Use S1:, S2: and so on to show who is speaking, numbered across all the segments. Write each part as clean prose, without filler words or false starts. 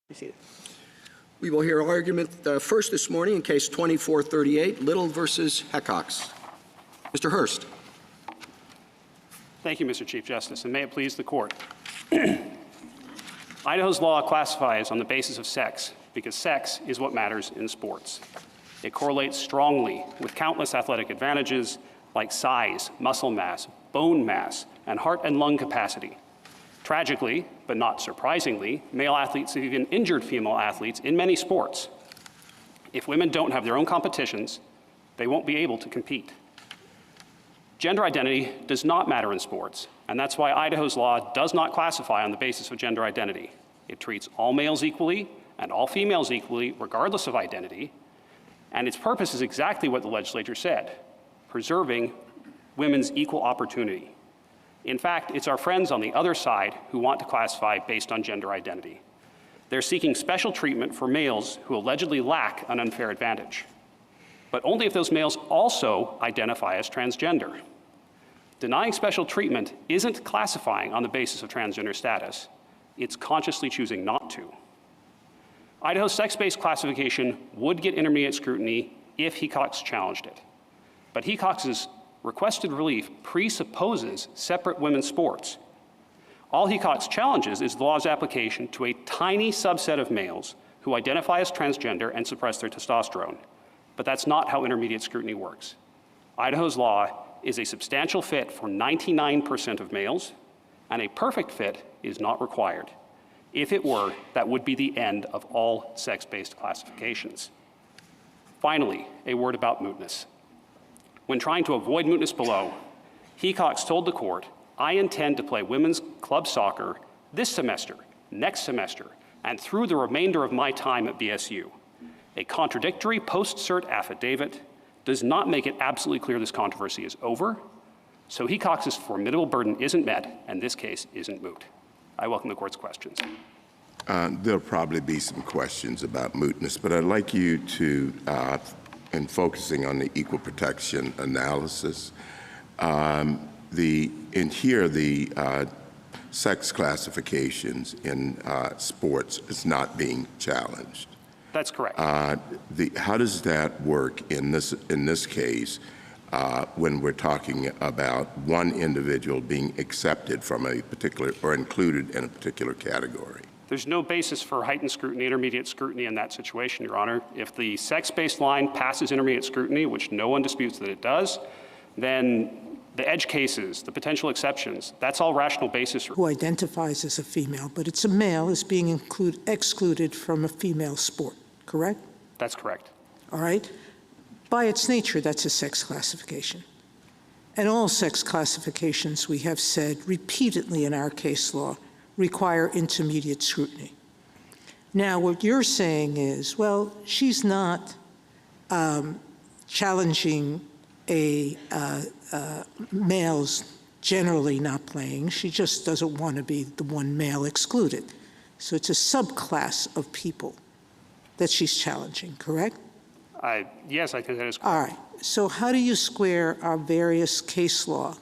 S1: Be seated.
S2: We will hear argument first this morning in Case 2438, Little versus Heckox. Mr. Hurst.
S3: Thank you, Mr. Chief Justice, and may it please the Court. Idaho's law classifies on the basis of sex because sex is what matters in sports. It correlates strongly with countless athletic advantages like size, muscle mass, bone mass, and heart and lung capacity. Tragically, but not surprisingly, male athletes have even injured female athletes in many sports. If women don't have their own competitions, they won't be able to compete. Gender identity does not matter in sports, and that's why Idaho's law does not classify on the basis of gender identity. It treats all males equally and all females equally, regardless of identity, and its purpose is exactly what the legislature said, preserving women's equal opportunity. In fact, it's our friends on the other side who want to classify based on gender identity. They're seeking special treatment for males who allegedly lack an unfair advantage, but only if those males also identify as transgender. Denying special treatment isn't classifying on the basis of transgender status. It's consciously choosing not to. Idaho's sex-based classification would get intermediate scrutiny if Heckox challenged it. But Heckox's requested relief presupposes separate women's sports. All Heckox challenges is the law's application to a tiny subset of males who identify as transgender and suppress their testosterone. But that's not how intermediate scrutiny works. Idaho's law is a substantial fit for 99% of males, and a perfect fit is not required. If it were, that would be the end of all sex-based classifications. Finally, a word about mootness. When trying to avoid mootness below, Heckox told the court, "I intend to play women's club soccer this semester, next semester, and through the remainder of my time at BSU." A contradictory post-cert affidavit does not make it absolutely clear this controversy is over, so Heckox's formidable burden isn't met, and this case isn't moot. I welcome the court's questions.
S4: There'll probably be some questions about mootness, but I'd like you to, in focusing on the equal protection analysis, in here the sex classifications in sports is not being challenged.
S3: That's correct.
S4: How does that work in this case when we're talking about one individual being accepted from a particular or included in a particular category?
S3: There's no basis for heightened scrutiny, intermediate scrutiny in that situation, Your Honor. If the sex-based line passes intermediate scrutiny, which no one disputes that it does, then the edge cases, the potential exceptions, that's all rational basis.
S1: Who identifies as a female, but it's a male is being excluded from a female sport, correct?
S3: That's correct.
S1: All right. By its nature, that's a sex classification. And all sex classifications, we have said repeatedly in our case law, require intermediate scrutiny. Now, what you're saying is, well, she's not challenging males generally not playing. She just doesn't want to be the one male excluded. So it's a subclass of people that she's challenging, correct?
S3: Yes, I think that is correct.
S1: All right. So how do you square our various case law,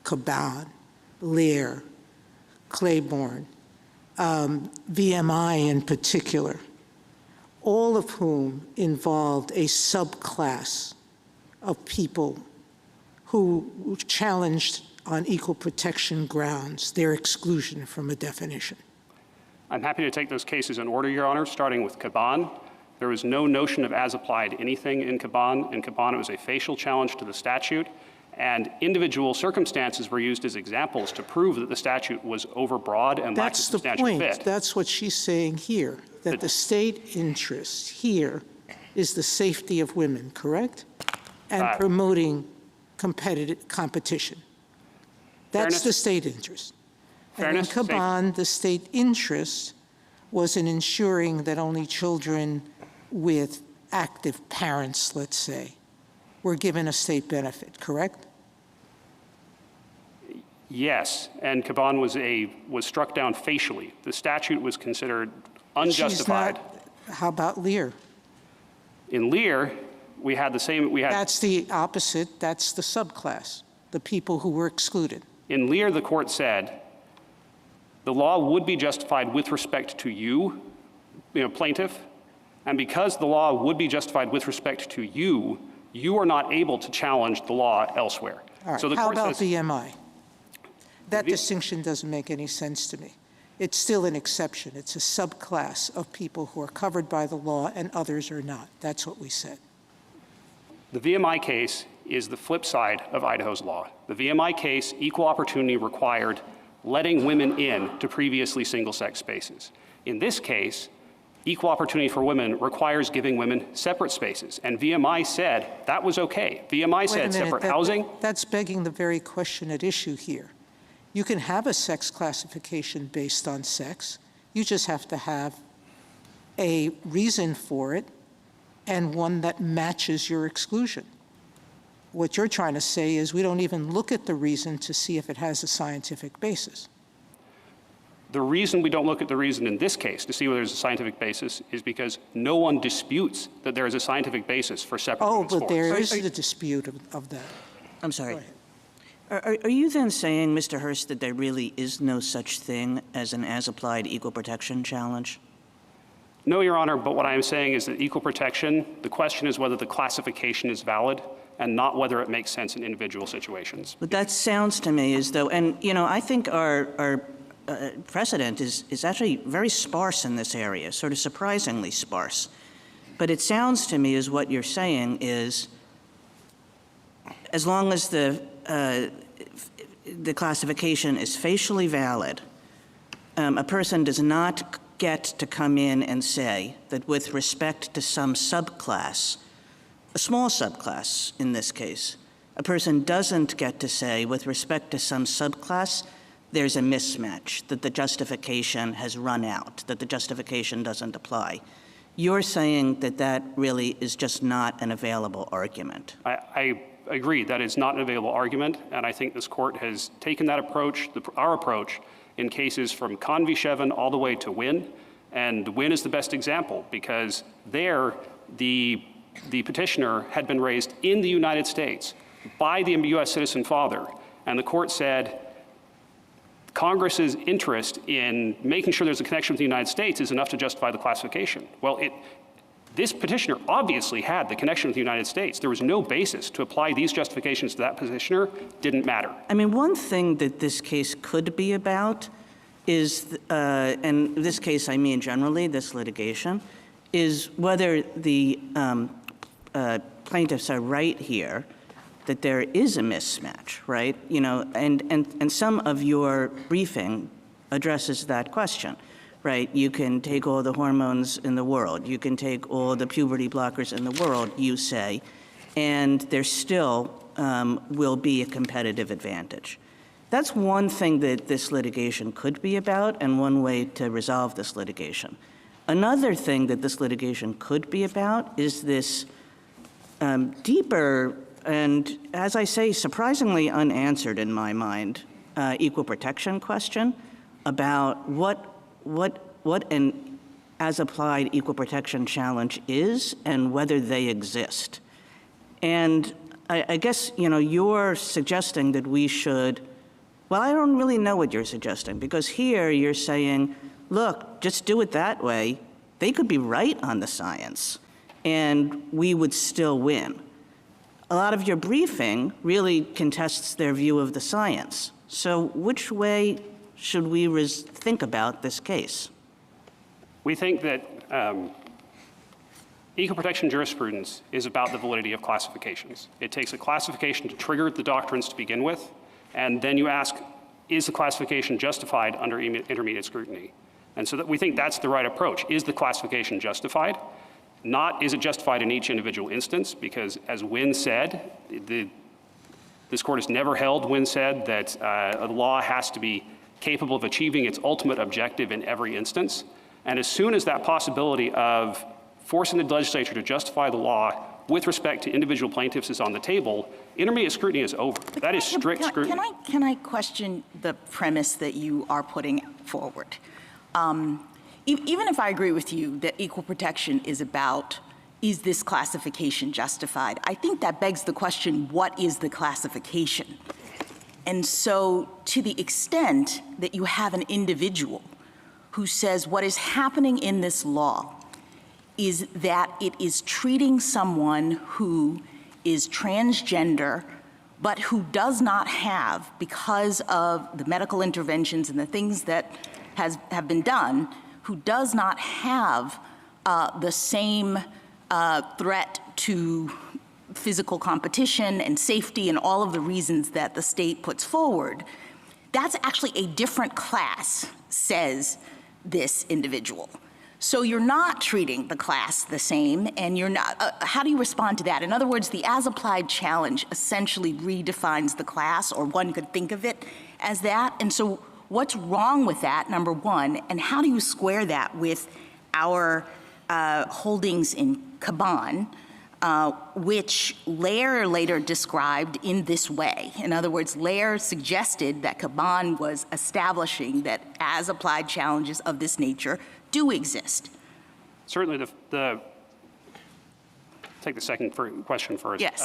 S1: Caban, Lear, Claiborne, VMI in particular, all of whom involved a subclass of people who challenged on equal protection grounds their exclusion from a definition?
S3: I'm happy to take those cases in order, Your Honor, starting with Caban. There was no notion of as-applied anything in Caban. In Caban, it was a facial challenge to the statute, and individual circumstances were used as examples to prove that the statute was overbroad and lacked a substantial fit.
S1: That's the point. That's what she's saying here, that the state interest here is the safety of women, correct? And promoting competition. That's the state interest. And in Caban, the state interest was in ensuring that only children with active parents, let's say, were given a state benefit, correct?
S3: Yes, and Caban was struck down facially. The statute was considered unjustified.
S1: How about Lear?
S3: In Lear, we had the same.
S1: That's the opposite. That's the subclass, the people who were excluded.
S3: In Lear, the court said, the law would be justified with respect to you, plaintiff, and because the law would be justified with respect to you, you are not able to challenge the law elsewhere.
S1: All right,
S3: So the
S1: how
S3: court
S1: about
S3: says,
S1: VMI? That distinction doesn't make any sense to me. It's still an exception. It's a subclass of people who are covered by the law and others are not. That's what we said.
S3: the VMI case is the flip side of Idaho's law. The VMI case, equal opportunity required letting women in to previously single-sex spaces. In this case, equal opportunity for women requires giving women separate spaces. And VMI said that was okay. VMI said separate housing.
S1: That's begging the very question at issue here. You can have a sex classification based on sex. You just have to have a reason for it and one that matches your exclusion. What you're trying to say is we don't even look at the reason to see if it has a scientific basis.
S3: The reason we don't look at the reason in this case to see whether there's a scientific basis is because no one disputes that there is a scientific basis for separate sports.
S1: But there is a dispute of that.
S5: I'm sorry. Are you then saying, Mr. Hurst, that there really is no such thing as an as-applied equal protection challenge?
S3: No, Your Honor, but what I am saying is that equal protection, the question is whether the classification is valid and not whether it makes sense in individual situations.
S5: But that sounds to me as though, and I think our precedent is actually very sparse in this area, sort of surprisingly sparse. But it sounds to me as what you're saying is, as long as the classification is facially valid, a person does not get to come in and say that with respect to some subclass, a small subclass in this case, a person doesn't get to say with respect to some subclass, there's a mismatch, that the justification has run out, that the justification doesn't apply. You're saying that that really is just not an available argument.
S3: I agree that is not an available argument, and I think this court has taken that approach, our approach, in cases from Conn v. Shevin all the way to Wynn, and Wynn is the best example because there the petitioner had been raised in the United States by the U.S. citizen father, and the court said Congress's interest in making sure there's a connection with the United States is enough to justify the classification. Well, this petitioner obviously had the connection with the United States. There was no basis to apply these justifications to that petitioner. Didn't matter.
S5: I mean, one thing that this case could be about is, and in this case I mean generally, this litigation, is whether the plaintiffs are right here that there is a mismatch, right? And some of your briefing addresses that question. Right, you can take all the hormones in the world, you can take all the puberty blockers in the world, you say, and there still will be a competitive advantage. That's one thing that this litigation could be about and one way to resolve this litigation. Another thing that this litigation could be about is this deeper and, as I say, surprisingly unanswered in my mind, equal protection question about what an as-applied equal protection challenge is and whether they exist. And I guess, you're suggesting that we should, well, I don't really know what you're suggesting, because here you're saying, look, just do it that way. They could be right on the science, and we would still win. A lot of your briefing really contests their view of the science. So which way should we think about this case?
S3: We think that equal protection jurisprudence is about the validity of classifications. It takes a classification to trigger the doctrines to begin with, and then you ask, is the classification justified under intermediate scrutiny? And so that we think that's the right approach. Is the classification justified? Not is it justified in each individual instance, because as Wynn said, this court has never held, Wynn said, that a law has to be capable of achieving its ultimate objective in every instance. And as soon as that possibility of forcing the legislature to justify the law with respect to individual plaintiffs is on the table, intermediate scrutiny is over. That is strict scrutiny.
S6: Can I question the premise that you are putting forward? Even if I agree with you that equal protection is about, is this classification justified? I think that begs the question, what is the classification? And so to the extent that you have an individual who says what is happening in this law is that it is treating someone who is transgender but who does not have, because of the medical interventions and the things that have been done, who does not have the same threat to physical competition and safety and all of the reasons that the state puts forward. That's actually a different class, says this individual. So you're not treating the class the same, and you're not, how do you respond to that? In other words, the as-applied challenge essentially redefines the class, or one could think of it as that. And so what's wrong with that, number one, and how do you square that with our holdings in Caban, which Lair later described in this way? In other words, Lair suggested that Caban was establishing that as-applied challenges of this nature do exist.
S3: Certainly, take the second question first.
S6: Yes.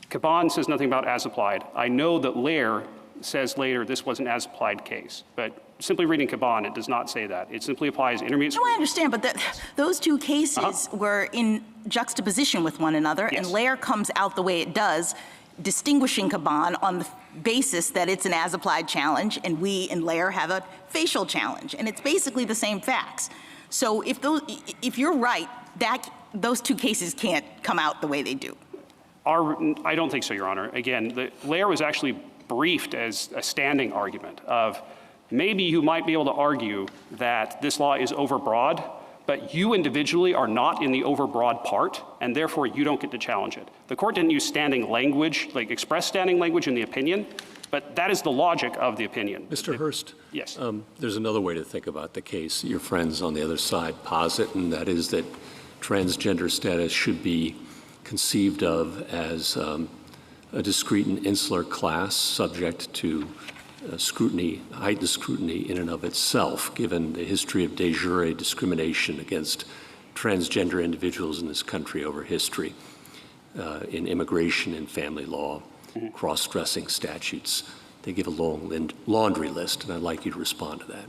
S3: Caban says nothing about as-applied. I know that Lair says later this was an as-applied case, but simply reading Caban, it does not say that. It simply applies intermediate.
S6: No, I understand, but those two cases were in juxtaposition with one another,
S3: Yes.
S6: and Lair comes out the way it does, distinguishing Caban on the basis that it's an as-applied challenge, and we in Lair have a facial challenge, and it's basically the same facts. So if you're right, those two cases can't come out the way they do.
S3: I don't think so, Your Honor. Again, Lair was actually briefed as a standing argument of maybe you might be able to argue that this law is overbroad, but you individually are not in the overbroad part, and therefore you don't get to challenge it. The court didn't use standing language, like express standing language in the opinion, but that is the logic of the opinion.
S7: Mr. Hurst?
S3: Yes.
S7: There's another way to think about the case your friends on the other side posit, and that is that transgender status should be conceived of as a discrete and insular class subject to scrutiny, heightened scrutiny in and of itself, given the history of de jure discrimination against transgender individuals in this country over history, in immigration and family law, cross-dressing statutes. They give a long laundry list, and I'd like you to respond to that.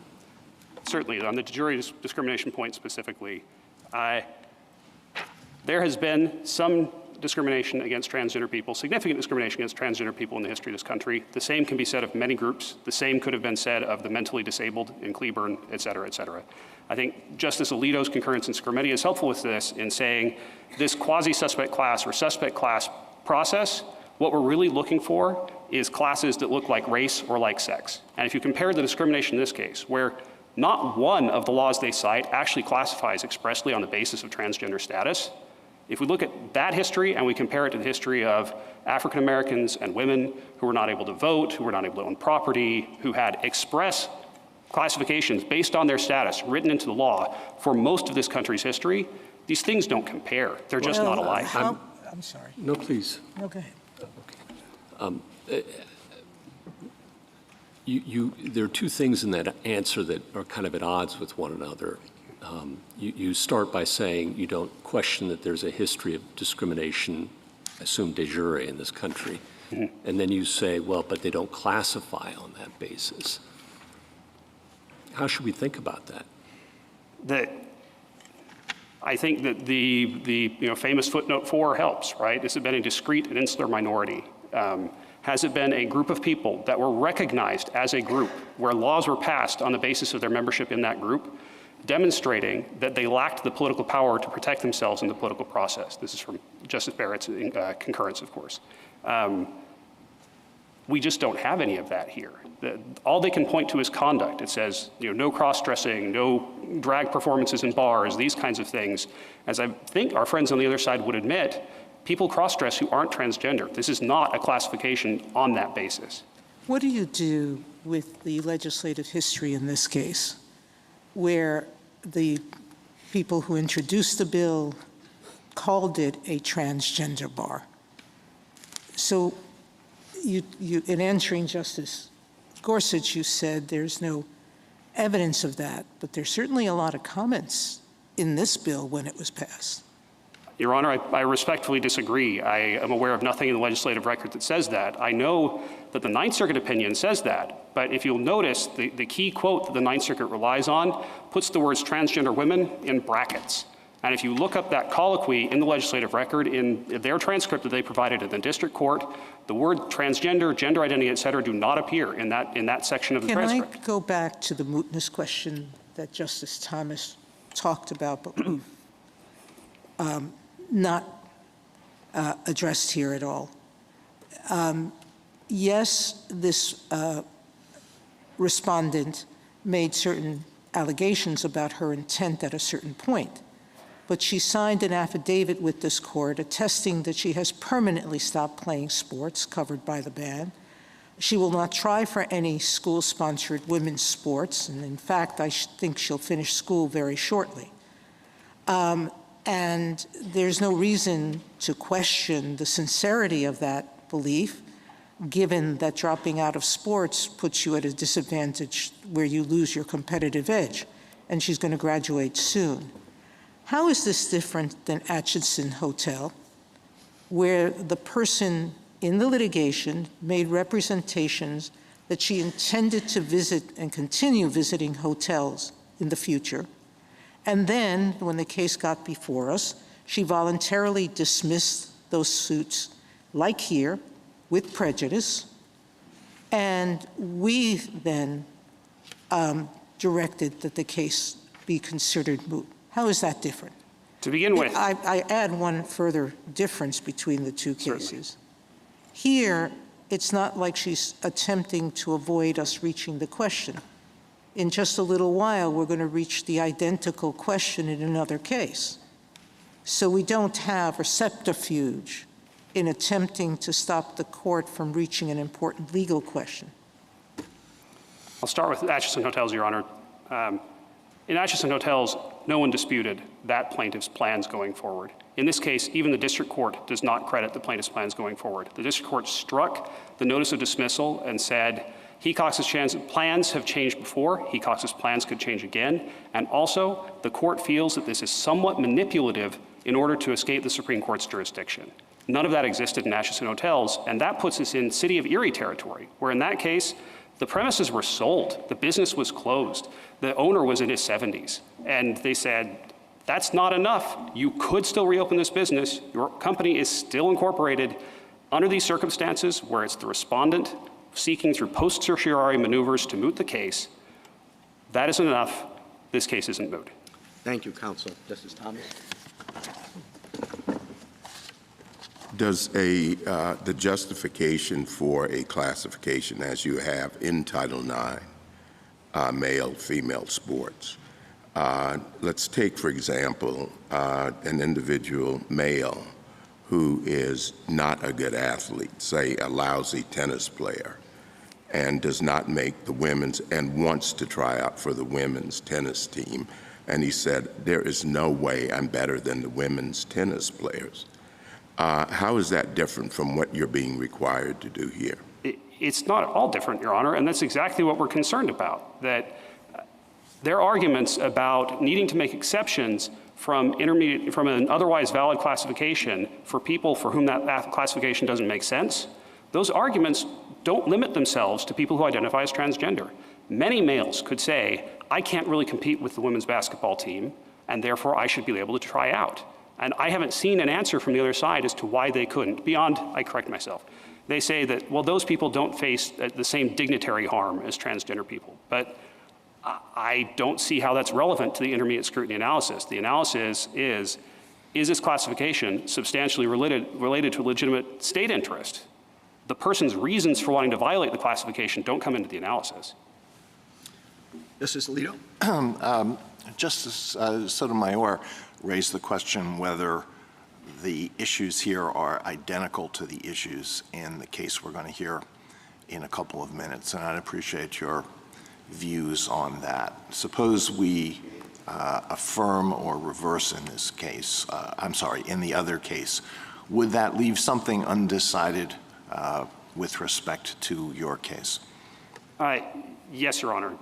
S3: Certainly. On the de jure discrimination point specifically, there has been some discrimination against transgender people, significant discrimination against transgender people in the history of this country. The same can be said of many groups. The same could have been said of the mentally disabled in Cleburne, et cetera, et cetera. I think Justice Alito's concurrence in Scrutiny is helpful with this in saying this quasi-suspect class or suspect class process, what we're really looking for is classes that look like race or like sex. And if you compare the discrimination in this case, where not one of the laws they cite actually classifies expressly on the basis of transgender status, if we look at that history and we compare it to the history of African Americans and women who were not able to vote, who were not able to own property, who had express classifications based on their status written into the law for most of this country's history, these things don't compare. They're just not alike.
S1: I'm sorry.
S7: No, please.
S1: No, go ahead.
S7: There are two things in that answer that are kind of at odds with one another. You start by saying you don't question that there's a history of discrimination, I assume de jure, in this country. Mm-hmm. And then you say, well, but they don't classify on that basis. How should we think about that?
S3: I think that the famous footnote 4 helps, right? This has been a discrete and insular minority. Has it been a group of people that were recognized as a group where laws were passed on the basis of their membership in that group, demonstrating that they lacked the political power to protect themselves in the political process? This is from Justice Barrett's concurrence, of course. We just don't have any of that here. All they can point to is conduct. It says, no cross-dressing, no drag performances in bars, these kinds of things. As I think our friends on the other side would admit, people cross-dress who aren't transgender. This is not a classification on that basis.
S1: What do you do with the legislative history in this case, where the people who introduced the bill called it a transgender bar? So you in answering Justice Gorsuch, you said there's no evidence of that, but there's certainly a lot of comments in this bill when it was passed.
S3: Your Honor, I respectfully disagree. I am aware of nothing in the legislative record that says that. I know that the Ninth Circuit opinion says that, but if you'll notice, the key quote that the Ninth Circuit relies on puts the words transgender women in brackets. And if you look up that colloquy in the legislative record, in their transcript that they provided in the district court, the word transgender, gender identity, et cetera, do not appear in that section of the transcript.
S1: Can I go back to the mootness question that Justice Thomas talked about, but we've not addressed here at all? Yes, this respondent made certain allegations about her intent at a certain point, but she signed an affidavit with this court attesting that she has permanently stopped playing sports covered by the ban. She will not try for any school-sponsored women's sports, and in fact, I think she'll finish school very shortly. And there's no reason to question the sincerity of that belief, given that dropping out of sports puts you at a disadvantage where you lose your competitive edge, and she's going to graduate soon. How is this different than Atchison Hotel, where the person in the litigation made representations that she intended to visit and continue visiting hotels in the future, and then, when the case got before us, she voluntarily dismissed those suits, like here, with prejudice, and we then directed that the case be considered moot. How is that different?
S3: To begin with,
S1: I add one further difference between the two cases.
S3: Certainly.
S1: Here, it's not like she's attempting to avoid us reaching the question. In just a little while, we're going to reach the identical question in another case. So we don't have a subterfuge in attempting to stop the court from reaching an important legal question.
S3: I'll start with Atchison Hotels, Your Honor. In Atchison Hotels, no one disputed that plaintiff's plans going forward. In this case, even the district court does not credit the plaintiff's plans going forward. The district court struck the notice of dismissal and said, Hecox's plans have changed before, Hecox's plans could change again, and also the court feels that this is somewhat manipulative in order to escape the Supreme Court's jurisdiction. None of that existed in Atchison Hotels, and that puts us in City of Erie territory, where in that case, the premises were sold, the business was closed, the owner was in his 70s, and they said, that's not enough. You could still reopen this business. Your company is still incorporated. Under these circumstances, where it's the respondent seeking through post-certiorari maneuvers to moot the case, that isn't enough. This case isn't moot.
S2: Thank you, counsel. Justice Thomas.
S4: Does the justification for a classification, as you have in Title IX, male, female sports, let's take, for example, an individual male who is not a good athlete, say a lousy tennis player, and does not make the women's and wants to try out for the women's tennis team. And he said, there is no way I'm better than the women's tennis players. How is that different from what you're being required to do here?
S3: It's not all different, Your Honor, and that's exactly what we're concerned about, that their arguments about needing to make exceptions from an otherwise valid classification for people for whom that classification doesn't make sense, those arguments don't limit themselves to people who identify as transgender. Many males could say, I can't really compete with the women's basketball team, and therefore I should be able to try out. And I haven't seen an answer from the other side as to why they couldn't, beyond, I correct myself. They say that, well, those people don't face the same dignitary harm as transgender people. But I don't see how that's relevant to the intermediate scrutiny analysis. The analysis is this classification substantially related to a legitimate state interest? The person's reasons for wanting to violate the classification don't come into the analysis.
S2: Justice Alito.
S8: Justice Sotomayor raised the question whether the issues here are identical to the issues in the case we're going to hear in a couple of minutes, and I'd appreciate your views on that. Suppose we affirm or reverse in this case, in the other case. Would that leave something undecided with respect to your case?
S3: Yes, Your Honor.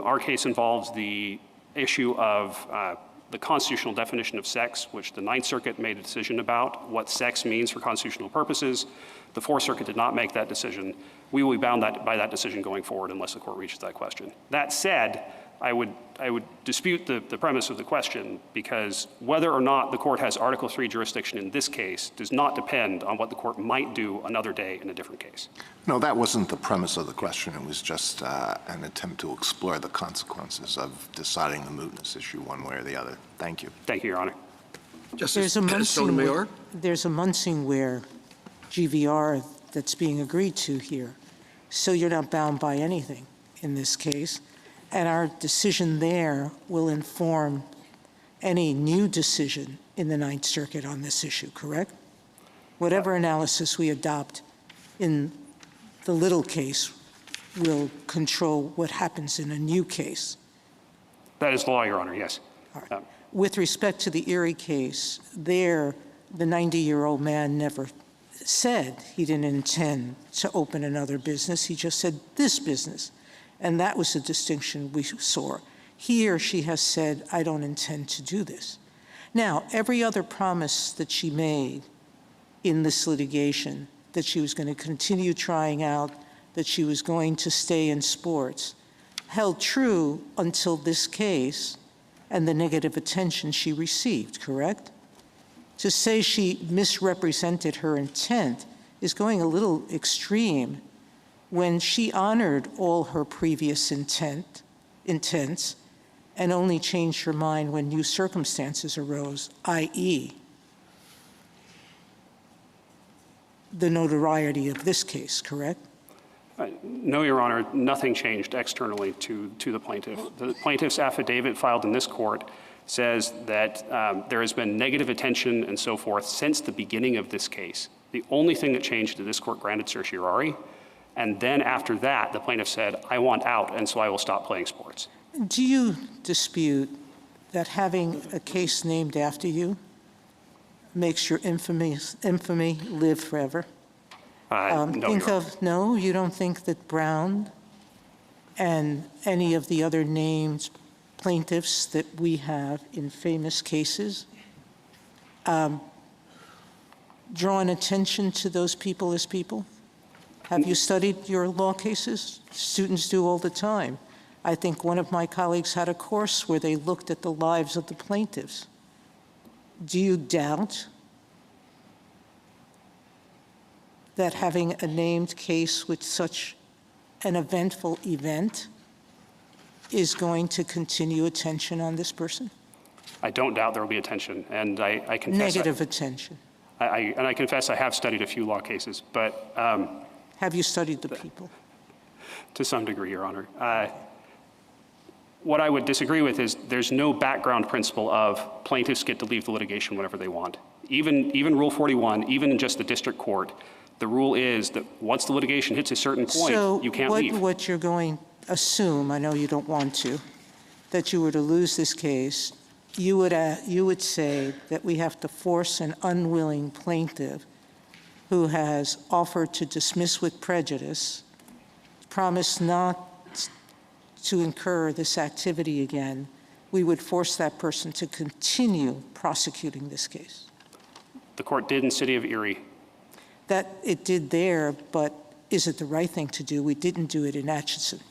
S3: Our case involves the issue of the constitutional definition of sex, which the Ninth Circuit made a decision about, what sex means for constitutional purposes. The Fourth Circuit did not make that decision. We will be bound by that decision going forward unless the court reaches that question. That said, I would dispute the premise of the question, because whether or not the court has Article III jurisdiction in this case does not depend on what the court might do another day in a different case.
S8: No, that wasn't the premise of the question. It was just an attempt to explore the consequences of deciding the mootness issue one way or the other. Thank you.
S3: Thank you, Your Honor.
S2: Justice Sotomayor?
S1: There's a Munsingware GVR that's being agreed to here, so you're not bound by anything in this case. And our decision there will inform any new decision in the Ninth Circuit on this issue, correct? Whatever analysis we adopt in the Little case will control what happens in a new case.
S3: That is law, Your Honor, yes.
S1: All right. With respect to the Erie case, there, the 90-year-old man never said he didn't intend to open another business. He just said this business. And that was the distinction we saw. Here, she has said, I don't intend to do this. Now, every other promise that she made in this litigation, that she was going to continue trying out, that she was going to stay in sports, held true until this case and the negative attention she received, correct? To say she misrepresented her intent is going a little extreme when she honored all her previous intents and only changed her mind when new circumstances arose, i.e., the notoriety of this case, correct?
S3: No, Your Honor, nothing changed externally to the plaintiff. The plaintiff's affidavit filed in this court says that there has been negative attention and so forth since the beginning of this case. The only thing that changed is this court granted certiorari, and then after that, the plaintiff said, I want out, and so I will stop playing sports.
S1: Do you dispute that having a case named after you makes your infamy live forever?
S3: No,
S1: you don't think that Brown and any of the other named plaintiffs that we have in famous cases drawn attention to those people as people? Have you studied your law cases? Students do all the time. I think one of my colleagues had a course where they looked at the lives of the plaintiffs. Do you doubt that having a named case with such an eventful event is going to continue attention on this person?
S3: I don't doubt there will be attention, and I confess—
S1: Negative attention.
S3: I confess I have studied a few law cases, but—
S1: have you studied the people?
S3: To some degree, Your Honor. What I would disagree with is there's no background principle of plaintiffs get to leave the litigation whenever they want. Even Rule 41, even in just the district court, the rule is that once the litigation hits a certain point, you can't leave.
S1: So what you're going to assume, I know you don't want to, that you were to lose this case, you would say that we have to force an unwilling plaintiff who has offered to dismiss with prejudice, promised not to incur this activity again, we would force that person to continue prosecuting this case.
S3: The court did in City of Erie.
S1: That it did there, but is it the right thing to do? We didn't do it in Atchison.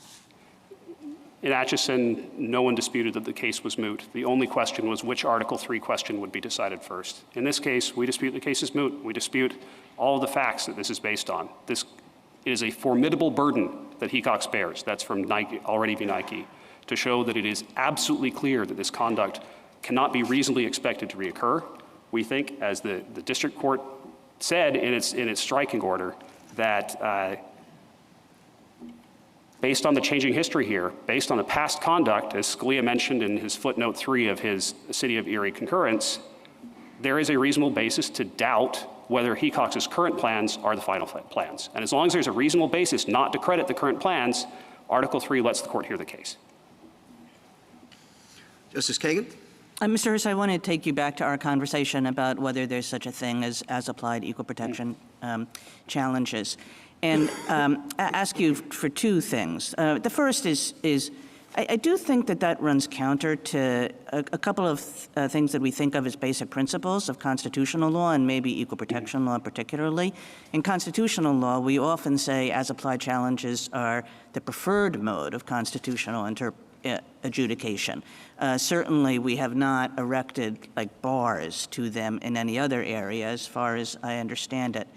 S3: In Atchison, no one disputed that the case was moot. The only question was which Article III question would be decided first. In this case, we dispute the case is moot. We dispute all of the facts that this is based on. This is a formidable burden that Hecox bears. That's from Nike, already be Nike, to show that it is absolutely clear that this conduct cannot be reasonably expected to reoccur. We think, as the district court said in its striking order, that based on the changing history here, based on the past conduct, as Scalia mentioned in his footnote 3 of his City of Erie concurrence, there is a reasonable basis to doubt whether Hecox's current plans are the final plans. And as long as there's a reasonable basis not to credit the current plans, Article 3 lets the court hear the case.
S2: Justice Kagan?
S5: Mr. Hurst, I want to take you back to our conversation about whether there's such a thing as applied equal protection challenges, and ask you for two things. The first is I do think that that runs counter to a couple of things that we think of as basic principles of constitutional law and maybe equal protection law particularly. In constitutional law, we often say as-applied challenges are the preferred mode of constitutional adjudication. Certainly, we have not erected like bars to them in any other area, as far as I understand it.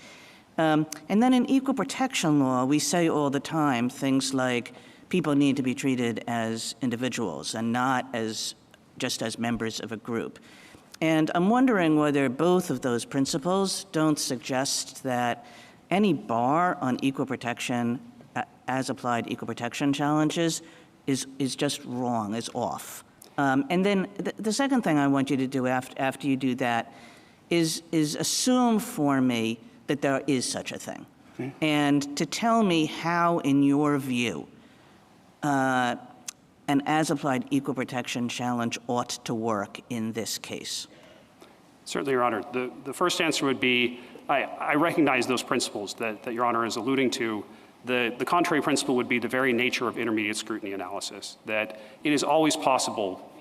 S5: And then in equal protection law, we say all the time things like people need to be treated as individuals and not as just as members of a group. And I'm wondering whether both of those principles don't suggest that any bar on equal protection, as applied equal protection challenges, is just wrong, is off. And then the second thing I want you to do after you do that is assume for me that there is such a thing. Okay. And to tell me how, in your view, an as-applied equal protection challenge ought to work in this case.
S3: Certainly, Your Honor. The first answer would be, I recognize those principles that Your Honor is alluding to. The contrary principle would be the very nature of intermediate scrutiny analysis, that it is always possible,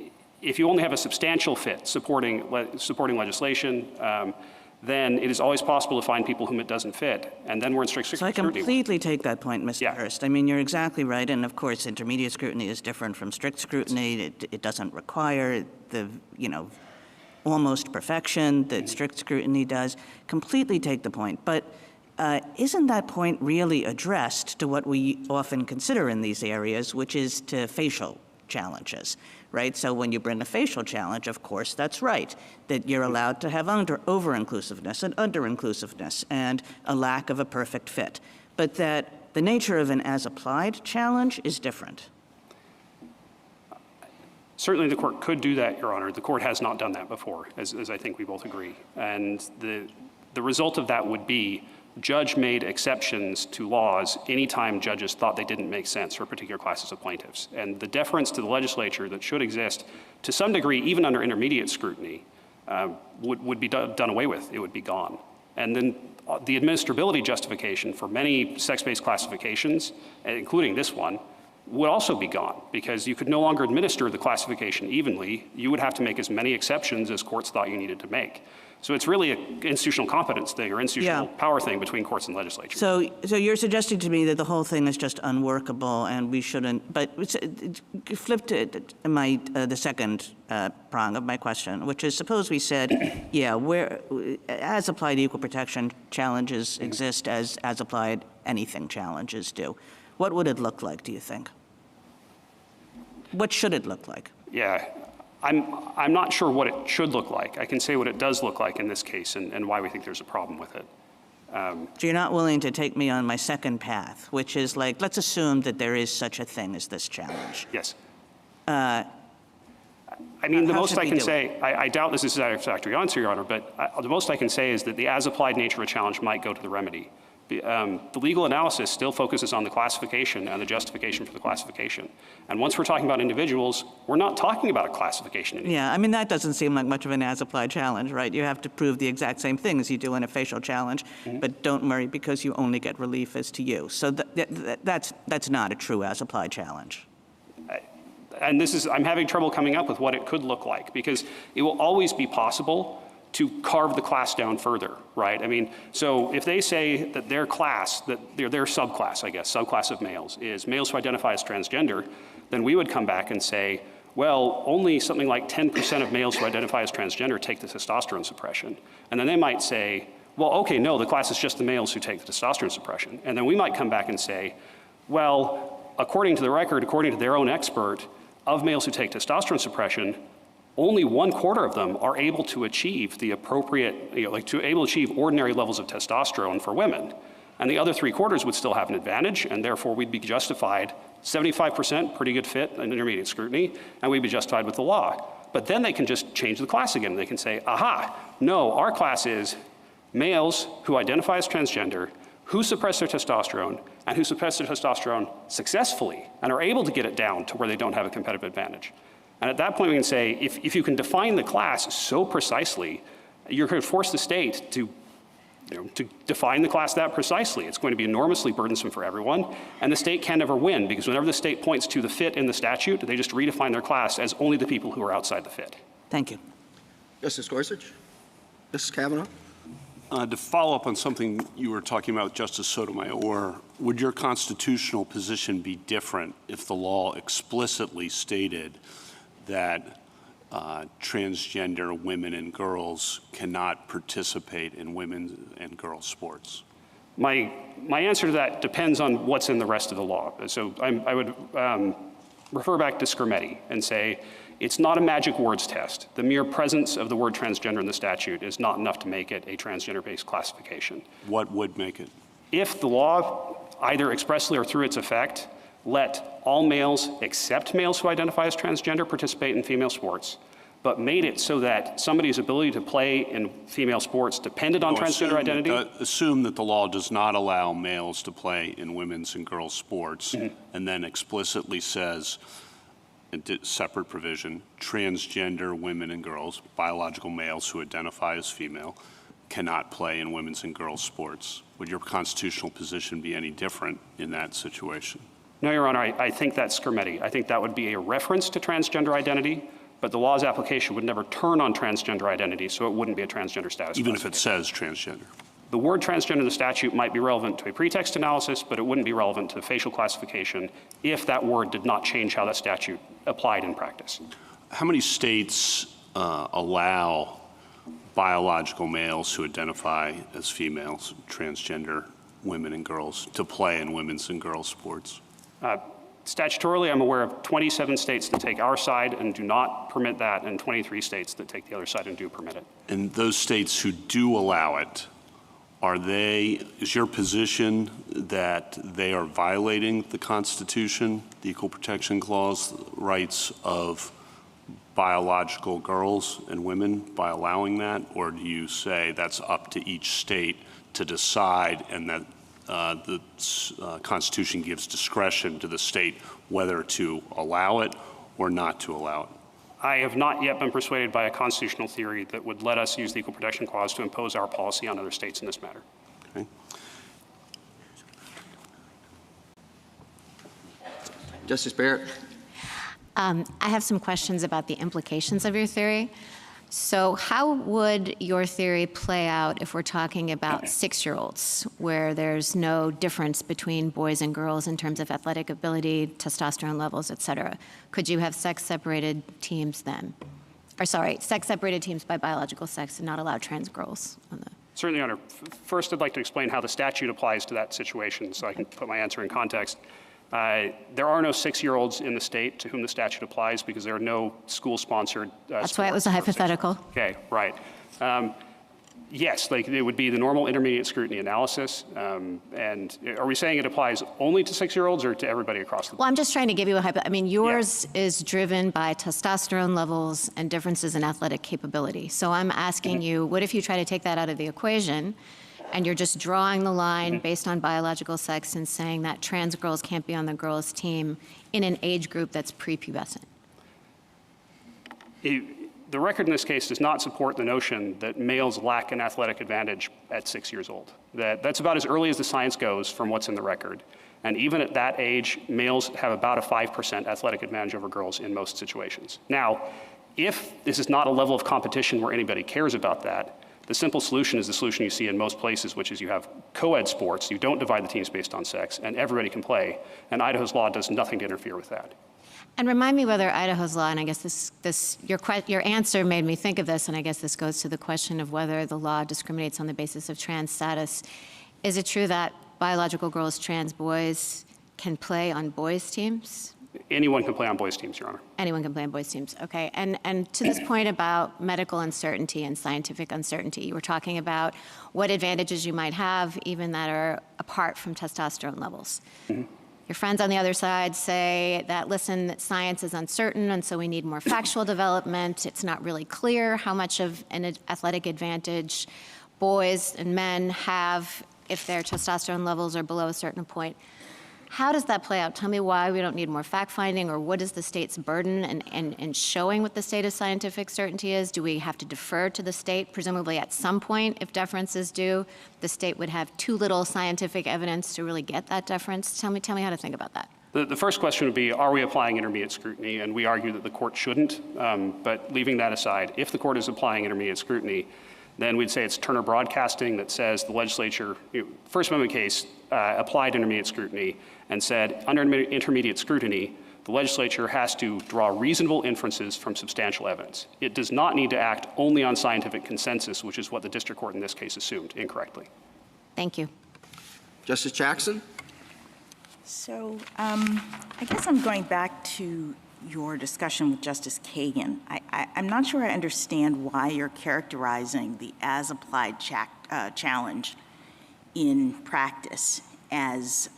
S3: if you only have a substantial fit supporting legislation, then it is always possible to find people whom it doesn't fit, and then we're in strict scrutiny.
S5: So I completely take that point, Mr. Hurst. I mean, you're exactly right, and of course, intermediate scrutiny is different from strict scrutiny. It doesn't require the, almost perfection that strict scrutiny does. Completely take the point, but isn't that point really addressed to what we often consider in these areas, which is to facial challenges? Right? So when you bring a facial challenge, of course, that's right, that you're allowed to have over-inclusiveness and under-inclusiveness and a lack of a perfect fit, but that the nature of an as-applied challenge is different.
S3: Certainly the court could do that, Your Honor. The court has not done that before, as I think we both agree. And the result of that would be judge-made exceptions to laws anytime judges thought they didn't make sense for particular classes of plaintiffs. And the deference to the legislature that should exist to some degree, even under intermediate scrutiny, would be done away with. It would be gone. And then the administrability justification for many sex-based classifications, including this one, would also be gone because you could no longer administer the classification evenly. You would have to make as many exceptions as courts thought you needed to make. So it's really an institutional competence thing or institutional power thing between courts and legislature.
S5: So you're suggesting to me that the whole thing is just unworkable and we shouldn't, but flip to the second prong of my question, which is suppose we said, where as applied equal protection challenges exist as applied anything challenges do. What would it look like, do you think? What should it look like?
S3: Yeah. I'm not sure what it should look like. I can say what it does look like in this case and why we think there's a problem with it.
S5: So you're not willing to take me on my second path, which is like, let's assume that there is such a thing as this challenge.
S3: Yes. I mean, the most I can say, I doubt this is a satisfactory answer, Your Honor, but the most I can say is that the as-applied nature of a challenge might go to the remedy. The legal analysis still focuses on the classification and the justification for the classification. And once we're talking about individuals, we're not talking about a classification anymore.
S5: Yeah, I mean, that doesn't seem like much of an as-applied challenge, right? You have to prove the exact same things you do in a facial challenge, but don't worry because you only get relief as to you. So that's not a true as-applied challenge.
S3: And I'm having trouble coming up with what it could look like because it will always be possible to carve the class down further, right? I mean, so if they say that their class, that their subclass, I guess, subclass of males, is males who identify as transgender, then we would come back and say, well, only something like 10% of males who identify as transgender take the testosterone suppression. And then they might say, well, okay, no, the class is just the males who take the testosterone suppression. And then we might come back and say, well, according to the record, according to their own expert, of males who take testosterone suppression, only 1/4 of them are able to achieve the appropriate, able to achieve ordinary levels of testosterone for women. And the other 3/4 would still have an advantage, and therefore we'd be justified 75%, pretty good fit in intermediate scrutiny, and we'd be justified with the law. But then they can just change the class again. They can say, aha, no, our class is males who identify as transgender, who suppress their testosterone, and who suppress their testosterone successfully and are able to get it down to where they don't have a competitive advantage. And at that point, we can say, if you can define the class so precisely, you're going to force the state to to define the class that precisely. It's going to be enormously burdensome for everyone, and the state can never win, because whenever the state points to the fit in the statute, they just redefine their class as only the people who are outside the fit.
S5: Thank you.
S2: Justice Gorsuch? Justice Kavanaugh?
S9: To follow up on something you were talking about, Justice Sotomayor, would your constitutional position be different if the law explicitly stated that transgender women and girls cannot participate in women's and girls' sports?
S3: My answer to that depends on what's in the rest of the law. So I would refer back to Remedies and say, it's not a magic words test. The mere presence of the word transgender in the statute is not enough to make it a transgender-based classification.
S9: What would make it?
S3: If the law, either expressly or through its effect, let all males except males who identify as transgender participate in female sports, but made it so that somebody's ability to play in female sports depended on transgender identity.
S9: Assume that the law does not allow males to play in women's and girls' sports, and then explicitly says, a separate provision, transgender women and girls, biological males who identify as female, cannot play in women's and girls' sports. Would your constitutional position be any different in that situation?
S3: No, Your Honor, I think that's Remedies. I think that would be a reference to transgender identity, but the law's application would never turn on transgender identity, so it wouldn't be a transgender status.
S9: Even if it says transgender?
S3: The word transgender in the statute might be relevant to a pretext analysis, but it wouldn't be relevant to facial classification if that word did not change how that statute applied in practice.
S9: How many states allow biological males who identify as females, transgender women and girls, to play in women's and girls' sports?
S3: Statutorily, I'm aware of 27 states that take our side and do not permit that, and 23 states that take the other side and do permit it.
S9: And those states who do allow it, is your position that they are violating the Constitution, the Equal Protection Clause, rights of biological girls and women by allowing that? Or do you say that's up to each state to decide, and that the Constitution gives discretion to the state whether to allow it or not to allow it?
S3: I have not yet been persuaded by a constitutional theory that would let us use the Equal Protection Clause to impose our policy on other states in this matter.
S9: Okay.
S2: Justice Barrett?
S10: I have some questions about the implications of your theory. So how would your theory play out if we're talking about 6-year-olds, where there's no difference between boys and girls in terms of athletic ability, testosterone levels, et cetera? Could you have sex-separated teams then? Or sorry, sex-separated teams by biological sex and not allow trans girls on the...
S3: Certainly, Your Honor. First, I'd like to explain how the statute applies to that situation so I can put my answer in context. There are no 6-year-olds in the state to whom the statute applies because there are no school-sponsored
S10: That's why it was a hypothetical.
S3: Okay, right. Yes, like it would be the normal intermediate scrutiny analysis. And are we saying it applies only to 6-year-olds or to everybody across the board?
S10: Well, I'm just trying to give you a I mean, yours is driven by testosterone levels and differences in athletic capability. So I'm asking you, what if you try to take that out of the equation and you're just drawing the line based on biological sex and saying that trans girls can't be on the girls' team in an age group that's prepubescent?
S3: The record in this case does not support the notion that males lack an athletic advantage at 6 years old. That's about as early as the science goes from what's in the record. And even at that age, males have about a 5% athletic advantage over girls in most situations. Now, if this is not a level of competition where anybody cares about that, the simple solution is the solution you see in most places, which is you have co-ed sports, you don't divide the teams based on sex, and everybody can play. And Idaho's law does nothing to interfere with that.
S10: And remind me whether Idaho's law, and I guess your answer made me think of this, and I guess this goes to the question of whether the law discriminates on the basis of trans status. Is it true that biological girls, trans boys, can play on boys' teams?
S3: Anyone can play on boys' teams, Your Honor. Anyone
S10: can play on boys' teams, okay. And to this point about medical uncertainty and scientific uncertainty, you were talking about what advantages you might have even that are apart from testosterone levels. Mm-hmm. Your friends on the other side say that, listen, that science is uncertain, and so we need more factual development. It's not really clear how much of an athletic advantage boys and men have if their testosterone levels are below a certain point. How does that play out? Tell me why we don't need more fact-finding, or what is the state's burden in showing what the state of scientific certainty is? Do we have to defer to the state? Presumably at some point, if deference is due, the state would have too little scientific evidence to really get that deference. Tell me how to think about that.
S3: The first question would be, are we applying intermediate scrutiny? And we argue that the court shouldn't. But leaving that aside, if the court is applying intermediate scrutiny, then we'd say it's Turner Broadcasting that says the legislature, First Amendment case, applied intermediate scrutiny and said under intermediate scrutiny, the legislature has to draw reasonable inferences from substantial evidence. It does not need to act only on scientific consensus, which is what the district court in this case assumed incorrectly.
S10: Thank you.
S2: Justice Jackson?
S6: So I guess I'm going back to your discussion with Justice Kagan. I'm not sure I understand why you're characterizing the as-applied challenge in practice as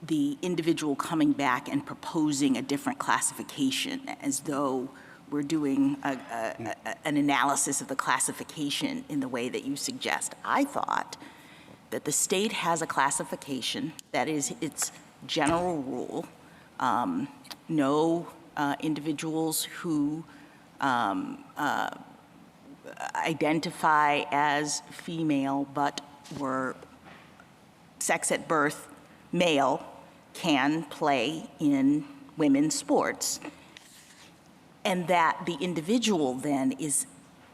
S6: the individual coming back and proposing a different classification, as though we're doing an analysis of the classification in the way that you suggest. I thought that the state has a classification that is its general rule. No individuals who identify as female but were sex at birth male can play in women's sports, and that the individual then is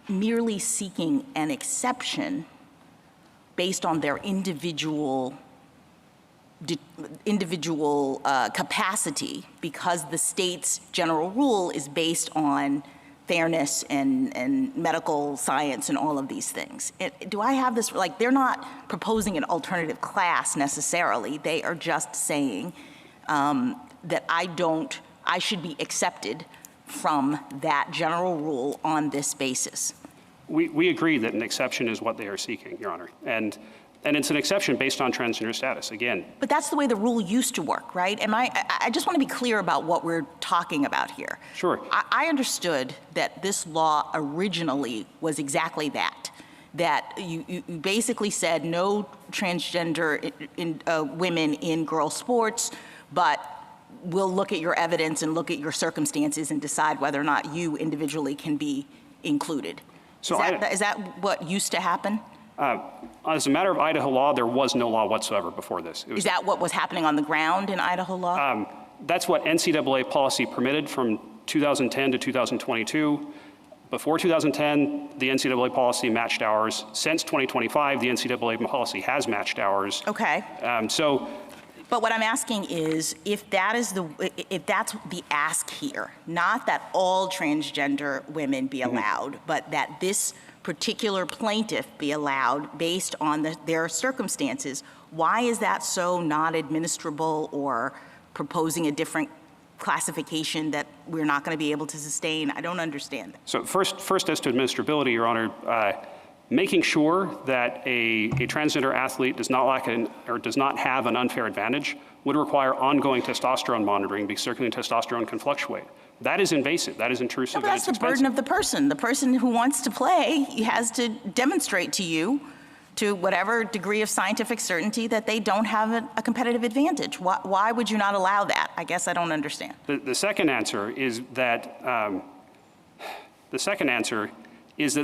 S6: merely seeking an exception based on their individual capacity, because the state's general rule is based on fairness and medical science and all of these things. Do I have this, like, they're not proposing an alternative class necessarily. They are just saying that I should be accepted from that general rule on this basis.
S3: We agree that an exception is what they are seeking, Your Honor. And it's an exception based on transgender status, again.
S6: But that's the way the rule used to work, right? I just want to be clear about what we're talking about here.
S3: Sure.
S6: I understood that this law originally was exactly that. That you basically said no transgender women in girl sports, but we'll look at your evidence and look at your circumstances and decide whether or not you individually can be included. So is that what used to happen?
S3: As a matter of Idaho law, there was no law whatsoever before this.
S6: Is that what was happening on the ground in Idaho law?
S3: That's what NCAA policy permitted from 2010 to 2022. Before 2010, the NCAA policy matched ours. Since 2025, the NCAA policy has matched ours.
S6: Okay. But what I'm asking is, if that's the ask here, not that all transgender women be allowed, but that this particular plaintiff be allowed based on their circumstances, why is that so not administrable or proposing a different classification that we're not going to be able to sustain? I don't understand that.
S3: So first as to administrability, Your Honor, making sure that a transgender athlete does not have an unfair advantage would require ongoing testosterone monitoring, because circulating testosterone can fluctuate. That is invasive. That is intrusive.
S6: No, but that's the burden of the person. The person who wants to play has to demonstrate to you, to whatever degree of scientific certainty, that they don't have a competitive advantage. Why would you not allow that? I guess I don't understand.
S3: The second answer is that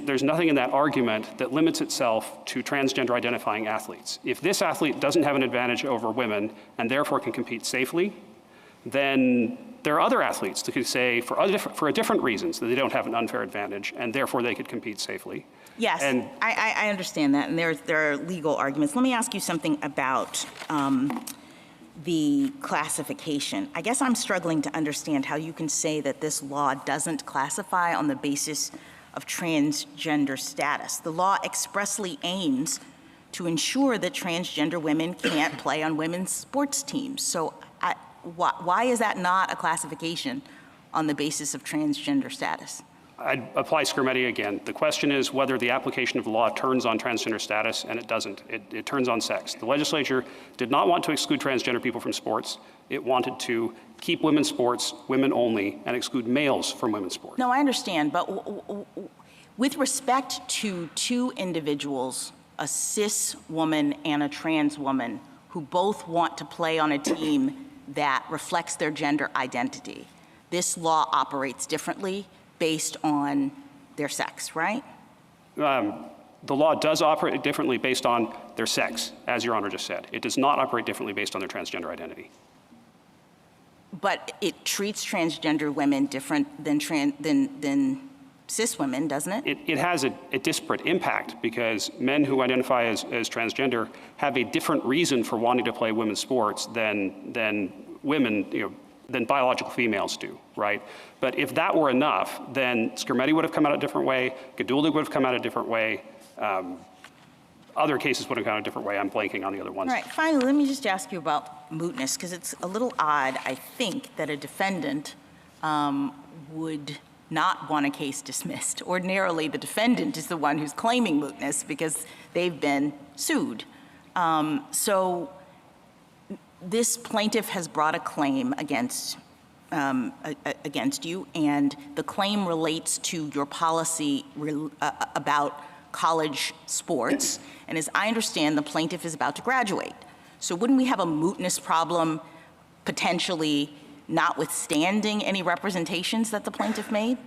S3: there's nothing in that argument that limits itself to transgender identifying athletes. If this athlete doesn't have an advantage over women and therefore can compete safely, then there are other athletes that could say for different reasons that they don't have an unfair advantage and therefore they could compete safely.
S6: Yes, and I understand that, and there are legal arguments. Let me ask you something about the classification. I guess I'm struggling to understand how you can say that this law doesn't classify on the basis of transgender status. The law expressly aims to ensure that transgender women can't play on women's sports teams. So why is that not a classification on the basis of transgender status?
S3: I'd apply scrutiny again. The question is whether the application of the law turns on transgender status, and it doesn't. It turns on sex. The legislature did not want to exclude transgender people from sports. It wanted to keep women's sports women only and exclude males from women's sports.
S6: No, I understand, but with respect to two individuals, a cis woman and a trans woman, who both want to play on a team that reflects their gender identity. This law operates differently based on their sex, right?
S3: The law does operate differently based on their sex, as Your Honor just said. It does not operate differently based on their transgender identity.
S6: But it treats transgender women different than cis women, doesn't it?
S3: It has a disparate impact because men who identify as transgender have a different reason for wanting to play women's sports than women, than biological females do, right? But if that were enough, then Scrutiny would have come out a different way, Gaduldig would have come out a different way, other cases would have come out a different way. I'm blanking on the other ones.
S6: All right, finally, let me just ask you about mootness, because it's a little odd, I think, that a defendant would not want a case dismissed. Ordinarily, the defendant is the one who's claiming mootness because they've been sued. So this plaintiff has brought a claim against you, and the claim relates to your policy about college sports. And as I understand, the plaintiff is about to graduate. So wouldn't we have a mootness problem potentially notwithstanding any representations that the plaintiff made?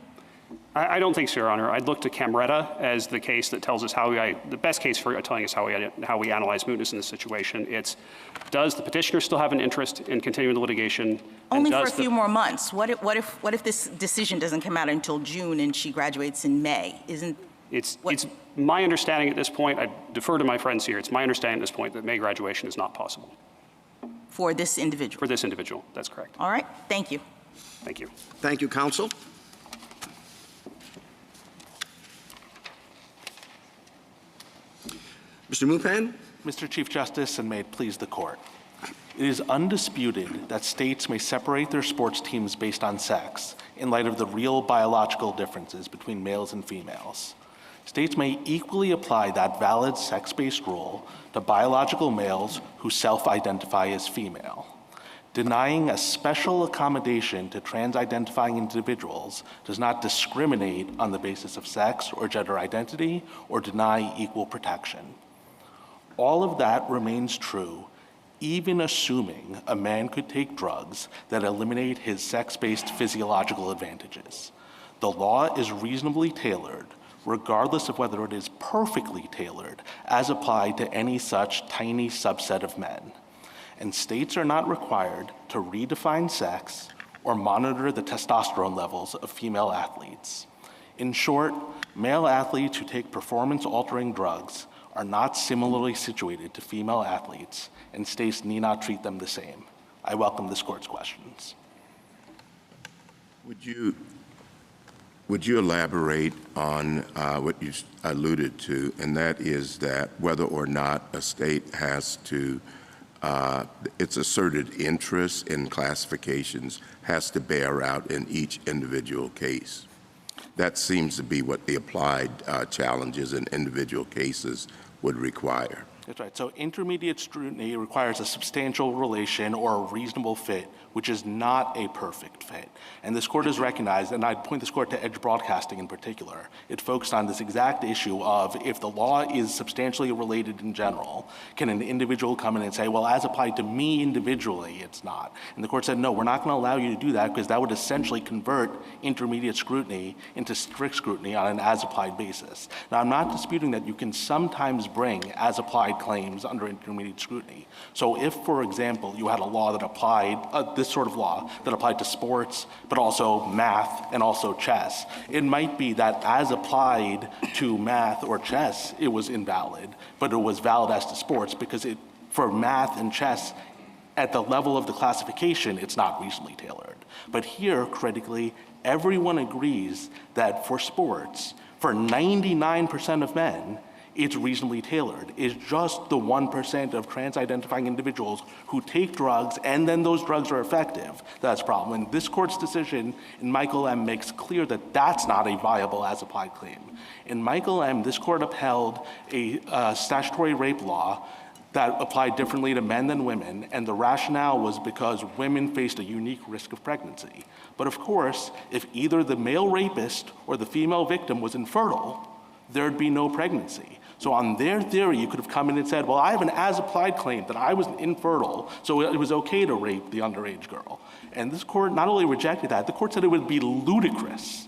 S3: I don't think so, Your Honor. I'd look to Camreta as the case that tells us the best case for telling us how we analyze mootness in this situation. It's, does the petitioner still have an interest in continuing the litigation?
S6: Only for a few more months. What if this decision doesn't come out until June and she graduates in May?
S3: It's my understanding at this point, I defer to my friends here, it's my understanding at this point that May graduation is not possible.
S6: For this individual?
S3: For this individual, that's correct.
S6: All right, thank you.
S3: Thank you.
S2: Thank you, counsel. Mr. Mupan?
S11: Mr. Chief Justice, and may it please the court. It is undisputed that states may separate their sports teams based on sex in light of the real biological differences between males and females. States may equally apply that valid sex-based rule to biological males who self-identify as female. Denying a special accommodation to trans-identifying individuals does not discriminate on the basis of sex or gender identity or deny equal protection. All of that remains true, even assuming a man could take drugs that eliminate his sex-based physiological advantages. The law is reasonably tailored, regardless of whether it is perfectly tailored as applied to any such tiny subset of men. And states are not required to redefine sex or monitor the testosterone levels of female athletes. In short, male athletes who take performance-altering drugs are not similarly situated to female athletes, and states need not treat them the same. I welcome this court's questions.
S4: Would you elaborate on what you alluded to, and that is that whether or not a state has to, its asserted interest in classifications has to bear out in each individual case? That seems to be what the applied challenges in individual cases would require.
S11: That's right. So intermediate scrutiny requires a substantial relation or a reasonable fit, which is not a perfect fit. And this court has recognized, and I'd point this court to Edge Broadcasting in particular, it focused on this exact issue of if the law is substantially related in general, can an individual come in and say, well, as applied to me individually, it's not. And the court said, no, we're not going to allow you to do that because that would essentially convert intermediate scrutiny into strict scrutiny on an as-applied basis. Now, I'm not disputing that you can sometimes bring as-applied claims under intermediate scrutiny. So if, for example, you had a law that applied, this sort of law that applied to sports, but also math and also chess, it might be that as applied to math or chess, it was invalid, but it was valid as to sports because for math and chess, at the level of the classification, it's not reasonably tailored. But here, critically, everyone agrees that for sports, for 99% of men, it's reasonably tailored. It's just the 1% of trans-identifying individuals who take drugs and then those drugs are effective that's a problem. And this court's decision in Michael M. makes clear that that's not a viable as-applied claim. In Michael M., this court upheld a statutory rape law that applied differently to men than women, and the rationale was because women faced a unique risk of pregnancy. But of course, if either the male rapist or the female victim was infertile, there'd be no pregnancy. So on their theory, you could have come in and said, well, I have an as-applied claim that I was infertile, so it was okay to rape the underage girl. And this court not only rejected that, the court said it would be ludicrous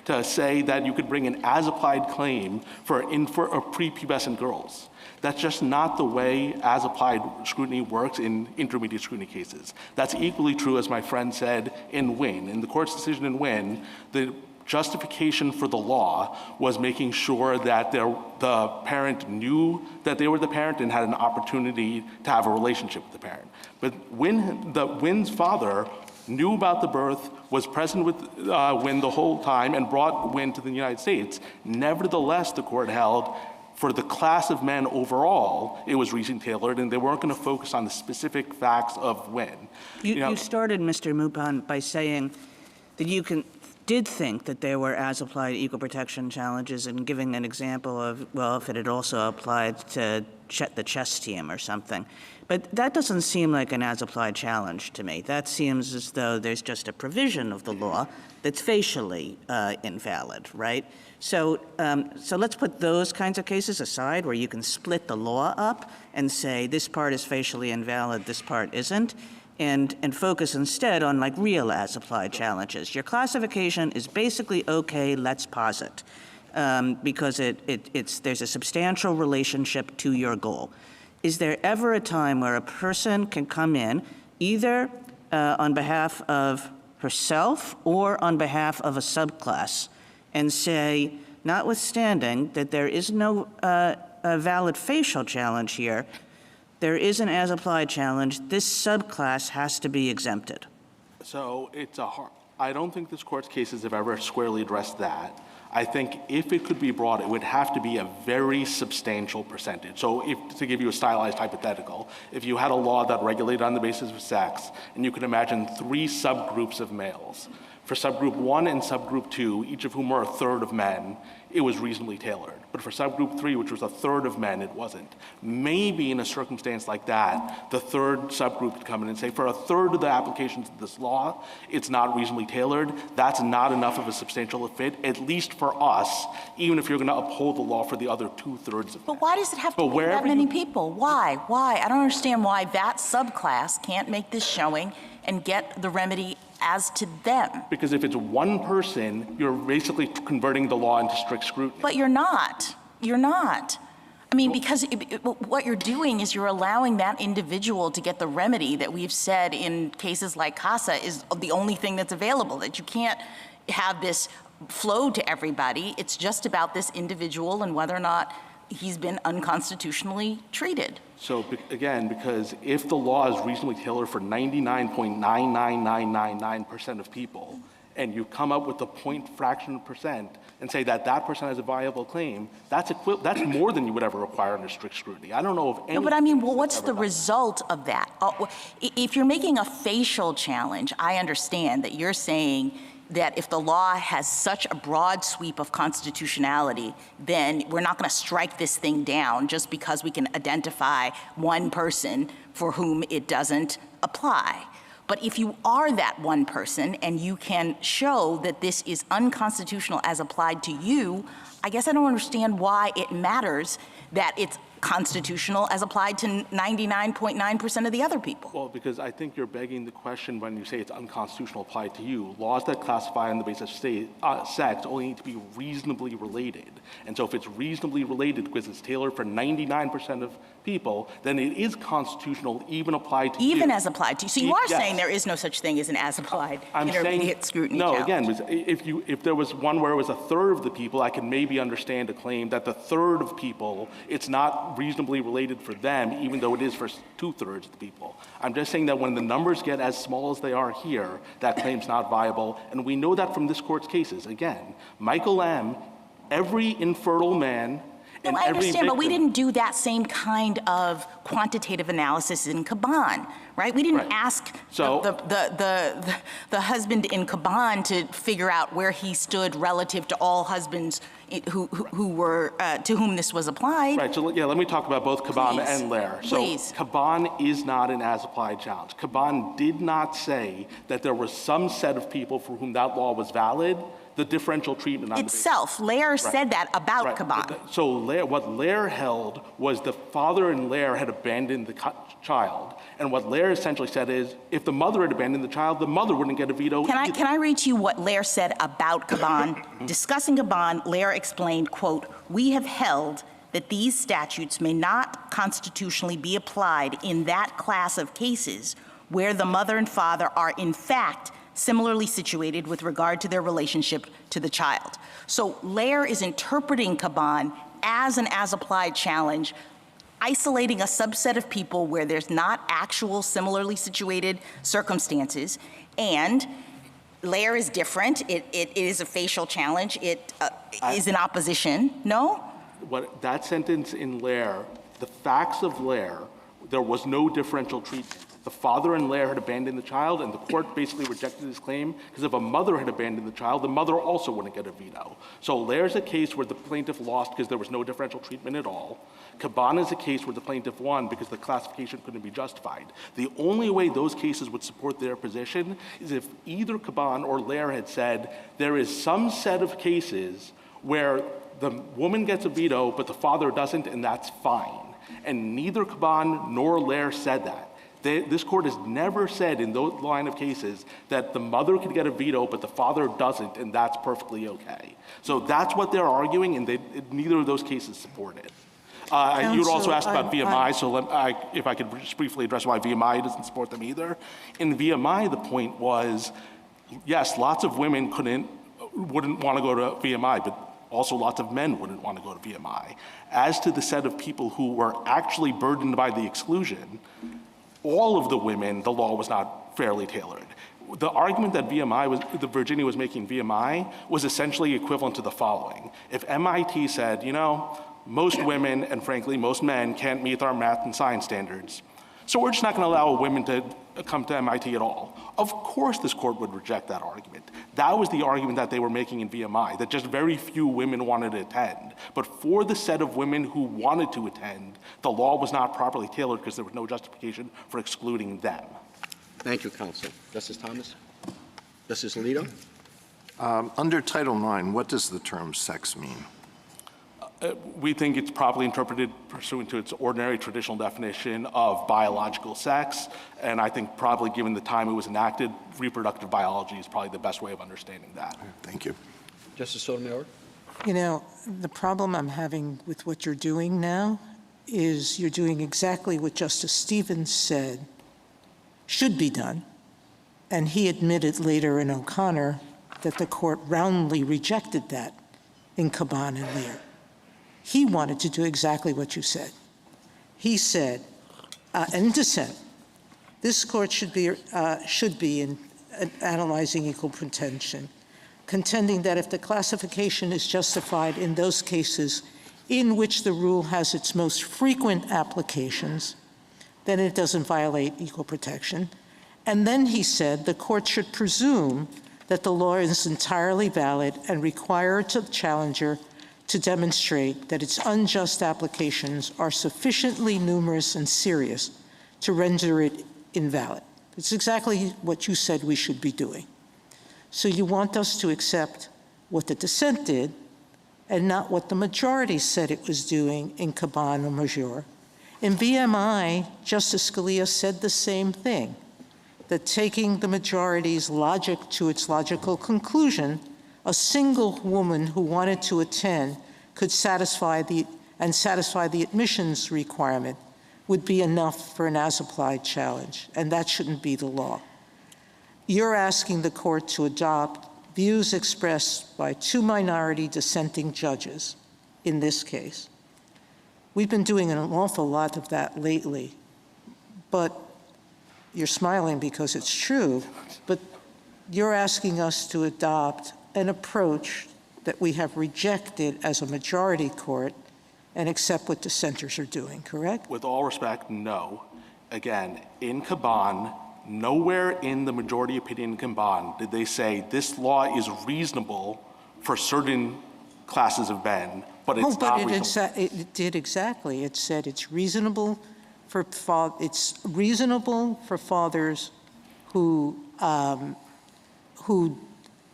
S11: to say that you could bring an as-applied claim for prepubescent girls. That's just not the way as-applied scrutiny works in intermediate scrutiny cases. That's equally true, as my friend said, in Wynne. In the court's decision in Wynne, the justification for the law was making sure that the parent knew that they were the parent and had an opportunity to have a relationship with the parent. But Wynne's father knew about the birth, was present with Wynne the whole time, and brought Wynne to the United States. Nevertheless, the court held, for the class of men overall, it was reasonably tailored, and they weren't going to focus on the specific facts of Wynne.
S5: You started, Mr. Mupon, by saying that you did think that there were as-applied equal protection challenges, and giving an example of, well, if it had also applied to the chess team or something. But that doesn't seem like an as-applied challenge to me. That seems as though there's just a provision of the law that's facially invalid, right? So let's put those kinds of cases aside where you can split the law up and say this part is facially invalid, this part isn't, and focus instead on like real as-applied challenges. Your classification is basically okay, let's posit, because there's a substantial relationship to your goal. Is there ever a time where a person can come in either on behalf of herself or on behalf of a subclass and say, notwithstanding that there is no a valid facial challenge here, there is an as-applied challenge, this subclass has to be exempted?
S11: So I don't think this court's cases have ever squarely addressed that. I think if it could be brought, it would have to be a very substantial percentage. So to give you a stylized hypothetical, if you had a law that regulated on the basis of sex, and you could imagine 3 subgroups of males, for subgroup 1 and subgroup 2, each of whom were a third of men, it was reasonably tailored. But for subgroup 3, which was a third of men, it wasn't. Maybe in a circumstance like that, the third subgroup could come in and say, for a third of the applications of this law, it's not reasonably tailored. That's not enough of a substantial fit, at least for us, even if you're going to uphold the law for the other 2/3 of men.
S6: But why does it have to be that many people? Why? I don't understand why that subclass can't make this showing and get the remedy as to them.
S11: Because if it's one person, you're basically converting the law into strict scrutiny.
S6: But you're not. You're not. I mean, because what you're doing is you're allowing that individual to get the remedy that we've said in cases like CASA is the only thing that's available, that you can't have this flow to everybody. It's just about this individual and whether or not he's been unconstitutionally treated.
S11: So again, because if the law is reasonably tailored for 99.99999% of people, and you come up with a point fraction of percent and say that that person has a viable claim, that's more than you would ever require under strict scrutiny. I don't know of any.
S6: No, but I mean, well, what's the result of that? If you're making a facial challenge, I understand that you're saying that if the law has such a broad sweep of constitutionality, then we're not going to strike this thing down just because we can identify one person for whom it doesn't apply. But if you are that one person and you can show that this is unconstitutional as applied to you, I guess I don't understand why it matters that it's constitutional as applied to 99.9% of the other people.
S11: Well, because I think you're begging the question when you say it's unconstitutional applied to you. Laws that classify on the basis of sex only need to be reasonably related. And so if it's reasonably related because it's tailored for 99% of people, then it is constitutional even applied to you.
S6: Even as applied to you. So you are saying there is no such thing as an as applied intermediate scrutiny challenge.
S11: No, again, if there was one where it was a third of the people, I can maybe understand a claim that the third of people, it's not reasonably related for them, even though it is for 2/3 of the people. I'm just saying that when the numbers get as small as they are here, that claim's not viable, and we know that from this court's cases. Again, Michael M., every infertile man,
S6: no, I understand, but we didn't do that same kind of quantitative analysis in Caban, right? We didn't ask the husband in Caban to figure out where he stood relative to all husbands who were to whom this was applied.
S11: Right. So yeah, let me talk about both Caban and Lair. So Caban is not an as-applied challenge. Caban did not say that there was some set of people for whom that law was valid the differential treatment on
S6: itself. Lair said that about Caban.
S11: So what Lair held was the father and Lair had abandoned the child. And what Lair essentially said is, if the mother had abandoned the child, the mother wouldn't get a veto either.
S6: Can I read to you what Lair said about Caban? Discussing Caban, Lair explained, quote, "We have held that these statutes may not constitutionally be applied in that class of cases where the mother and father are in fact similarly situated with regard to their relationship to the child." So Lair is interpreting Caban as an as-applied challenge, isolating a subset of people where there's not actual similarly situated circumstances, and Lair is different. It is a facial challenge. It is in opposition. No?
S11: That sentence in Lair, the facts of Lair, there was no differential treatment. The father and Lair had abandoned the child, and the court basically rejected his claim, because if a mother had abandoned the child, the mother also wouldn't get a veto. So Lair's a case where the plaintiff lost because there was no differential treatment at all. Caban is a case where the plaintiff won because the classification couldn't be justified. The only way those cases would support their position is if either Caban or Lair had said there is some set of cases where the woman gets a veto, but the father doesn't, and that's fine. And neither Caban nor Lair said that. This court has never said in those line of cases that the mother could get a veto, but the father doesn't, and that's perfectly okay. So that's what they're arguing, and neither of those cases support it. You would also ask about VMI, so if I could just briefly address why VMI doesn't support them either. In VMI, the point was, yes, lots of women wouldn't want to go to VMI, but also lots of men wouldn't want to go to VMI. As to the set of people who were actually burdened by the exclusion, all of the women, the law was not fairly tailored. The argument that Virginia was making VMI was essentially equivalent to the following. If MIT said, most women and frankly most men can't meet our math and science standards, so we're just not going to allow women to come to MIT at all. Of course this court would reject that argument. That was the argument that they were making in VMI, that just very few women wanted to attend. But for the set of women who wanted to attend, the law was not properly tailored because there was no justification for excluding them.
S2: Thank you, counsel. Justice Thomas? Justice Alito?
S8: Under Title IX, what does the term sex mean?
S11: We think it's properly interpreted pursuant to its ordinary traditional definition of biological sex, and I think probably given the time it was enacted, reproductive biology is probably the best way of understanding that.
S8: Thank you.
S2: Justice Sotomayor?
S1: The problem I'm having with what you're doing now is you're doing exactly what Justice Stevens said should be done, and he admitted later in O'Connor that the court roundly rejected that in Caban and Lair. He wanted to do exactly what you said. He said, in dissent, this court should be in analyzing equal protection, contending that if the classification is justified in those cases in which the rule has its most frequent applications, then it doesn't violate equal protection. And then he said the court should presume that the law is entirely valid and require the challenger to demonstrate that its unjust applications are sufficiently numerous and serious to render it invalid. It's exactly what you said we should be doing. So you want us to accept what the dissent did and not what the majority said it was doing in Caban or Major. In VMI, Justice Scalia said the same thing, that taking the majority's logic to its logical conclusion, a single woman who wanted to attend could satisfy the admissions requirement would be enough for an as-applied challenge, and that shouldn't be the law. You're asking the court to adopt views expressed by two minority dissenting judges in this case. We've been doing an awful lot of that lately, but you're smiling because it's true, but you're asking us to adopt an approach that we have rejected as a majority court and accept what dissenters are doing, correct?
S11: With all respect, no. Again, in Caban, nowhere in the majority opinion in Caban did they say this law is reasonable for certain classes of men, but it's not reasonable.
S1: It did exactly. It said it's reasonable for fathers who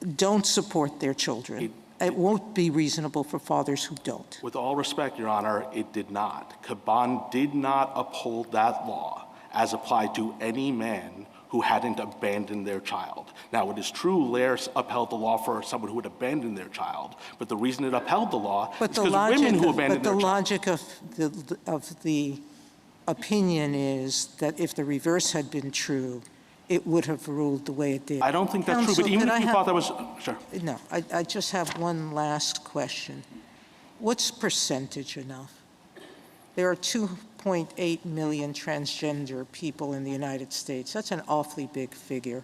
S1: don't support their children. It won't be reasonable for fathers who don't.
S11: With all respect, Your Honor, it did not. Caban did not uphold that law as applied to any man who hadn't abandoned their child. Now, it is true Lair's upheld the law for someone who had abandoned their child, but the reason it upheld the law is because women who abandoned their child.
S1: But the logic of the opinion is that if the reverse had been true, it would have ruled the way it did.
S11: I don't think that's true,
S1: Counsel,
S11: but even
S1: could
S11: if you
S1: I
S11: thought that was, sure.
S1: No, I just have one last question. What's percentage enough? There are 2.8 million transgender people in the United States. That's an awfully big figure.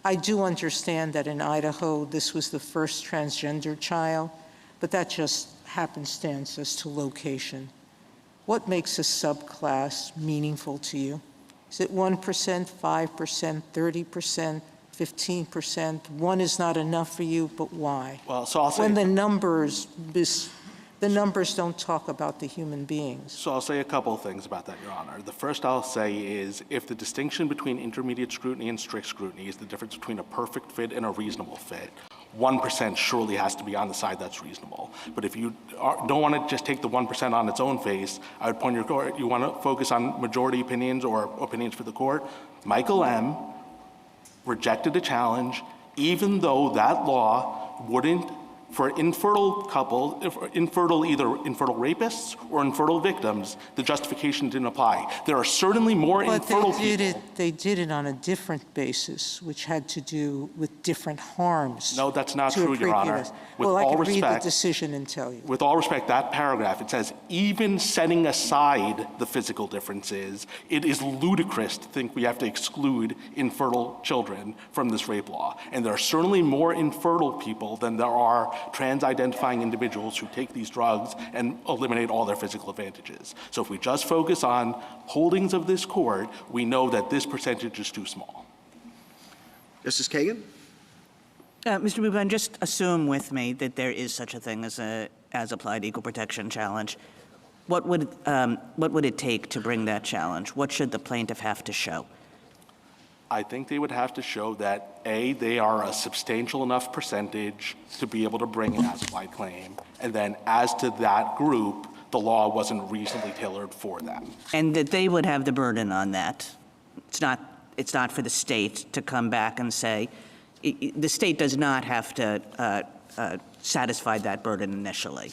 S1: I do understand that in Idaho, this was the first transgender child, but that just happenstance as to location. What makes a subclass meaningful to you? Is it 1%, 5%, 30%, 15%? One is not enough for you, but why?
S11: Well, so I'll say,
S1: when the numbers don't talk about the human beings.
S11: So I'll say a couple of things about that, Your Honor. The first I'll say is if the distinction between intermediate scrutiny and strict scrutiny is the difference between a perfect fit and a reasonable fit, 1% surely has to be on the side that's reasonable. But if you don't want to just take the 1% on its own face, I would point your court, you want to focus on majority opinions or opinions for the court. Michael M. rejected a challenge even though that law wouldn't, for infertile couples, either infertile rapists or infertile victims, the justification didn't apply. There are certainly more infertile people.
S1: They did it on a different basis, which had to do with different harms.
S11: No, that's not true, Your Honor.
S1: Well, I can read the decision and tell you.
S11: With all respect, that paragraph, it says, even setting aside the physical differences, it is ludicrous to think we have to exclude infertile children from this rape law. And there are certainly more infertile people than there are trans-identifying individuals who take these drugs and eliminate all their physical advantages. So if we just focus on holdings of this court, we know that this percentage is too small.
S2: Justice Kagan?
S5: Mr. Mubin, just assume with me that there is such a thing as a as-applied equal protection challenge. What would it take to bring that challenge? What should the plaintiff have to show?
S11: I think they would have to show that, A, they are a substantial enough percentage to be able to bring an as-applied claim, and then as to that group, the law wasn't reasonably tailored for them.
S5: And that they would have the burden on that. It's not for the state to come back and say, the state does not have to satisfy that burden initially.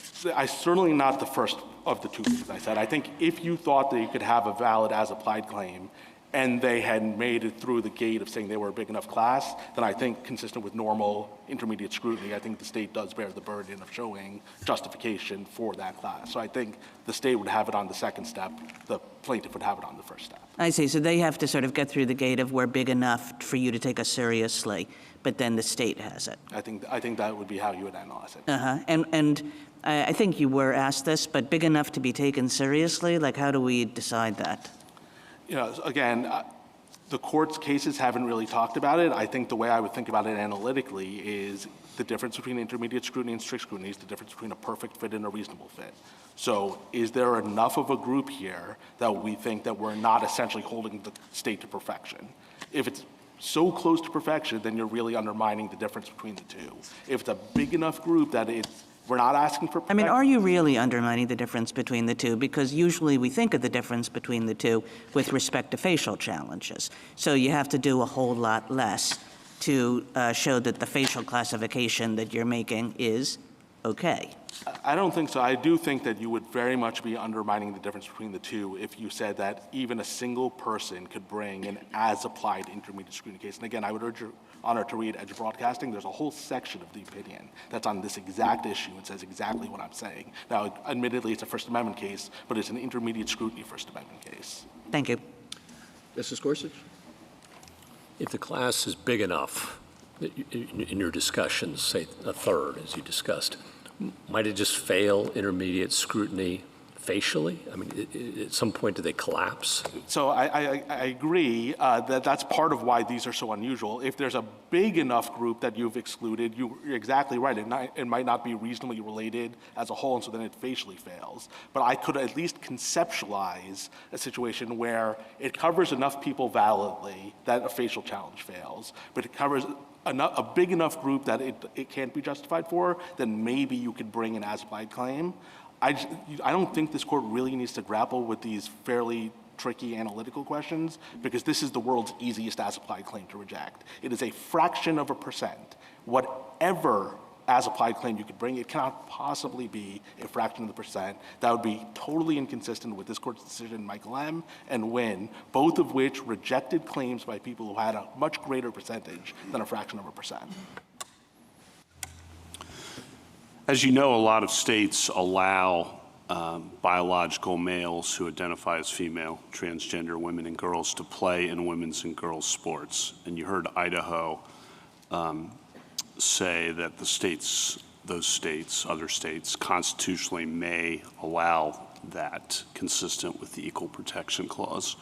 S11: Certainly not the first of the two things I said. I think if you thought that you could have a valid as-applied claim and they had made it through the gate of saying they were a big enough class, then I think consistent with normal intermediate scrutiny, I think the state does bear the burden of showing justification for that class. So I think the state would have it on the second step, the plaintiff would have it on the first step.
S5: I see. So they have to sort of get through the gate of we're big enough for you to take us seriously, but then the state has it.
S11: I think that would be how you would analyze it.
S5: And I think you were asked this, but big enough to be taken seriously? Like, how do we decide that?
S11: You know, again, the court's cases haven't really talked about it. I think the way I would think about it analytically is the difference between intermediate scrutiny and strict scrutiny is the difference between a perfect fit and a reasonable fit. So is there enough of a group here that we think that we're not essentially holding the state to perfection? If it's so close to perfection, then you're really undermining the difference between the two. If it's a big enough group that we're not asking for perfection.
S5: I mean, are you really undermining the difference between the two? Because usually we think of the difference between the two with respect to facial challenges. So you have to do a whole lot less to show that the facial classification that you're making is okay.
S11: I don't think so. I do think that you would very much be undermining the difference between the two if you said that even a single person could bring an as-applied intermediate scrutiny case. And again, I would urge Your Honor to read Edge Broadcasting. There's a whole section of the opinion that's on this exact issue and says exactly what I'm saying. Now, admittedly, it's a First Amendment case, but it's an intermediate scrutiny First Amendment case.
S5: Thank you.
S2: Justice Gorsuch?
S7: If the class is big enough, in your discussions, say a third, as you discussed, might it just fail intermediate scrutiny facially? I mean, at some point, do they collapse?
S11: So I agree that that's part of why these are so unusual. If there's a big enough group that you've excluded, you're exactly right. It might not be reasonably related as a whole, and so then it facially fails. But I could at least conceptualize a situation where it covers enough people validly that a facial challenge fails, but it covers a big enough group that it can't be justified for, then maybe you could bring an as-applied claim. I don't think this court really needs to grapple with these fairly tricky analytical questions, because this is the world's easiest as-applied claim to reject. It is a fraction of a percent. Whatever as-applied claim you could bring, it cannot possibly be a fraction of the percent. That would be totally inconsistent with this court's decision, Michael M. and Wynn, both of which rejected claims by people who had a much greater percentage than a fraction of a percent.
S9: As you know, a lot of states allow biological males who identify as female, transgender women and girls to play in women's and girls' sports. And you heard Idaho say that the states, those states, other states, constitutionally may allow that consistent with the Equal Protection Clause.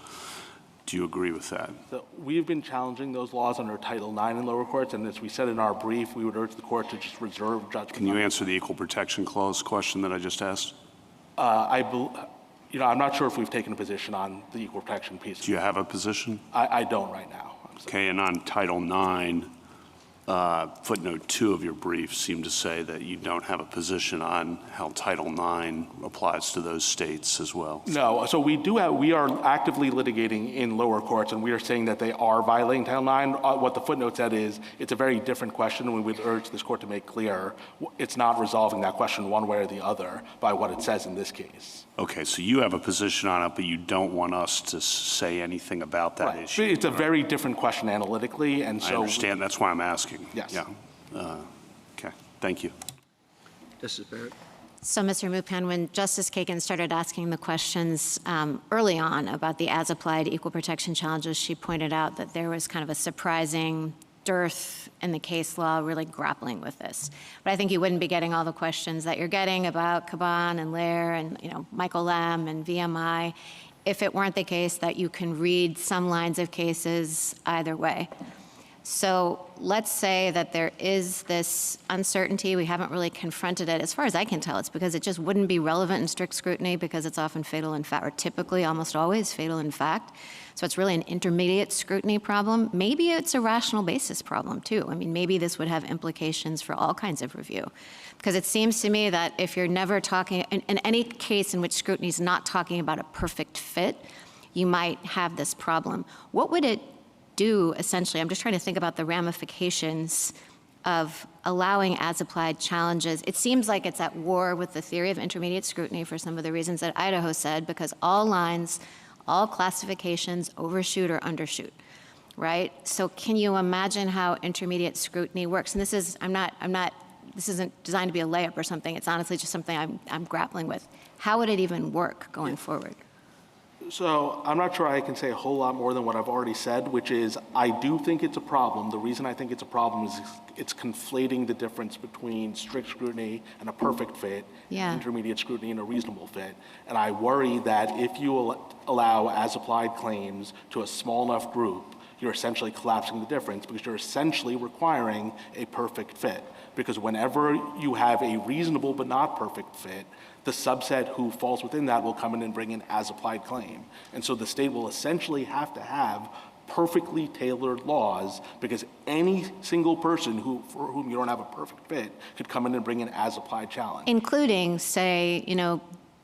S9: Do you agree with that?
S11: So we've been challenging those laws under Title IX in lower courts, and as we said in our brief, we would urge the court to just reserve judgment.
S9: Can you answer the Equal Protection Clause question that I just asked?
S11: I'm not sure if we've taken a position on the equal protection piece.
S9: Do you have a position?
S11: I don't right now.
S9: Okay, and on Title IX, footnote 2 of your brief seemed to say that you don't have a position on how Title IX applies to those states as well.
S11: No, so we are actively litigating in lower courts, and we are saying that they are violating Title IX. What the footnote said is it's a very different question, and we would urge this court to make clear it's not resolving that question one way or the other by what it says in this case.
S9: Okay, so you have a position on it, but you don't want us to say anything about that issue.
S11: It's a very different question analytically, and so—
S9: I understand. That's why I'm asking.
S11: Yes.
S9: Yeah. Okay. Thank you.
S2: Justice Barrett.
S10: So, Mr. Mupan, when Justice Kagan started asking the questions early on about the as-applied equal protection challenges, she pointed out that there was kind of a surprising dearth in the case law really grappling with this. But I think you wouldn't be getting all the questions that you're getting about Caban and Lair and Michael Lamb and VMI if it weren't the case that you can read some lines of cases either way. So let's say that there is this uncertainty. We haven't really confronted it. As far as I can tell, it's because it just wouldn't be relevant in strict scrutiny because it's often fatal in fact, or typically almost always fatal in fact. So it's really an intermediate scrutiny problem. Maybe it's a rational basis problem too. I mean, maybe this would have implications for all kinds of review. Because it seems to me that if you're never talking, in any case in which scrutiny is not talking about a perfect fit, you might have this problem. What would it do, essentially? I'm just trying to think about the ramifications of allowing as-applied challenges. It seems like it's at war with the theory of intermediate scrutiny for some of the reasons that Idaho said, because all lines, all classifications overshoot or undershoot, right? So can you imagine how intermediate scrutiny works? And this is, this isn't designed to be a layup or something. It's honestly just something I'm grappling with. How would it even work going forward?
S11: So I'm not sure I can say a whole lot more than what I've already said, which is I do think it's a problem. The reason I think it's a problem is it's conflating the difference between strict scrutiny and a perfect fit, intermediate scrutiny and a reasonable fit. And I worry that if you allow as-applied claims to a small enough group, you're essentially collapsing the difference because you're essentially requiring a perfect fit. Because whenever you have a reasonable but not perfect fit, the subset who falls within that will come in and bring an as-applied claim. And so the state will essentially have to have perfectly tailored laws because any single person for whom you don't have a perfect fit could come in and bring an as-applied challenge.
S10: Including, say,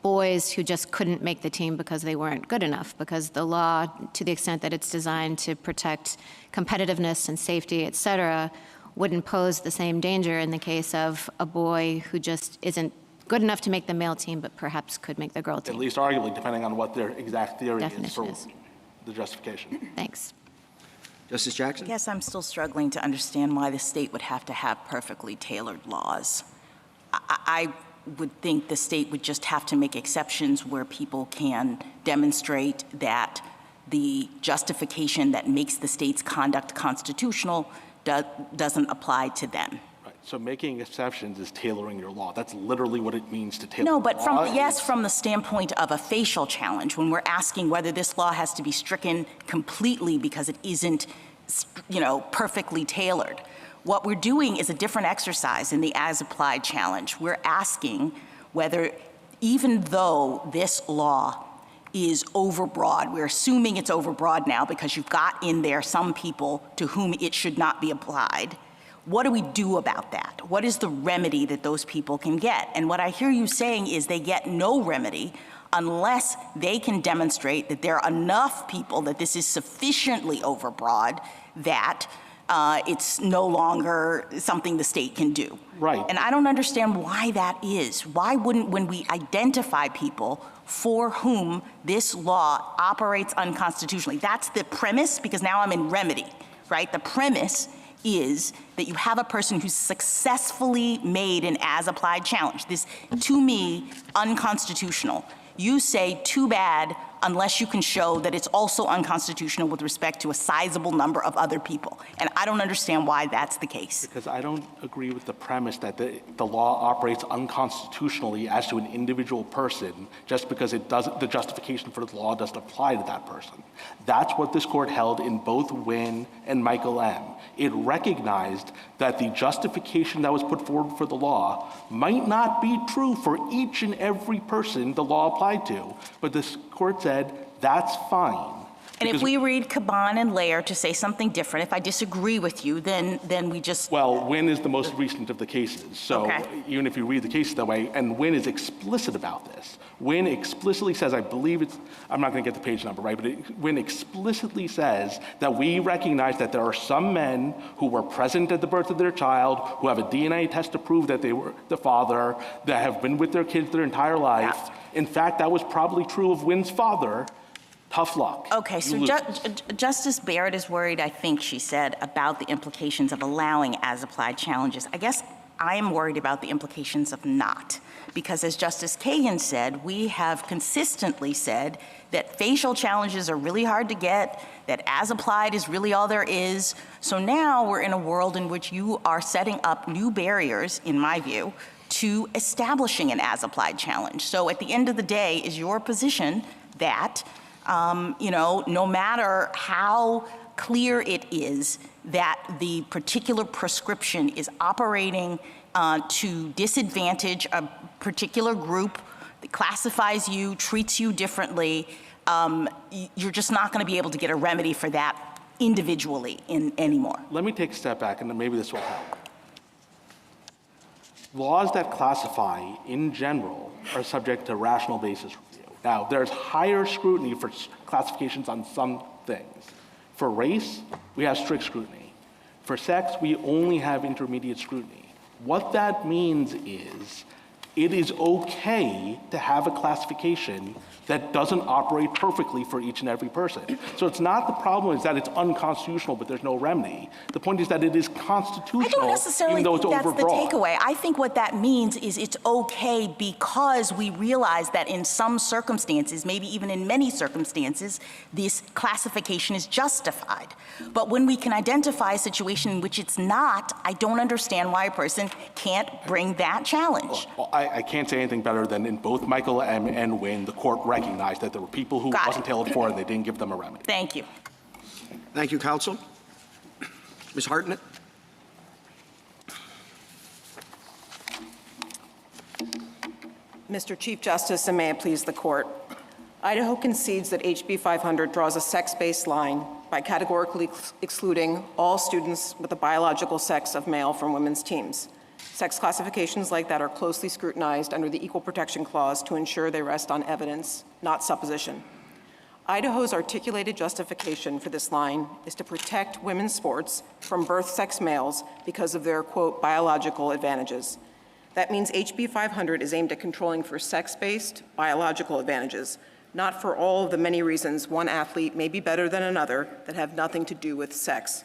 S10: boys who just couldn't make the team because they weren't good enough, because the law, to the extent that it's designed to protect competitiveness and safety, et cetera, wouldn't pose the same danger in the case of a boy who just isn't good enough to make the male team, but perhaps could make the girl team.
S11: At least arguably, depending on what their exact theory is for the justification.
S10: Thanks.
S2: Justice Jackson?
S6: I guess I'm still struggling to understand why the state would have to have perfectly tailored laws. I would think the state would just have to make exceptions where people can demonstrate that the justification that makes the state's conduct constitutional doesn't apply to them.
S11: Right. So making exceptions is tailoring your law. That's literally what it means to tailor.
S6: No, but from the standpoint of a facial challenge, when we're asking whether this law has to be stricken completely because it isn't, perfectly tailored. What we're doing is a different exercise in the as-applied challenge. We're asking whether, even though this law is overbroad. We're assuming it's overbroad now because you've got in there some people to whom it should not be applied. What do we do about that? What is the remedy that those people can get? And what I hear you saying is they get no remedy unless they can demonstrate that there are enough people that this is sufficiently overbroad that it's no longer something the state can do.
S11: Right.
S6: And I don't understand why that is. Why wouldn't, when we identify people for whom this law operates unconstitutionally, that's the premise, because now I'm in remedy, right? The premise is that you have a person who's successfully made an as-applied challenge. This, to me, unconstitutional. You say, too bad, unless you can show that it's also unconstitutional with respect to a sizable number of other people. And I don't understand why that's the case.
S11: Because I don't agree with the premise that the law operates unconstitutionally as to an individual person just because it doesn't, the justification for the law doesn't apply to that person. That's what this court held in both Wynne and Michael M. It recognized that the justification that was put forward for the law might not be true for each and every person the law applied to, but this court said that's fine.
S6: And if we read Caban and Lair to say something different, if I disagree with you, then we just...
S11: Well, Wynne is the most recent of the cases. So
S6: okay.
S11: Even if you read the cases that way, and Wynne is explicit about this. Wynne explicitly says, I believe it's, I'm not going to get the page number right, but Wynne explicitly says that we recognize that there are some men who were present at the birth of their child, who have a DNA test to prove that they were the father, that have been with their kids their entire life.
S6: Yeah.
S11: In fact, that was probably true of Wynne's father. Tough luck.
S6: Okay, so Justice Barrett is worried, I think she said, about the implications of allowing as-applied challenges. I guess I am worried about the implications of not. Because as Justice Kagan said, we have consistently said that facial challenges are really hard to get, that as-applied is really all there is. So now we're in a world in which you are setting up new barriers, in my view, to establishing an as-applied challenge. So at the end of the day, is your position that no matter how clear it is that the particular prescription is operating to disadvantage a particular group, that classifies you, treats you differently, you're just not going to be able to get a remedy for that individually anymore.
S11: Let me take a step back, and then maybe this will help. Laws that classify, in general, are subject to rational basis review. Now, there's higher scrutiny for classifications on some things. For race, we have strict scrutiny. For sex, we only have intermediate scrutiny. What that means is it is okay to have a classification that doesn't operate perfectly for each and every person. So it's not the problem is that it's unconstitutional, but there's no remedy. The point is that it is constitutional,
S6: I don't necessarily
S11: even though
S6: think
S11: it's
S6: that's the
S11: overbroad.
S6: takeaway. I think what that means is it's okay because we realize that in some circumstances, maybe even in many circumstances, this classification is justified. But when we can identify a situation in which it's not, I don't understand why a person can't bring that challenge.
S11: Well, I can't say anything better than in both Michael M. and Wynne, the court recognized that there were people who wasn't tailored for and they didn't give them a remedy.
S6: Thank you.
S2: Thank you, counsel. Ms. Hartnett.
S12: Mr. Chief Justice, and may it please the court, Idaho concedes that HB 500 draws a sex-based line by categorically excluding all students with the biological sex of male from women's teams. Sex classifications like that are closely scrutinized under the Equal Protection Clause to ensure they rest on evidence, not supposition. Idaho's articulated justification for this line is to protect women's sports from birth sex males because of their, quote, biological advantages. That means HB 500 is aimed at controlling for sex-based biological advantages, not for all of the many reasons one athlete may be better than another that have nothing to do with sex.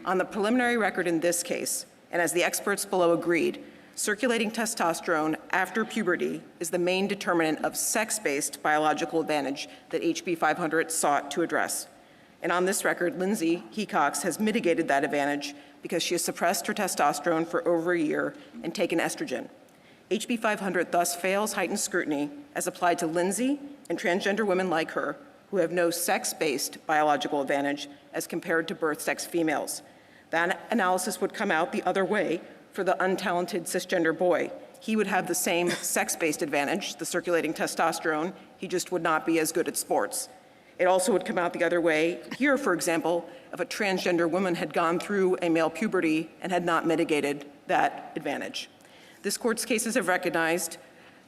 S12: On the preliminary record in this case, and as the experts below agreed, circulating testosterone after puberty is the main determinant of sex-based biological advantage that HB 500 sought to address. And on this record, Lindsay Hecox has mitigated that advantage because she has suppressed her testosterone for over a year and taken estrogen. HB 500 thus fails heightened scrutiny as applied to Lindsay and transgender women like her who have no sex-based biological advantage as compared to birth sex females. That analysis would come out the other way for the untalented cisgender boy, he would have the same sex-based advantage, the circulating testosterone. He just would not be as good at sports. It also would come out the other way. Here, for example, if a transgender woman had gone through a male puberty and had not mitigated that advantage. This court's cases have recognized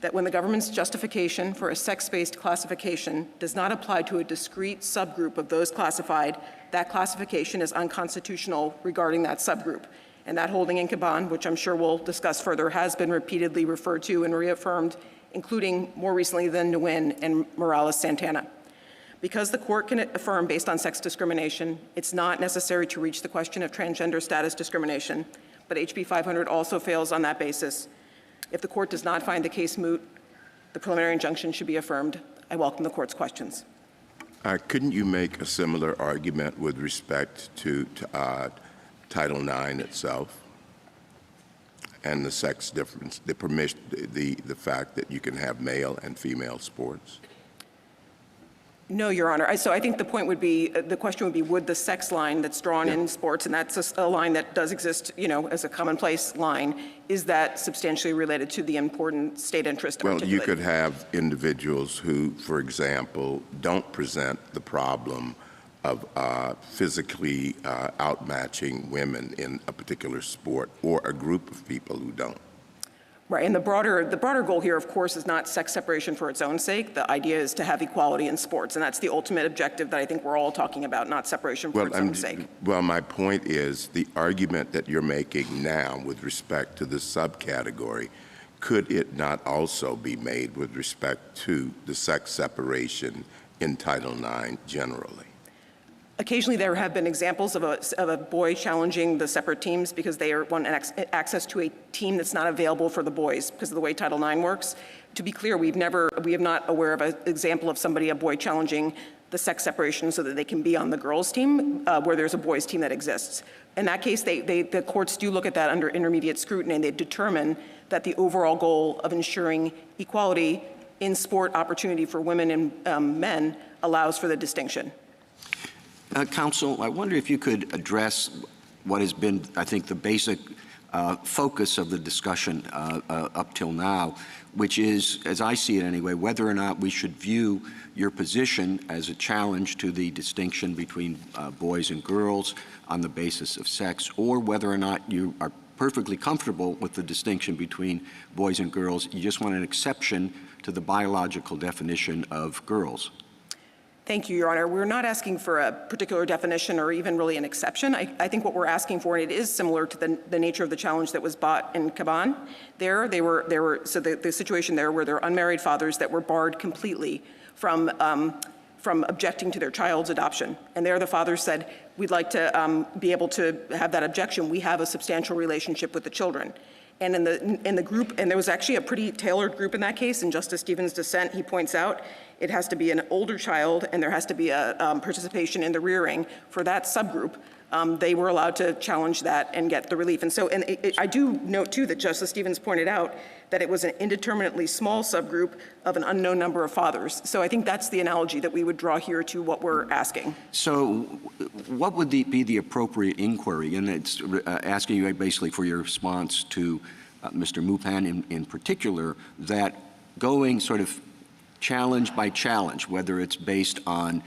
S12: that when the government's justification for a sex-based classification does not apply to a discrete subgroup of those classified, that classification is unconstitutional regarding that subgroup. And that holding in Caban, which I'm sure we'll discuss further, has been repeatedly referred to and reaffirmed, including more recently than Nguyen and Morales-Santana. Because the court can affirm based on sex discrimination, it's not necessary to reach the question of transgender status discrimination, but HB 500 also fails on that basis. If the court does not find the case moot, the preliminary injunction should be affirmed. I welcome the court's questions.
S4: Couldn't you make a similar argument with respect to Title IX itself and the sex difference, the fact that you can have male and female sports?
S12: No, Your Honor. So I think the point would be, the question would be, would the sex line that's drawn in sports, and that's a line that does exist, as a commonplace line, is that substantially related to the important state interest?
S4: Well, you could have individuals who, for example, don't present the problem of physically outmatching women in a particular sport, or a group of people who don't.
S12: Right, and the broader goal here, of course, is not sex separation for its own sake. The idea is to have equality in sports, and that's the ultimate objective that I think we're all talking about, not separation for its own sake.
S4: Well, my point is the argument that you're making now with respect to the subcategory, could it not also be made with respect to the sex separation in Title IX generally?
S12: Occasionally there have been examples of a boy challenging the separate teams because they want access to a team that's not available for the boys because of the way Title IX works. To be clear, we have not aware of an example of a boy challenging the sex separation so that they can be on the girls' team where there's a boys' team that exists. In that case, the courts do look at that under intermediate scrutiny, and they determine that the overall goal of ensuring equality in sport opportunity for women and men allows for the distinction.
S2: Counsel, I wonder if you could address what has been, I think, the basic focus of the discussion up till now, which is, as I see it anyway, whether or not we should view your position as a challenge to the distinction between boys and girls on the basis of sex, or whether or not you are perfectly comfortable with the distinction between boys and girls. You just want an exception to the biological definition of girls.
S12: Thank you, Your Honor. We're not asking for a particular definition or even really an exception. I think what we're asking for, and it is similar to the nature of the challenge that was brought in Caban. The situation there where there are unmarried fathers that were barred completely from objecting to their child's adoption. And there the fathers said, we'd like to be able to have that objection. We have a substantial relationship with the children. And in the group, and there was actually a pretty tailored group in that case. In Justice Stevens' dissent, he points out it has to be an older child, and there has to be a participation in the rearing. For that subgroup, they were allowed to challenge that and get the relief. And so, I do note too that Justice Stevens pointed out that it was an indeterminately small subgroup of an unknown number of fathers. So I think that's the analogy that we would draw here to what we're asking.
S2: So what would be the appropriate inquiry? And it's asking you basically for your response to Mr. Mupan in particular, that going sort of challenge by challenge, whether it's based on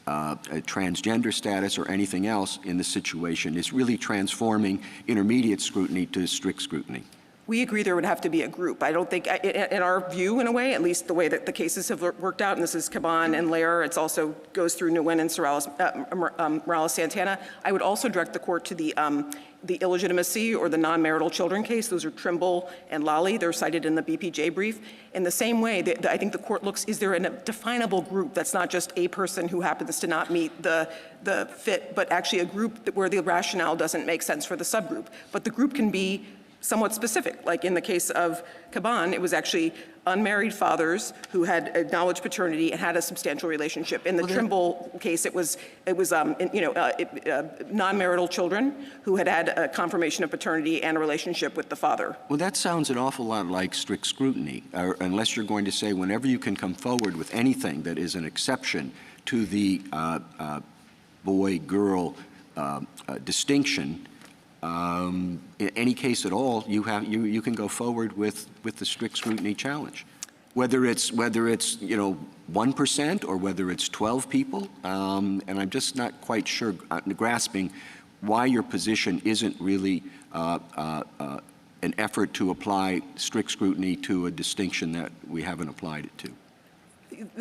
S2: a transgender status or anything else in the situation, is really transforming intermediate scrutiny to strict scrutiny.
S12: We agree there would have to be a group. I don't think, in our view, in a way, at least the way that the cases have worked out, and this is Caban and Lair, it also goes through Nguyen and Morales-Santana. I would also direct the court to the illegitimacy or the non-marital children case. Those are Trimble and Lally. They're cited in the BPJ brief. In the same way, I think the court looks, is there a definable group that's not just a person who happens to not meet the fit, but actually a group where the rationale doesn't make sense for the subgroup. But the group can be somewhat specific. Like in the case of Caban, it was actually unmarried fathers who had acknowledged paternity and had a substantial relationship. In the Trimble case, it was non-marital children who had a confirmation of paternity and a relationship with the father.
S2: Well, that sounds an awful lot like strict scrutiny, unless you're going to say whenever you can come forward with anything that is an exception to the boy-girl distinction, in any case at all, you can go forward with the strict scrutiny challenge, whether it's 1% or whether it's 12 people, and I'm just not quite sure, grasping why your position isn't really an effort to apply strict scrutiny to a distinction that we haven't applied it to.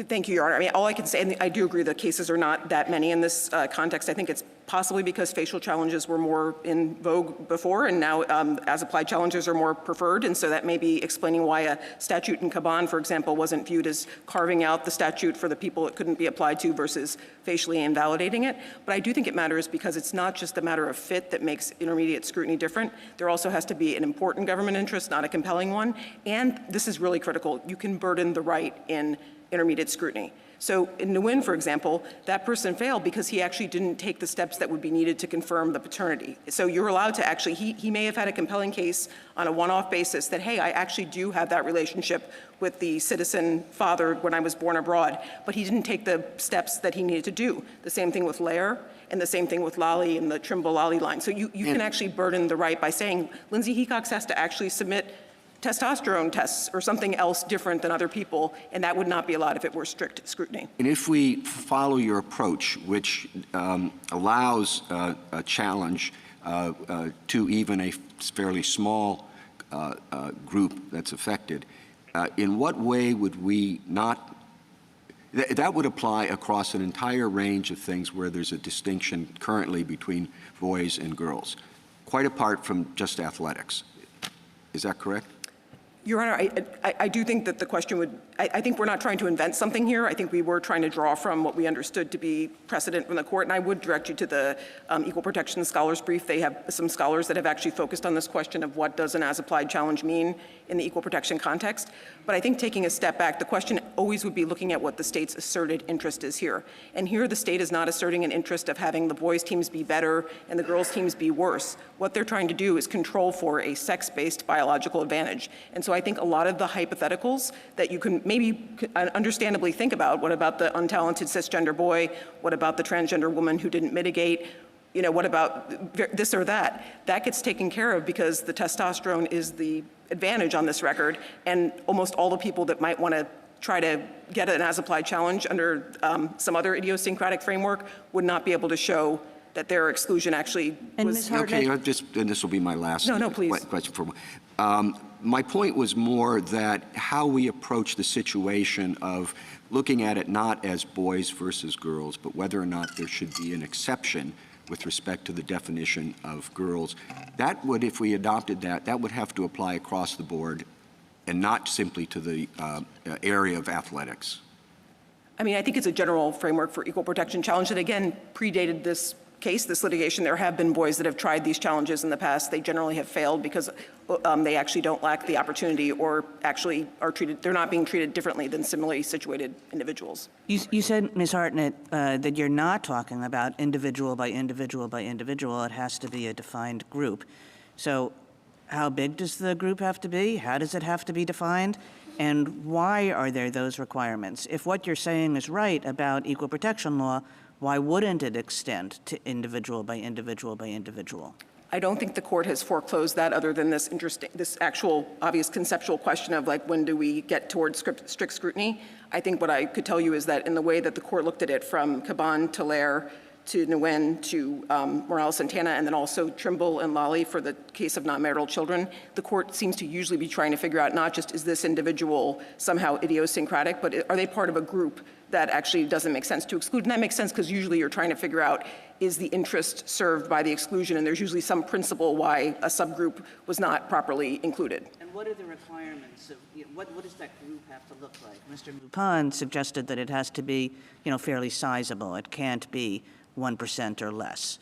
S12: Thank you, Your Honor. I mean, all I can say, and I do agree the cases are not that many in this context. I think it's possibly because facial challenges were more in vogue before, and now as-applied challenges are more preferred, and so that may be explaining why a statute in Caban, for example, wasn't viewed as carving out the statute for the people it couldn't be applied to versus facially invalidating it. But I do think it matters because it's not just a matter of fit that makes intermediate scrutiny different. There also has to be an important government interest, not a compelling one, and this is really critical. You can burden the right in intermediate scrutiny. So in Nguyen, for example, that person failed because he actually didn't take the steps that would be needed to confirm the paternity. So you're allowed to actually, he may have had a compelling case on a one-off basis that, hey, I actually do have that relationship with the citizen father when I was born abroad, but he didn't take the steps that he needed to do. The same thing with Lair, and the same thing with Lally and the Trimble-Lally line. So you can actually burden the right by saying, Lindsay Hecox has to actually submit testosterone tests or something else different than other people, and that would not be allowed if it were strict scrutiny.
S2: And if we follow your approach, which allows a challenge to even a fairly small group that's affected, in what way would we not, that would apply across an entire range of things where there's a distinction currently between boys and girls, quite apart from just athletics. Is that correct?
S12: Your Honor, I do think that the question would, I think we're not trying to invent something here. I think we were trying to draw from what we understood to be precedent from the court, and I would direct you to the Equal Protection Scholars Brief. They have some scholars that have actually focused on this question of what does an as-applied challenge mean in the equal protection context. But I think taking a step back, the question always would be looking at what the state's asserted interest is here. And here the state is not asserting an interest of having the boys' teams be better and the girls' teams be worse. What they're trying to do is control for a sex-based biological advantage. And so I think a lot of the hypotheticals that you can maybe understandably think about, what about the untalented cisgender boy? What about the transgender woman who didn't mitigate? You know, what about this or that? That gets taken care of because the testosterone is the advantage on this record, and almost all the people that might want to try to get an as-applied challenge under some other idiosyncratic framework would not be able to show that their exclusion actually was.
S2: Okay, and this will be my last question for my point was more that how we approach the situation of looking at it not as boys versus girls, but whether or not there should be an exception with respect to the definition of girls. That would, if we adopted that, that would have to apply across the board and not simply to the area of athletics.
S12: I mean, I think it's a general framework for equal protection challenge that, again, predated this case, this litigation. There have been boys that have tried these challenges in the past. They generally have failed because they actually don't lack the opportunity or actually are treated, they're not being treated differently than similarly situated individuals.
S5: You said, Ms. Hartnett, that you're not talking about individual by individual by individual. It has to be a defined group. So how big does the group have to be? How does it have to be defined? And why are there those requirements? If what you're saying is right about equal protection law, why wouldn't it extend to individual by individual by individual?
S12: I don't think the court has foreclosed that other than this actual obvious conceptual question of like when do we get towards strict scrutiny. I think what I could tell you is that in the way that the court looked at it from Caban to Lair to Nguyen to Morales-Santana and then also Trimble and Lally for the case of non-marital children, the court seems to usually be trying to figure out not just is this individual somehow idiosyncratic, but are they part of a group that actually doesn't make sense to exclude. And that makes sense because usually you're trying to figure out is the interest served by the exclusion, and there's usually some principle why a subgroup was not properly included.
S5: And what are the requirements of, what does that group have to look like? Mr. Lupin suggested that it has to be, fairly sizable. It can't be 1% or less.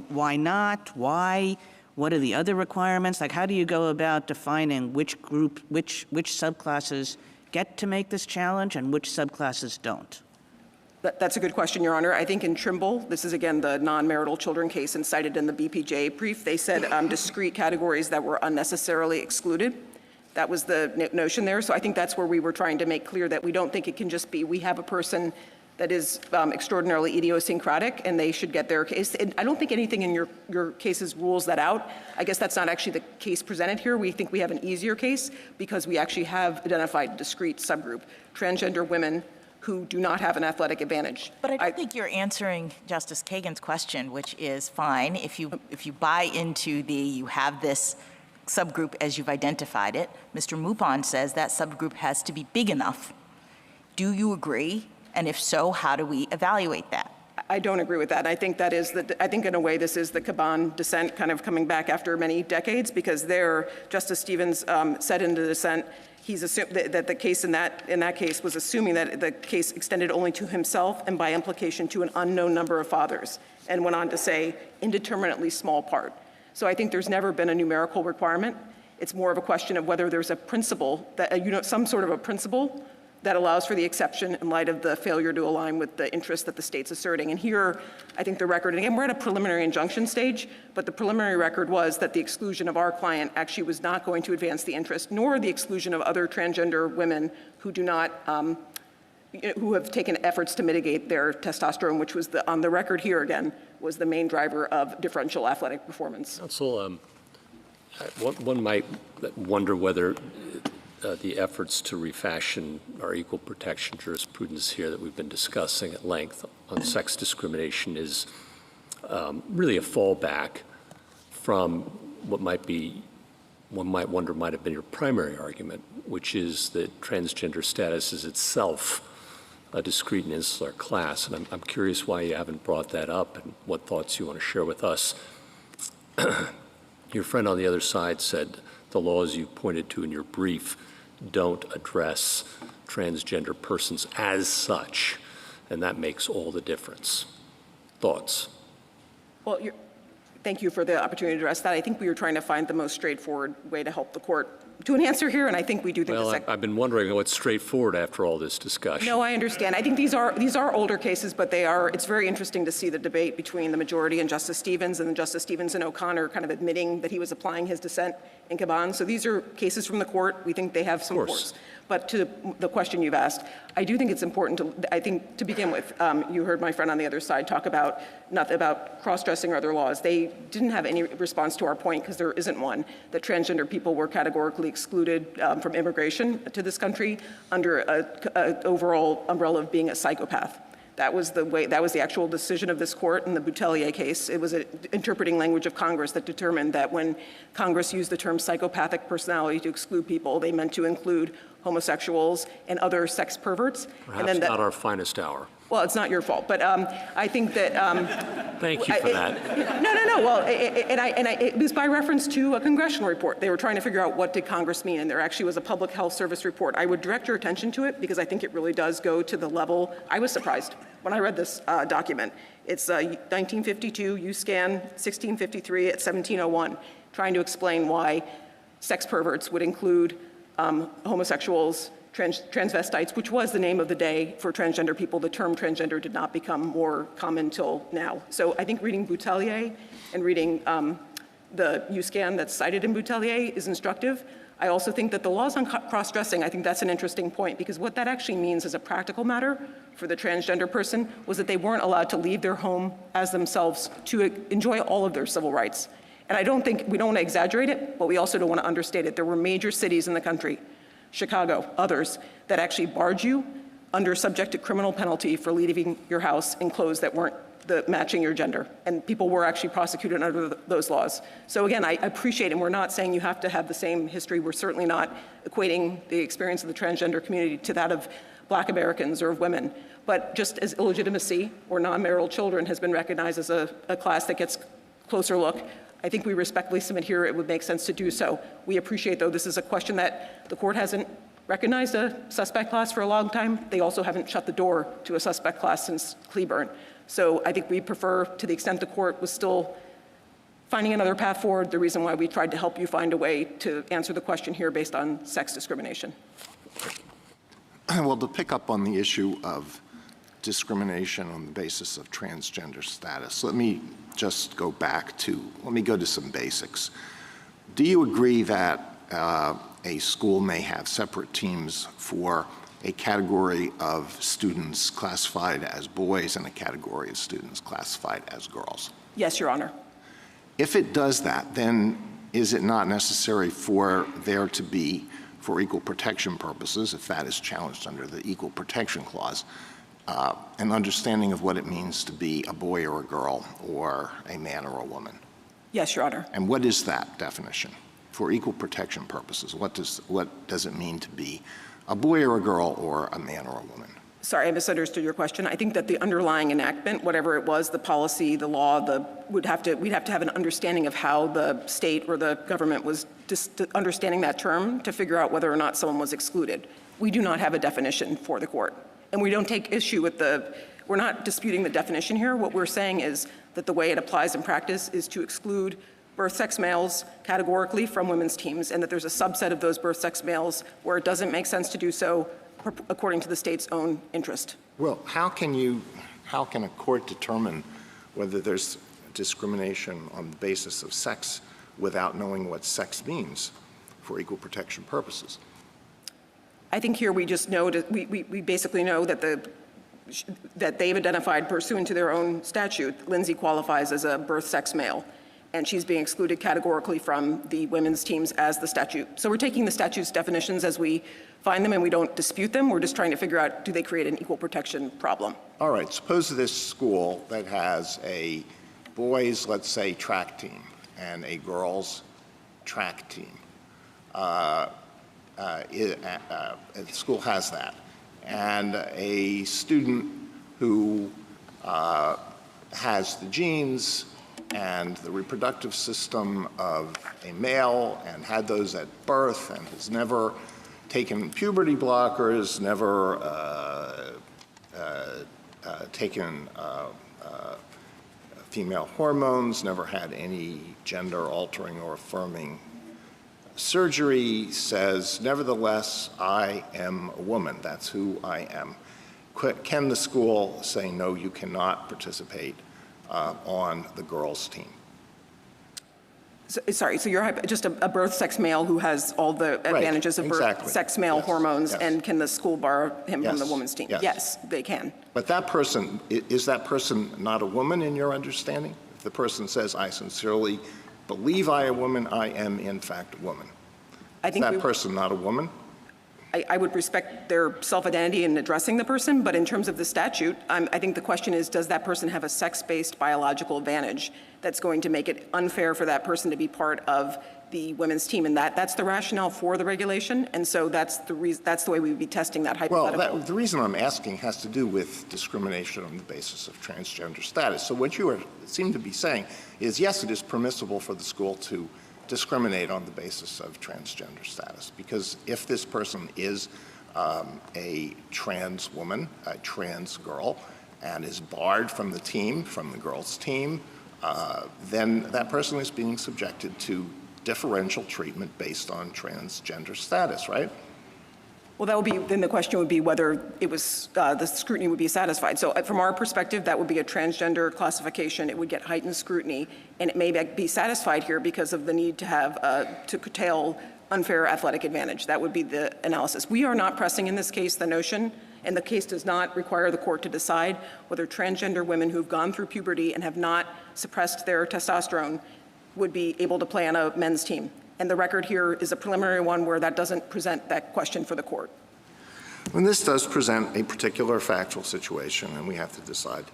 S5: Why not? Why? What are the other requirements? Like, how do you go about defining which group, which subclasses get to make this challenge and which subclasses don't?
S12: That's a good question, Your Honor. I think in Trimble, this is again the non-marital children case and cited in the BPJ brief, they said discrete categories that were unnecessarily excluded. That was the notion there. So I think that's where we were trying to make clear that we don't think it can just be we have a person that is extraordinarily idiosyncratic, and they should get their case. And I don't think anything in your cases rules that out. I guess that's not actually the case presented here. We think we have an easier case because we actually have identified a discrete subgroup, transgender women who do not have an athletic advantage.
S13: But I don't think you're answering Justice Kagan's question, which is fine. If you buy into you have this subgroup as you've identified it, Mr. Mupon says that subgroup has to be big enough. Do you agree? And if so, how do we evaluate that?
S12: I don't agree with that. I think that is I think in a way this is the Caban dissent kind of coming back after many decades, because there, Justice Stevens said in the dissent, he's assumed that the case in that case was assuming that the case extended only to himself and by implication to an unknown number of fathers, and went on to say indeterminately small part. So I think there's never been a numerical requirement. It's more of a question of whether there's a principle that some sort of a principle that allows for the exception in light of the failure to align with the interest that the state's asserting. And here, I think the record, and again, we're at a preliminary injunction stage, but the preliminary record was that the exclusion of our client actually was not going to advance the interest, nor the exclusion of other transgender women who do not, who have taken efforts to mitigate their testosterone, which was on the record here again, was the main driver of differential athletic performance.
S7: Counsel, one might wonder whether the efforts to refashion our equal protection jurisprudence here that we've been discussing at length on sex discrimination is really a fallback from what one might wonder might have been your primary argument, which is that transgender status is itself a discrete and insular class. And I'm curious why you haven't brought that up and what thoughts you want to share with us. Your friend on the other side said the laws you pointed to in your brief don't address transgender persons as such, and that makes all the difference. Thoughts?
S12: Well, thank you for the opportunity to address that. I think we were trying to find the most straightforward way to help the court to an answer here, and I think we do think
S7: I've been wondering what's straightforward after all this discussion.
S12: No, I understand. I think these are older cases, but it's very interesting to see the debate between the majority and Justice Stevens, and then Justice Stevens and O'Connor kind of admitting that he was applying his dissent in Caban. So these are cases from the court. We think they have some force. But to the question you've asked, I do think it's important to begin with, you heard my friend on the other side talk about cross-dressing or other laws. They didn't have any response to our point, because there isn't one, that transgender people were categorically excluded from immigration to this country under an overall umbrella of being a psychopath. That was the actual decision of this court in the Boutelier case. It was interpreting language of Congress that determined that when Congress used the term psychopathic personality to exclude people, they meant to include homosexuals and other sex perverts.
S7: Perhaps not our finest hour.
S12: Well, it's not your fault, but I think that.
S7: Thank you for that.
S12: No. Well, it was by reference to a congressional report. They were trying to figure out what did Congress mean, and there actually was a public health service report. I would direct your attention to it because I think it really does go to the level. I was surprised when I read this document. It's 1952 USCAN 1653 at 1701, trying to explain why sex perverts would include homosexuals, transvestites, which was the name of the day for transgender people. The term transgender did not become more common till now. So I think reading Boutelier and reading the USCAN that's cited in Boutelier is instructive. I also think that the laws on cross-dressing, I think that's an interesting point, because what that actually means as a practical matter for the transgender person was that they weren't allowed to leave their home as themselves to enjoy all of their civil rights. And we don't want to exaggerate it, but we also don't want to understate it. There were major cities in the country, Chicago, others, that actually barred you under subject to criminal penalty for leaving your house in clothes that weren't matching your gender. And people were actually prosecuted under those laws. So again, I appreciate, and we're not saying you have to have the same history. We're certainly not equating the experience of the transgender community to that of Black Americans or of women. But just as illegitimacy or non-marital children has been recognized as a class that gets closer look, I think we respectfully submit here it would make sense to do so. We appreciate, though, this is a question that the court hasn't recognized a suspect class for a long time. They also haven't shut the door to a suspect class since Cleburne. So I think we prefer, to the extent the court was still finding another path forward, the reason why we tried to help you find a way to answer the question here based on sex discrimination.
S8: Well, to pick up on the issue of discrimination on the basis of transgender status, let me go to some basics. Do you agree that a school may have separate teams for a category of students classified as boys and a category of students classified as girls?
S12: Yes, Your Honor.
S8: If it does that, then is it not necessary for there to be, for equal protection purposes, if that is challenged under the Equal Protection Clause, an understanding of what it means to be a boy or a girl or a man or a woman?
S12: Yes, Your Honor.
S8: And what is that definition for equal protection purposes? What does it mean to be a boy or a girl or a man or a woman?
S12: Sorry, I misunderstood your question. I think that the underlying enactment, whatever it was, the policy, the law, we'd have to have an understanding of how the state or the government was understanding that term to figure out whether or not someone was excluded. We do not have a definition for the court. And we don't take issue with we're not disputing the definition here. What we're saying is that the way it applies in practice is to exclude birth-sex males categorically from women's teams, and that there's a subset of those birth-sex males where it doesn't make sense to do so according to the state's own interest.
S8: Well, how can a court determine whether there's discrimination on the basis of sex without knowing what sex means for equal protection purposes?
S12: I think here we just know we basically know that that they've identified pursuant to their own statute, Lindsay qualifies as a birth-sex male, and she's being excluded categorically from the women's teams as the statute. So we're taking the statute's definitions as we find them, and we don't dispute them. We're just trying to figure out, do they create an equal protection problem?
S8: All right, suppose this school that has a boys, let's say, track team and a girls track team. The school has that. And a student who has the genes and the reproductive system of a male and had those at birth and has never taken puberty blockers, never taken female hormones, never had any gender altering or affirming surgery, says, nevertheless, I am a woman. That's who I am. Can the school say, no, you cannot participate on the girls' team?
S12: Sorry, so you're just a birth-sex male who has all the advantages of birth-sex male hormones, and can the school bar him from the women's team? Yes, they can.
S8: But that person, is that person not a woman in your understanding? If the person says, I sincerely believe I am a woman, I am in fact a woman. Is that person not a woman?
S12: I would respect their self-identity in addressing the person, but in terms of the statute, I think the question is, does that person have a sex-based biological advantage that's going to make it unfair for that person to be part of the women's team? And that's the rationale for the regulation, and so that's the way we would be testing that hypothetical.
S8: Well, the reason I'm asking has to do with discrimination on the basis of transgender status. So what you seem to be saying is, yes, it is permissible for the school to discriminate on the basis of transgender status, because if this person is a trans woman, a trans girl, and is barred from the team, from the girls' team, then that person is being subjected to differential treatment based on transgender status, right?
S12: Well, that would be, then the question would be whether it was, the scrutiny would be satisfied. So from our perspective, that would be a transgender classification. It would get heightened scrutiny, and it may be satisfied here because of the need to have, to curtail unfair athletic advantage. That would be the analysis. We are not pressing in this case the notion, and the case does not require the court to decide whether transgender women who've gone through puberty and have not suppressed their testosterone would be able to play on a men's team. And the record here is a preliminary one where that doesn't present that question for the court.
S8: When this does present a particular factual situation, and we have to decide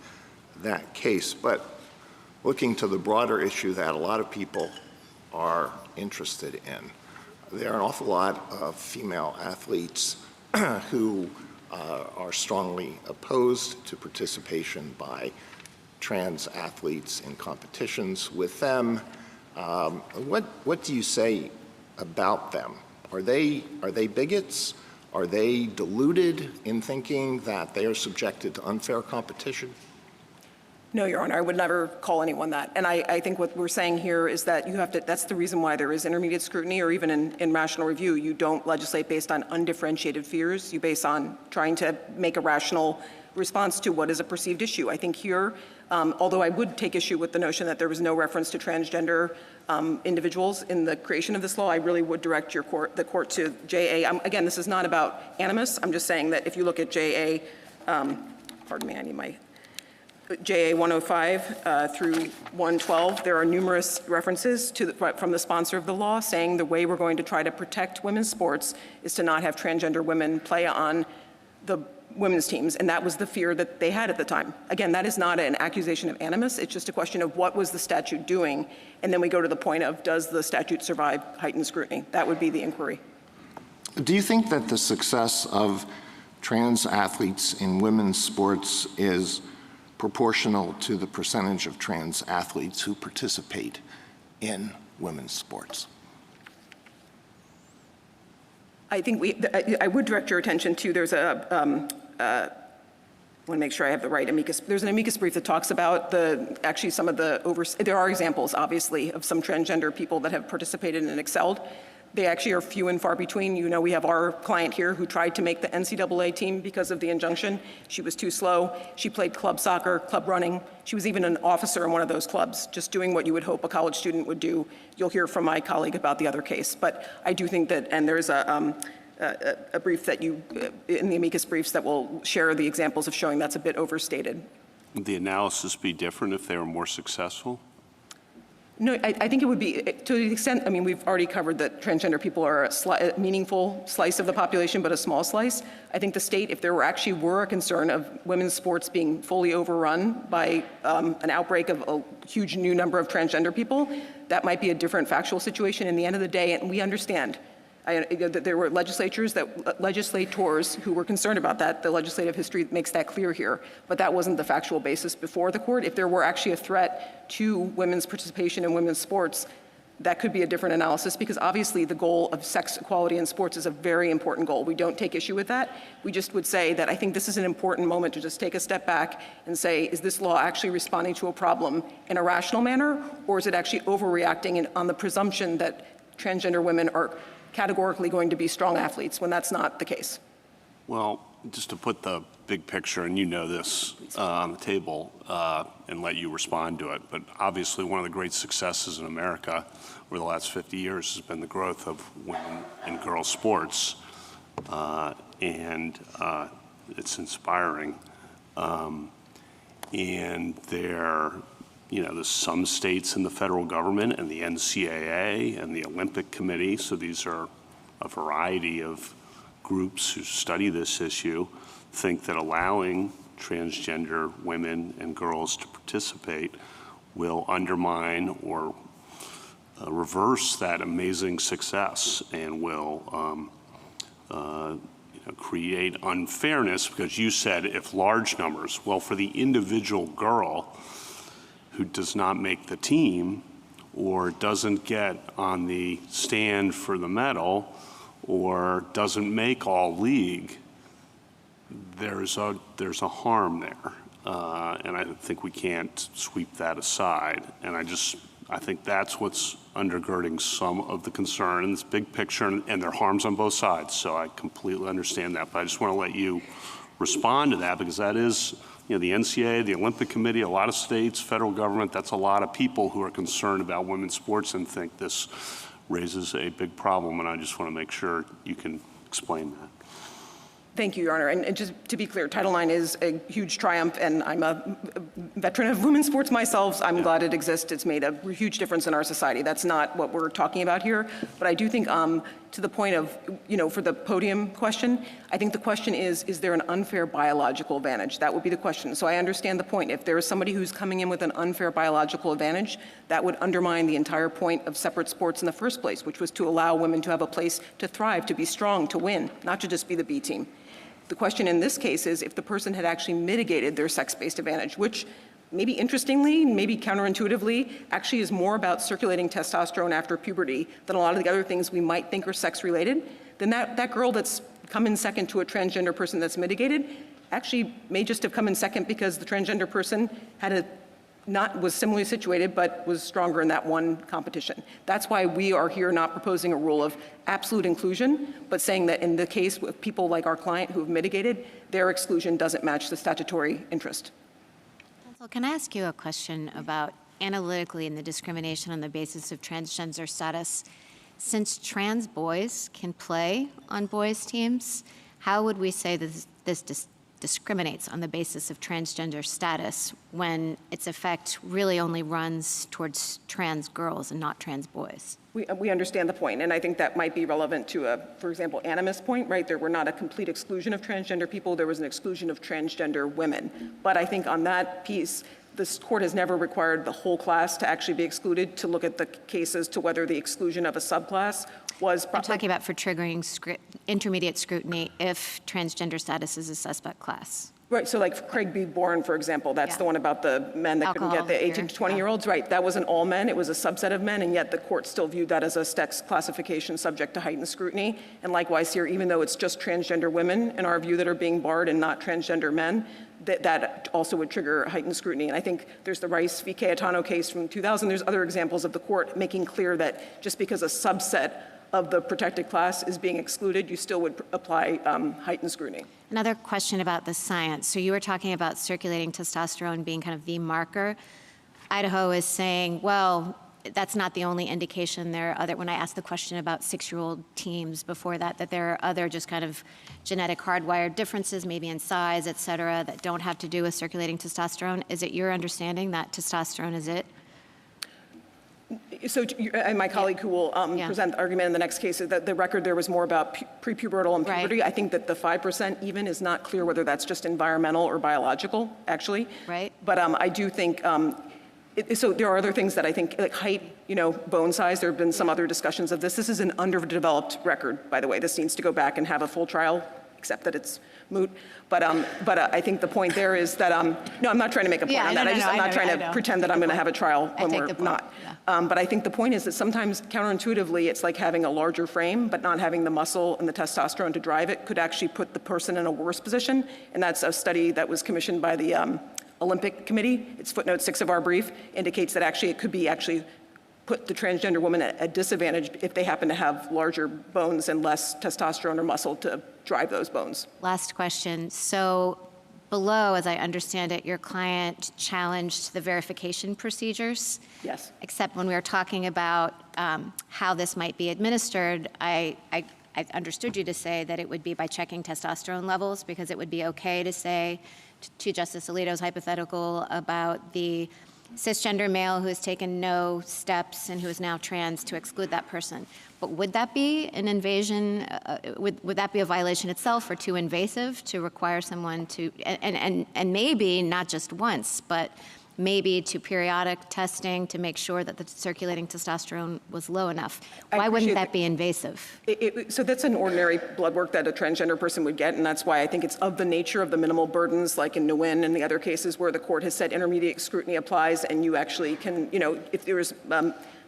S8: that case, but looking to the broader issue that a lot of people are interested in, there are an awful lot of female athletes who are strongly opposed to participation by trans athletes in competitions with them. What do you say about them? Are they bigots? Are they deluded in thinking that they are subjected to unfair competition?
S12: No, Your Honor, I would never call anyone that. And I think what we're saying here is that you have to, that's the reason why there is intermediate scrutiny, or even in rational review, you don't legislate based on undifferentiated fears. You base on trying to make a rational response to what is a perceived issue. I think here, although I would take issue with the notion that there was no reference to transgender individuals in the creation of this law, I really would direct the court to JA. Again, this is not about animus. I'm just saying that if you look at JA, pardon me, I need my JA 105 through 112, there are numerous references from the sponsor of the law saying the way we're going to try to protect women's sports is to not have transgender women play on the women's teams, and that was the fear that they had at the time. Again, that is not an accusation of animus. It's just a question of what was the statute doing, and then we go to the point of, does the statute survive heightened scrutiny? That would be the inquiry.
S8: Do you think that the success of trans athletes in women's sports is proportional to the percentage of trans athletes who participate in women's sports?
S12: I think I would direct your attention to, there's I want to make sure I have the right amicus. There's an amicus brief that talks about actually some of there are examples, obviously, of some transgender people that have participated and excelled. They actually are few and far between. You know, we have our client here who tried to make the NCAA team because of the injunction. She was too slow. She played club soccer, club running. She was even an officer in one of those clubs, just doing what you would hope a college student would do. You'll hear from my colleague about the other case. But I do think that, and there's a brief that in the amicus briefs that will share the examples of showing that's a bit overstated.
S9: Would the analysis be different if they were more successful?
S12: No, I think it would be, to the extent, I mean, we've already covered that transgender people are a meaningful slice of the population, but a small slice. I think the state, if there were a concern of women's sports being fully overrun by an outbreak of a huge new number of transgender people, that might be a different factual situation. In the end of the day, and we understand that there were legislators who were concerned about that. The legislative history makes that clear here. But that wasn't the factual basis before the court. If there were actually a threat to women's participation in women's sports, that could be a different analysis, because obviously the goal of sex equality in sports is a very important goal. We don't take issue with that. We just would say that I think this is an important moment to just take a step back and say, is this law actually responding to a problem in a rational manner, or is it actually overreacting on the presumption that transgender women are categorically going to be strong athletes when that's not the case?
S9: Well, just to put the big picture, and you know this on the table, and let you respond to it, but obviously one of the great successes in America over the last 50 years has been the growth of women and girls sports, and it's inspiring. And there's some states in the federal government and the NCAA and the Olympic Committee, so these are a variety of groups who study this issue, think that allowing transgender women and girls to participate will undermine or reverse that amazing success and will create unfairness, because you said if large numbers, well, for the individual girl who does not make the team or doesn't get on the stand for the medal or doesn't make all league, there's a harm there. And I think we can't sweep that aside. And I think that's what's undergirding some of the concern in this big picture, and there are harms on both sides. So I completely understand that, but I just want to let you respond to that, because that is, the NCAA, the Olympic Committee, a lot of states, federal government, that's a lot of people who are concerned about women's sports and think this raises a big problem, and I just want to make sure you can explain that.
S12: Thank you, Your Honor. And just to be clear, Title IX is a huge triumph, and I'm a veteran of women's sports myself. I'm glad it exists. It's made a huge difference in our society. That's not what we're talking about here. But I do think, to the point of, for the podium question, I think the question is there an unfair biological advantage? That would be the question. So I understand the point. If there is somebody who's coming in with an unfair biological advantage, that would undermine the entire point of separate sports in the first place, which was to allow women to have a place to thrive, to be strong, to win, not to just be the B team. The question in this case is if the person had actually mitigated their sex-based advantage, which maybe interestingly, maybe counterintuitively, actually is more about circulating testosterone after puberty than a lot of the other things we might think are sex-related, then that girl that's come in second to a transgender person that's mitigated actually may just have come in second because the transgender person had a was similarly situated, but was stronger in that one competition. That's why we are here not proposing a rule of absolute inclusion, but saying that in the case of people like our client who have mitigated, their exclusion doesn't match the statutory interest.
S10: Counsel, can I ask you a question about analytically in the discrimination on the basis of transgender status? Since trans boys can play on boys' teams, how would we say that this discriminates on the basis of transgender status when its effect really only runs towards trans girls and not trans boys?
S12: We understand the point, and I think that might be relevant to for example, animus point, right? There were not a complete exclusion of transgender people, there was an exclusion of transgender women. But I think on that piece, this court has never required the whole class to actually be excluded to look at the cases to whether the exclusion of a subclass was.
S10: I'm talking about for triggering intermediate scrutiny if transgender status is a suspect class.
S12: Right, so like Craig B. Bourne, for example, that's the one about the men that couldn't get the 18 to 20-year-olds, right? That wasn't all men, it was a subset of men, and yet the court still viewed that as a sex classification subject to heightened scrutiny. And likewise here, even though it's just transgender women, in our view, that are being barred and not transgender men, that also would trigger heightened scrutiny. And I think there's the Rice v. Cayetano case from 2000. There's other examples of the court making clear that just because a subset of the protected class is being excluded, you still would apply heightened scrutiny.
S10: Another question about the science. So you were talking about circulating testosterone being kind of the marker. Idaho is saying, well, that's not the only indication. There are other, when I asked the question about 6-year-old teams before that there are other just kind of genetic hardwired differences, maybe in size, et cetera, that don't have to do with circulating testosterone. Is it your understanding that testosterone is it?
S12: So, and my colleague who will present the argument in the next case, is that the record there was more about prepubertal and puberty. Right. I think that the 5% even is not clear whether that's just environmental or biological, actually.
S10: Right.
S12: But I do think, so there are other things that I think, like height, bone size, there have been some other discussions of this. This is an underdeveloped record, by the way. This needs to go back and have a full trial, except that it's moot. But I think the point there is that, no, I'm not trying to make a point on that. I'm not trying to pretend that I'm going to have a trial when we're not. Yeah. But I think the point is that sometimes counterintuitively, it's like having a larger frame, but not having the muscle and the testosterone to drive it could actually put the person in a worse position. And that's a study that was commissioned by the Olympic Committee. It's footnote 6 of our brief, indicates that actually it could be actually put the transgender woman at a disadvantage if they happen to have larger bones and less testosterone or muscle to drive those bones.
S10: Last question. So below, as I understand it, your client challenged the verification procedures.
S12: Yes.
S10: Except when we were talking about how this might be administered, I understood you to say that it would be by checking testosterone levels, because it would be okay to say, to Justice Alito's hypothetical about the cisgender male who has taken no steps and who is now trans, to exclude that person. But would that be an invasion, would that be a violation itself, or too invasive to require someone to, and maybe not just once, but maybe to periodic testing to make sure that the circulating testosterone was low enough? Why wouldn't that be invasive?
S12: So that's an ordinary blood work that a transgender person would get, and that's why I think it's of the nature of the minimal burdens, like in Nguyen and the other cases where the court has said intermediate scrutiny applies, and you actually can, if there's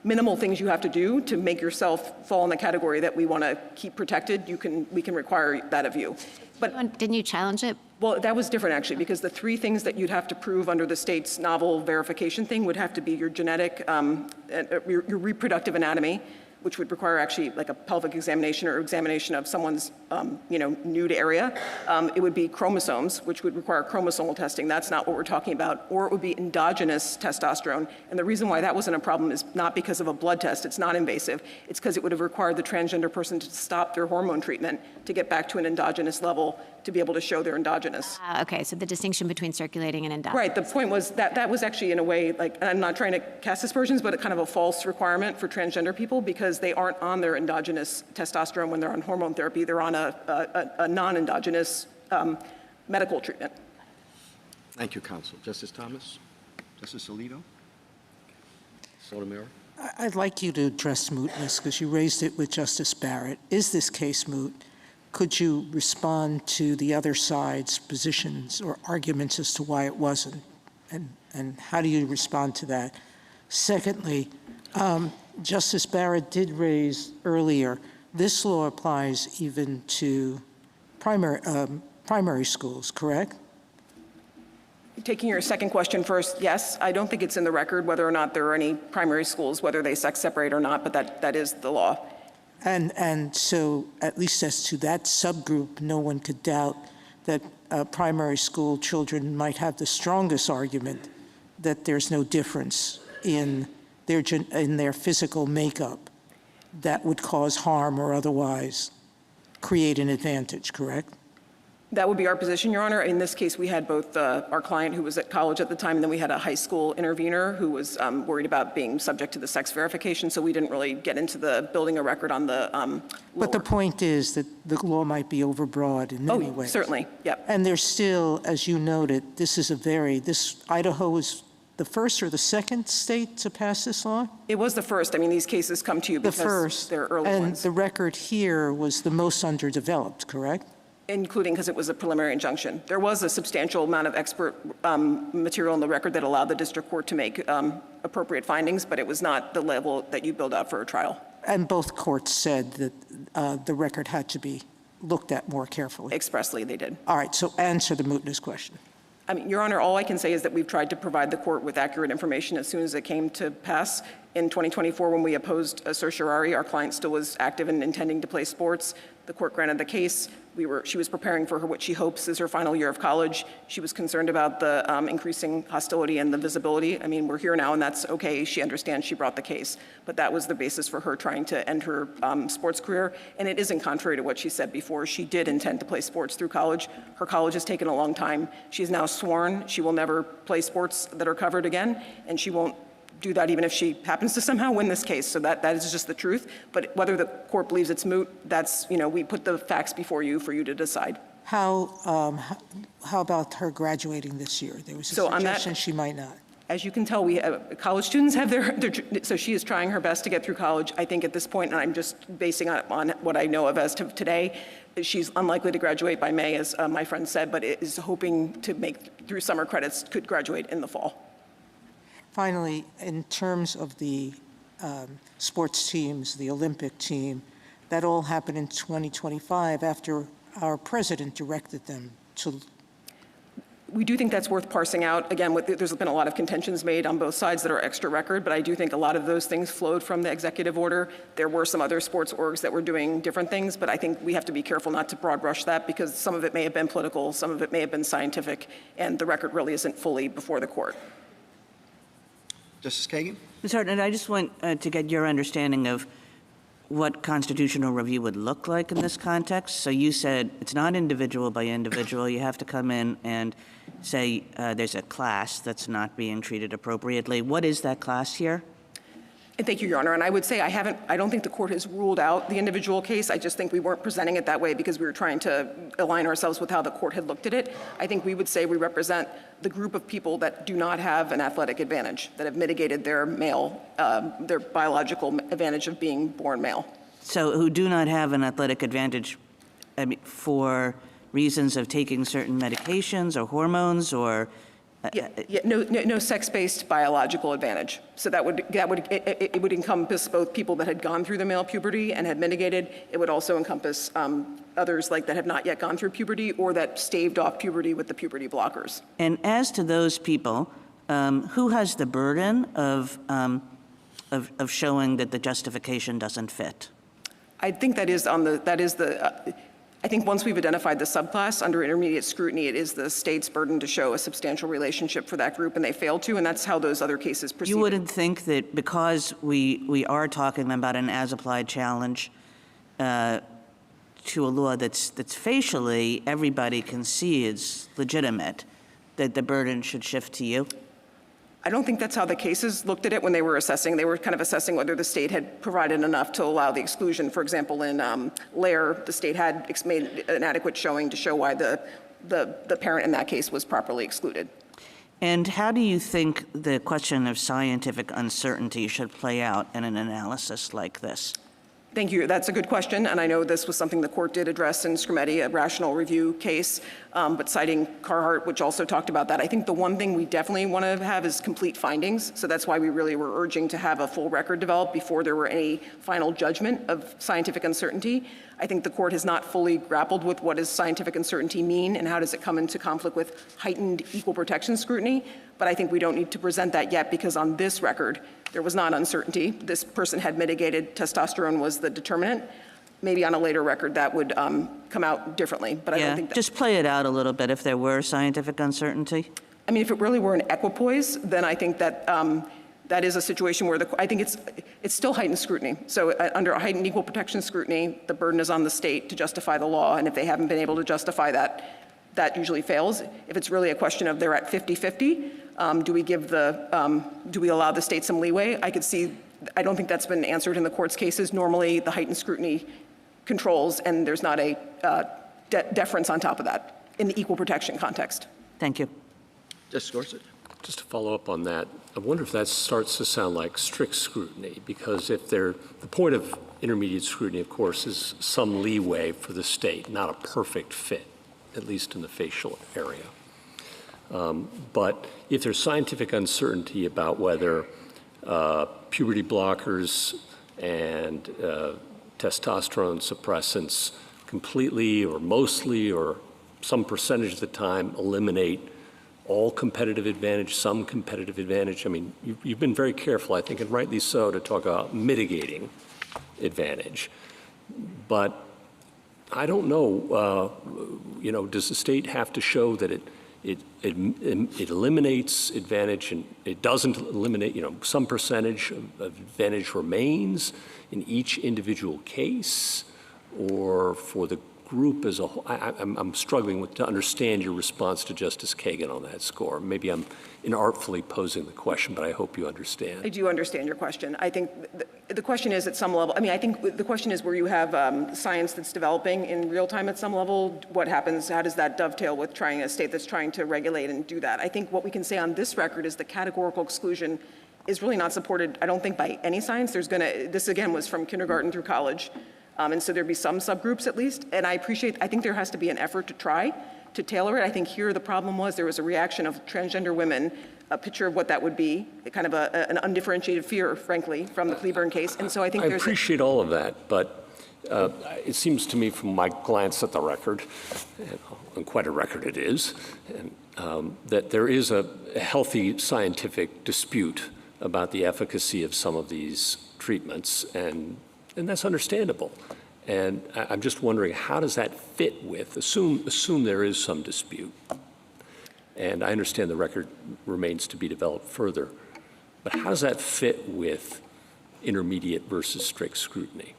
S12: minimal things you have to do to make yourself fall in the category that we want to keep protected, we can require that of you. But
S10: didn't you challenge it?
S12: Well, that was different, actually, because the 3 things that you'd have to prove under the state's novel verification thing would have to be your genetic, your reproductive anatomy, which would require actually like a pelvic examination or examination of someone's, nude area. It would be chromosomes, which would require chromosomal testing. That's not what we're talking about. Or it would be endogenous testosterone. And the reason why that wasn't a problem is not because of a blood test. It's not invasive. It's because it would have required the transgender person to stop their hormone treatment to get back to an endogenous level to be able to show they're endogenous.
S10: Okay, so the distinction between circulating and endogenous.
S12: Right, the point was that was actually in a way, like, and I'm not trying to cast aspersions, but a kind of a false requirement for transgender people because they aren't on their endogenous testosterone when they're on hormone therapy. They're on a non-endogenous medical treatment.
S2: Thank you, counsel. Justice Thomas? Justice Alito? Sotomayor?
S1: I'd like you to address mootness because you raised it with Justice Barrett. Is this case moot? Could you respond to the other side's positions or arguments as to why it wasn't? And how do you respond to that? Secondly, Justice Barrett did raise earlier, this law applies even to primary schools, correct?
S12: Taking your second question first, yes, I don't think it's in the record whether or not there are any primary schools, whether they sex separate or not, but that is the law.
S1: And so, at least as to that subgroup, no one could doubt that primary school children might have the strongest argument that there's no difference in their physical makeup that would cause harm or otherwise create an advantage, correct?
S12: That would be our position, Your Honor. In this case, we had both our client who was at college at the time, and then we had a high school intervener who was worried about being subject to the sex verification, so we didn't really get into the building a record on the
S1: But the point is that the law might be overbroad in many ways.
S12: Certainly, yep.
S1: And there's still, as you noted, Idaho is the first or the second state to pass this law?
S12: It was the first. I mean, these cases come to you because they're early
S1: and
S12: ones.
S1: the record here was the most underdeveloped, correct?
S12: Including because it was a preliminary injunction. There was a substantial amount of expert material in the record that allowed the district court to make appropriate findings, but it was not the level that you build up for a trial.
S1: And both courts said that the record had to be looked at more carefully.
S12: Expressly, they did.
S1: All right, so answer the mootness question.
S12: I mean, Your Honor, all I can say is that we've tried to provide the court with accurate information as soon as it came to pass. In 2024, when we opposed certiorari, our client still was active and intending to play sports. The court granted the case. She was preparing for what she hopes is her final year of college. She was concerned about the increasing hostility and the visibility. I mean, we're here now, and that's okay. She understands she brought the case. But that was the basis for her trying to end her sports career. And it isn't contrary to what she said before. She did intend to play sports through college. Her college has taken a long time. She's now sworn she will never play sports that are covered again, and she won't do that even if she happens to somehow win this case. So that is just the truth. But whether the court believes it's moot, that's, we put the facts before you for you to decide.
S1: How about her graduating this year? There was a suggestion she might not.
S12: As you can tell, we have, college students have so she is trying her best to get through college. I think at this point, and I'm just basing on what I know of as to today, she's unlikely to graduate by May, as my friend said, but is hoping to make through summer credits, could graduate in the fall.
S1: Finally, in terms of the sports teams, the Olympic team, that all happened in 2025 after our president directed them to.
S12: We do think that's worth parsing out. Again, there's been a lot of contentions made on both sides that are extra record, but I do think a lot of those things flowed from the executive order. There were some other sports orgs that were doing different things, but I think we have to be careful not to broad brush that because some of it may have been political, some of it may have been scientific, and the record really isn't fully before the court.
S2: Justice Kagan?
S5: Ms. Hartnett, I just want to get your understanding of what constitutional review would look like in this context. So you said it's not individual by individual. You have to come in and say there's a class that's not being treated appropriately. What is that class here?
S12: And thank you, Your Honor. And I would say I don't think the court has ruled out the individual case. I just think we weren't presenting it that way because we were trying to align ourselves with how the court had looked at it. I think we would say we represent the group of people that do not have an athletic advantage, that have mitigated their their biological advantage of being born male.
S5: So who do not have an athletic advantage for reasons of taking certain medications or hormones or
S12: no sex-based biological advantage. So it would encompass both people that had gone through the male puberty and had mitigated. It would also encompass others that have not yet gone through puberty or that staved off puberty with the puberty blockers.
S5: And as to those people, who has the burden of showing that the justification doesn't fit?
S12: I think I think once we've identified the subclass under intermediate scrutiny, it is the state's burden to show a substantial relationship for that group, and they failed to, and that's how those other cases proceed.
S5: You wouldn't think that because we are talking about an as-applied challenge to a law that's facially everybody concedes legitimate, that the burden should shift to you?
S12: I don't think that's how the cases looked at it when they were assessing. They were kind of assessing whether the state had provided enough to allow the exclusion. For example, in Lair, the state had made an adequate showing to show why the parent in that case was properly excluded.
S5: And how do you think the question of scientific uncertainty should play out in an analysis like this?
S12: Thank you. That's a good question, and I know this was something the court did address in Scrutiny, a rational review case, but citing Carhart, which also talked about that. I think the one thing we definitely want to have is complete findings, so that's why we really were urging to have a full record developed before there were any final judgment of scientific uncertainty. I think the court has not fully grappled with what does scientific uncertainty mean and how does it come into conflict with heightened equal protection scrutiny, but I think we don't need to present that yet because on this record, there was not uncertainty. This person had mitigated, testosterone was the determinant. Maybe on a later record that would come out differently, but I don't think that.
S5: Just play it out a little bit if there were scientific uncertainty.
S12: I mean, if it really were an equipoise, then I think that that is a situation where I think it's still heightened scrutiny. So under a heightened equal protection scrutiny, the burden is on the state to justify the law, and if they haven't been able to justify that, that usually fails. If it's really a question of they're at 50-50, do we allow the state some leeway? I don't think that's been answered in the court's cases. Normally, the heightened scrutiny controls, and there's not a deference on top of that in the equal protection context.
S5: Thank you.
S2: Justice Gorsuch.
S7: Just to follow up on that, I wonder if that starts to sound like strict scrutiny, because if the point of intermediate scrutiny, of course, is some leeway for the state, not a perfect fit, at least in the facial area. But if there's scientific uncertainty about whether puberty blockers and testosterone suppressants completely or mostly or some percentage of the time eliminate all competitive advantage, some competitive advantage. I mean, you've been very careful, I think, and rightly so, to talk about mitigating advantage. But I don't know, does the state have to show that it eliminates advantage and it doesn't eliminate, some percentage of advantage remains in each individual case, or for the group as a whole? I'm struggling to understand your response to Justice Kagan on that score. Maybe I'm inartfully posing the question, but I hope you understand.
S12: I do understand your question. I think the question is at some level, I think the question is where you have science that's developing in real time at some level, what happens, how does that dovetail with a state that's trying to regulate and do that? I think what we can say on this record is the categorical exclusion is really not supported, I don't think, by any science. This again was from kindergarten through college. And so there'd be some subgroups at least. And I think there has to be an effort to try to tailor it. I think here the problem was there was a reaction of transgender women, a picture of what that would be, kind of an undifferentiated fear, frankly, from the Cleburne case. And so I think
S7: I appreciate all of that, but it seems to me from my glance at the record, and quite a record it is, that there is a healthy scientific dispute about the efficacy of some of these treatments, and that's understandable. And I'm just wondering, how does that fit with, assume there is some dispute, and I understand the record remains to be developed further, but how does that fit with intermediate versus strict scrutiny?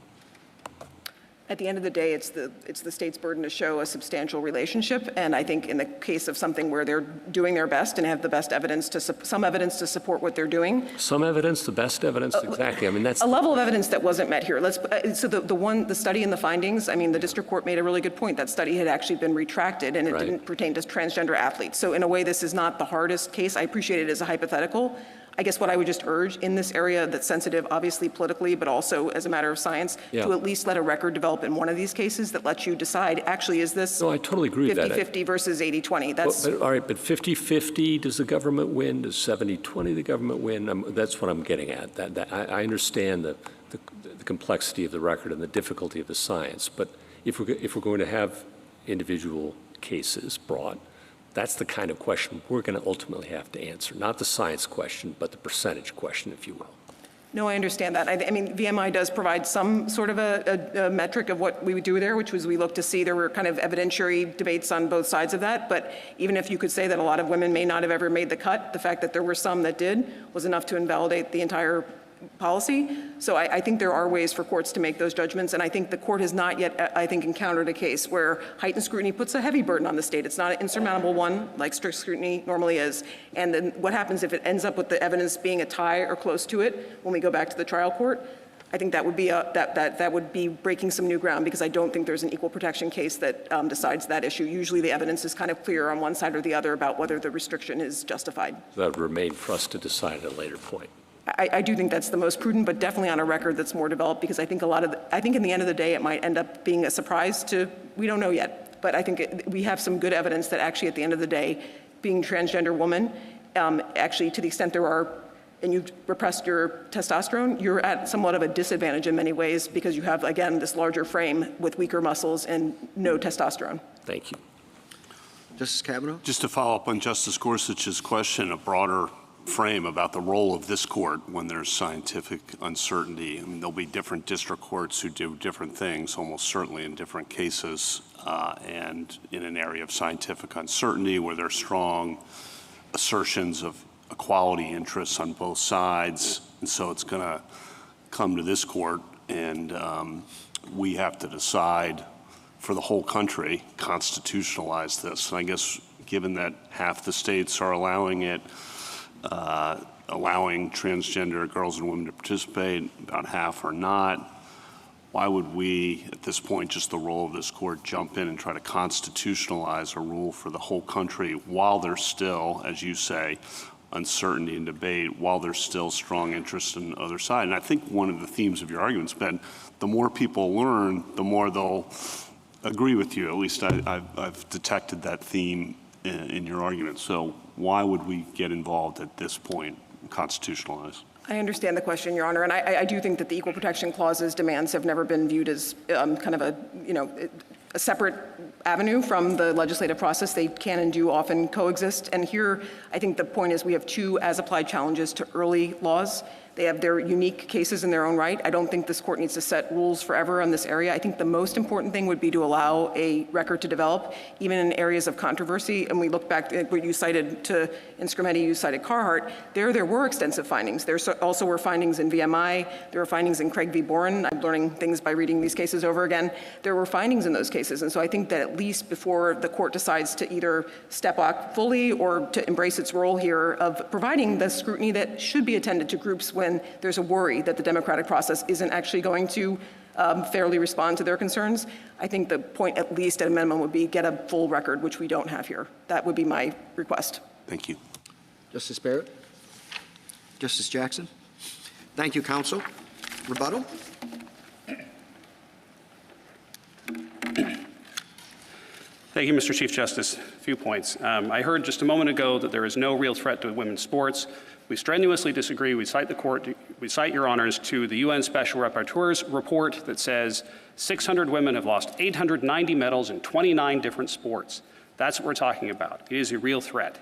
S12: At the end of the day, it's the state's burden to show a substantial relationship, and I think in the case of something where they're doing their best and have the best evidence some evidence to support what they're doing.
S7: Some evidence, the best evidence, exactly. I mean, that's
S12: a level of evidence that wasn't met here. So the study and the findings. I mean, the district court made a really good point. That study had actually been retracted, and it didn't pertain to transgender athletes. So in a way, this is not the hardest case. I appreciate it as a hypothetical. I guess what I would just urge in this area that's sensitive, obviously politically, but also as a matter of science, to at least let a record develop in one of these cases that lets you decide, actually, is this
S7: I totally agree with that.
S12: 50-50 versus 80-20?
S7: All right, but 50-50, does the government win? Does 70-20 the government win? That's what I'm getting at. I understand the complexity of the record and the difficulty of the science, but if we're going to have individual cases brought, that's the kind of question we're going to ultimately have to answer, not the science question, but the percentage question, if you will.
S12: No, I understand that. I mean, VMI does provide some sort of a metric of what we would do there, which was we looked to see there were kind of evidentiary debates on both sides of that. But even if you could say that a lot of women may not have ever made the cut, the fact that there were some that did was enough to invalidate the entire policy. So I think there are ways for courts to make those judgments, and I think the court has not yet, I think, encountered a case where heightened scrutiny puts a heavy burden on the state. It's not an insurmountable one, like strict scrutiny normally is. And then what happens if it ends up with the evidence being a tie or close to it when we go back to the trial court? I think that would be that would be breaking some new ground, because I don't think there's an equal protection case that decides that issue. Usually the evidence is kind of clear on one side or the other about whether the restriction is justified.
S7: That would remain for us to decide at a later point.
S12: I do think that's the most prudent, but definitely on a record that's more developed, because I think I think in the end of the day, it might end up being a surprise we don't know yet, but I think we have some good evidence that actually at the end of the day, being transgender woman, actually to the extent there are, and you've repressed your testosterone, you're at somewhat of a disadvantage in many ways because you have, again, this larger frame with weaker muscles and no testosterone.
S7: Thank you.
S2: Justice Kavanaugh?
S9: Just to follow up on Justice Gorsuch's question, a broader frame about the role of this court when there's scientific uncertainty. I mean, there'll be different district courts who do different things, almost certainly in different cases, and in an area of scientific uncertainty where there's strong assertions of equality interests on both sides. And so it's going to come to this court, and we have to decide for the whole country, constitutionalize this. And I guess given that half the states are allowing it, allowing transgender girls and women to participate, about half are not, why would we, at this point, just the role of this court, jump in and try to constitutionalize a rule for the whole country while there's still, as you say, uncertainty and debate, while there's still strong interest in the other side? And I think one of the themes of your argument's been the more people learn, the more they'll agree with you. At least I've detected that theme in your argument. So why would we get involved at this point, constitutionalize?
S12: I understand the question, Your Honor, and I do think that the Equal Protection Clause's demands have never been viewed as kind of a separate avenue from the legislative process. They can and do often coexist. And here, I think the point is we have two as-applied challenges to early laws. They have their unique cases in their own right. I don't think this court needs to set rules forever on this area. I think the most important thing would be to allow a record to develop, even in areas of controversy. And we look back at what you cited in Scrutiny, you cited Carhart. There were extensive findings. There also were findings in VMI. There were findings in Craig v. Boren. I'm learning things by reading these cases over again. There were findings in those cases. And so I think that at least before the court decides to either step back fully or to embrace its role here of providing the scrutiny that should be attended to groups when there's a worry that the democratic process isn't actually going to fairly respond to their concerns, I think the point, at least at a minimum, would be get a full record, which we don't have here. That would be my request.
S9: Thank you.
S2: Justice Barrett? Justice Jackson? Thank you, counsel. Rebuttal?
S3: Thank you, Mr. Chief Justice. A few points. I heard just a moment ago that there is no real threat to women's sports. We strenuously disagree. We cite Your Honors to the UN Special Rapporteur's report that says 600 women have lost 890 medals in 29 different sports. That's what we're talking about. It is a real threat.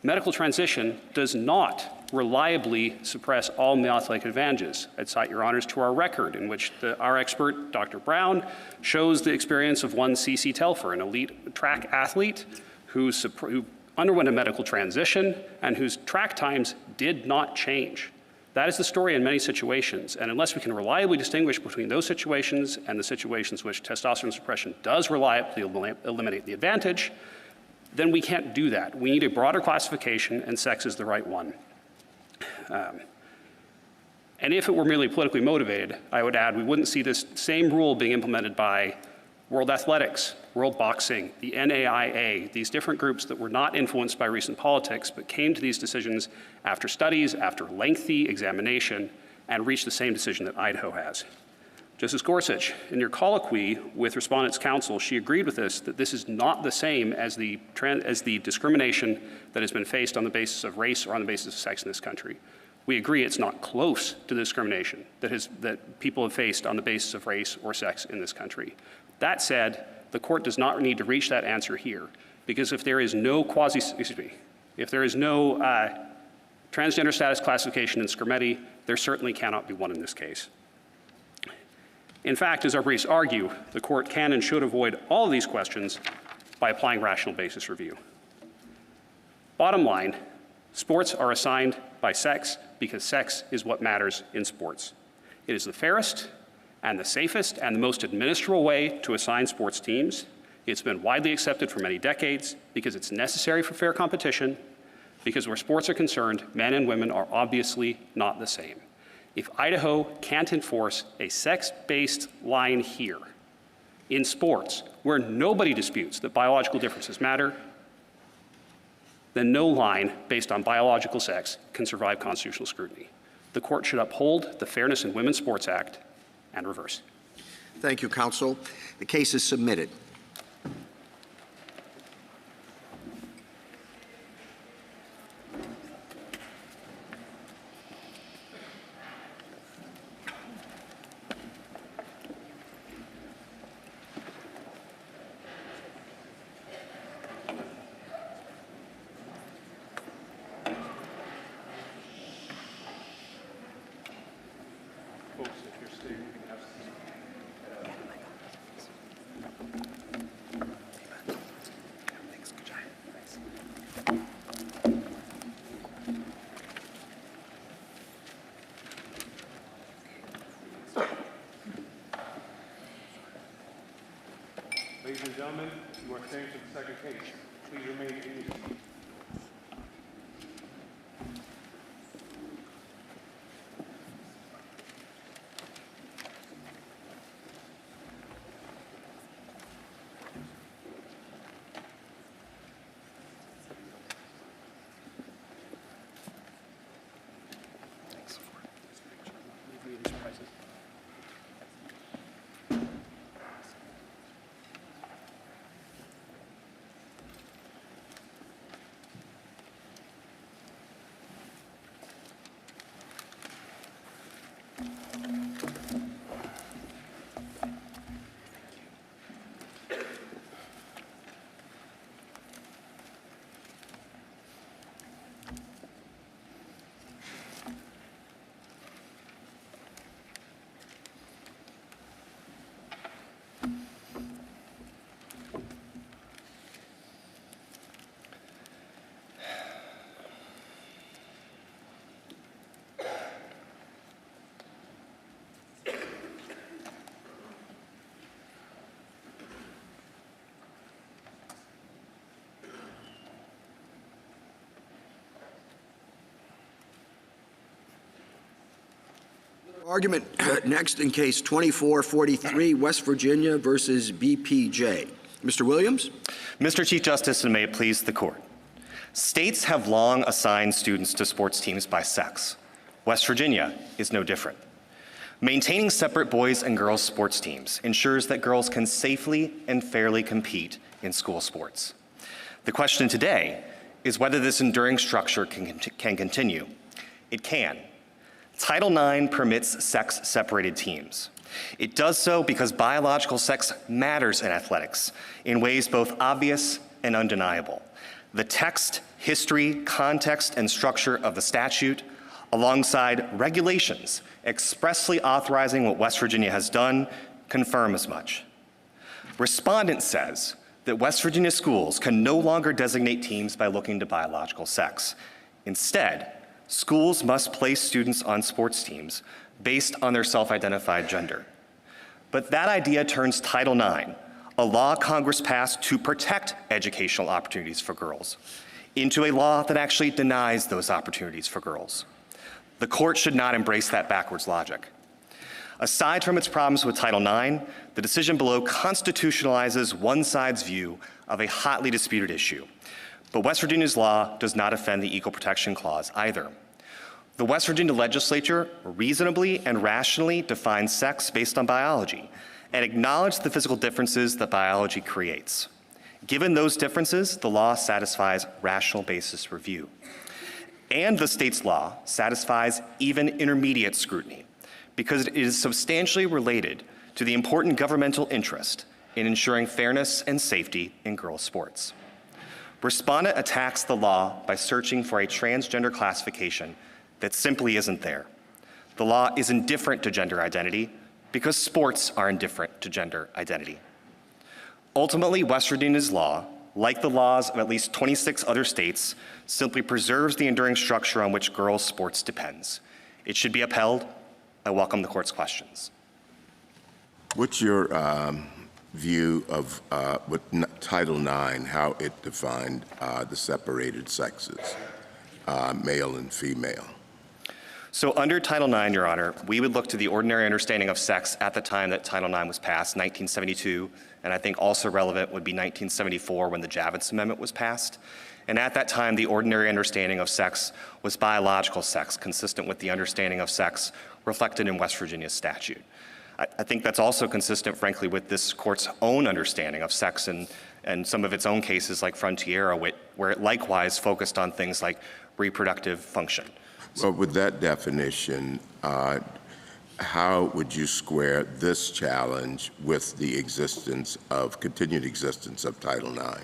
S3: Medical transition does not reliably suppress all male athletic advantages. I'd cite Your Honors to our record in which our expert, Dr. Brown, shows the experience of one C.C. Telfer, an elite track athlete who underwent a medical transition and whose track times did not change. That is the story in many situations, and unless we can reliably distinguish between those situations and the situations which testosterone suppression does reliably eliminate the advantage, then we can't do that. We need a broader classification, and sex is the right one. And if it were merely politically motivated, I would add we wouldn't see this same rule being implemented by World Athletics, World Boxing, the NAIA, these different groups that were not influenced by recent politics, but came to these decisions after studies, after lengthy examination, and reached the same decision that Idaho has. Justice Gorsuch, in your colloquy with Respondent's counsel, she agreed with us that this is not the same as the discrimination that has been faced on the basis of race or on the basis of sex in this country. We agree it's not close to the discrimination that people have faced on the basis of race or sex in this country. That said, the court does not need to reach that answer here, because if there is no transgender status classification in Scrutiny, there certainly cannot be one in this case. In fact, as our briefs argue, the court can and should avoid all of these questions by applying rational basis review. Bottom line, sports are assigned by sex because sex is what matters in sports. It is the fairest and the safest and the most administrable way to assign sports teams. It's been widely accepted for many decades because it's necessary for fair competition, because where sports are concerned, men and women are obviously not the same. If Idaho can't enforce a sex-based line here in sports, where nobody disputes that biological differences matter, then no line based on biological sex can survive constitutional scrutiny. The court should uphold the Fairness in Women's Sports Act and reverse.
S2: Thank you, counsel. The case is submitted.
S14: Ladies and gentlemen, you are staying for the second case. Please remain in your seats.
S2: Argument next in case 2443, West Virginia versus BPJ. Mr. Williams?
S15: Mr. Chief Justice, and may it please the court. States have long assigned students to sports teams by sex. West Virginia is no different. Maintaining separate boys and girls sports teams ensures that girls can safely and fairly compete in school sports. The question today is whether this enduring structure can continue. It can. Title IX permits sex-separated teams. It does so because biological sex matters in athletics in ways both obvious and undeniable. The text, history, context, and structure of the statute, alongside regulations expressly authorizing what West Virginia has done, confirm as much. Respondent says that West Virginia schools can no longer designate teams by looking to biological sex. Instead, schools must place students on sports teams based on their self-identified gender. But that idea turns Title IX, a law Congress passed to protect educational opportunities for girls, into a law that actually denies those opportunities for girls. The court should not embrace that backwards logic. Aside from its problems with Title IX, the decision below constitutionalizes one side's view of a hotly disputed issue. But West Virginia's law does not offend the Equal Protection Clause either. The West Virginia legislature reasonably and rationally defines sex based on biology and acknowledged the physical differences that biology creates. Given those differences, the law satisfies rational basis review. And the state's law satisfies even intermediate scrutiny because it is substantially related to the important governmental interest in ensuring fairness and safety in girls' sports. Respondent attacks the law by searching for a transgender classification that simply isn't there. The law is indifferent to gender identity because sports are indifferent to gender identity. Ultimately, West Virginia's law, like the laws of at least 26 other states, simply preserves the enduring structure on which girls' sports depends. It should be upheld. I welcome the court's questions.
S4: What's your view of what Title IX, how it defined the separated sexes, male and female?
S15: So under Title IX, Your Honor, we would look to the ordinary understanding of sex at the time that Title IX was passed, 1972, and I think also relevant would be 1974 when the Javitz Amendment was passed. And at that time, the ordinary understanding of sex was biological sex, consistent with the understanding of sex reflected in West Virginia's statute. I think that's also consistent, frankly, with this court's own understanding of sex and some of its own cases like Frontiera, where it likewise focused on things like reproductive function.
S4: Well, with that definition, how would you square this challenge with the continued existence of Title IX?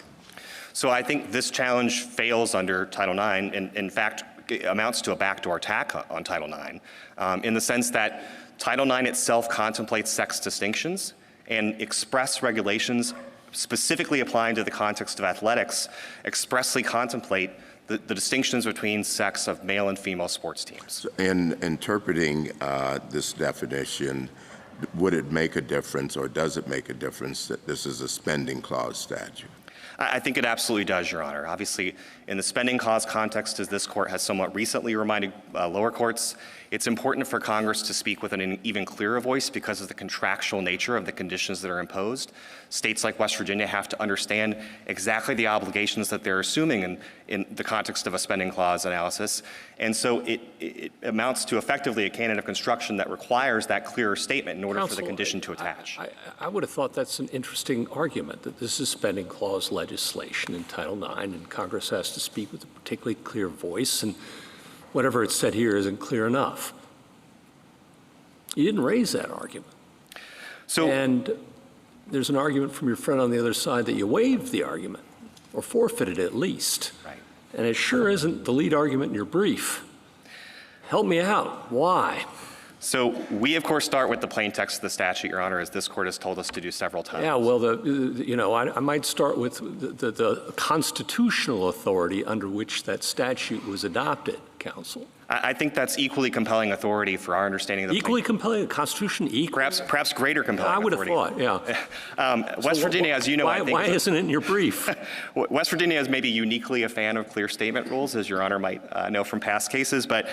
S15: So I think this challenge fails under Title IX, and in fact, it amounts to a backdoor attack on Title IX, in the sense that Title IX itself contemplates sex distinctions, and express regulations specifically applying to the context of athletics expressly contemplate the distinctions between sex of male and female sports teams.
S4: In interpreting this definition, would it make a difference, or does it make a difference that this is a spending clause statute?
S15: I think it absolutely does, Your Honor. Obviously, in the spending clause context, as this court has somewhat recently reminded lower courts, it's important for Congress to speak with an even clearer voice because of the contractual nature of the conditions that are imposed. States like West Virginia have to understand exactly the obligations that they're assuming in the context of a spending clause analysis. And so it amounts to effectively a canon of construction that requires that clearer statement in order for the condition to attach.
S7: I would have thought that's an interesting argument, that this is spending clause legislation in Title IX, and Congress has to speak with a particularly clear voice, and whatever it's said here isn't clear enough. You didn't raise that argument. And there's an argument from your friend on the other side that you waived the argument, or forfeited it at least.
S15: Right.
S7: And it sure isn't the lead argument in your brief. Help me out. Why?
S15: So we, of course, start with the plain text of the statute, Your Honor, as this court has told us to do several times.
S7: Yeah, well, I might start with the constitutional authority under which that statute was adopted, counsel.
S15: I think that's equally compelling authority for our understanding of the
S7: equally compelling, the Constitution equal?
S15: Perhaps greater compelling
S7: I would have
S15: authority.
S7: thought, yeah.
S15: West Virginia, as you know, I think
S7: why isn't it in your brief?
S15: West Virginia is maybe uniquely a fan of clear statement rules, as Your Honor might know from past cases. But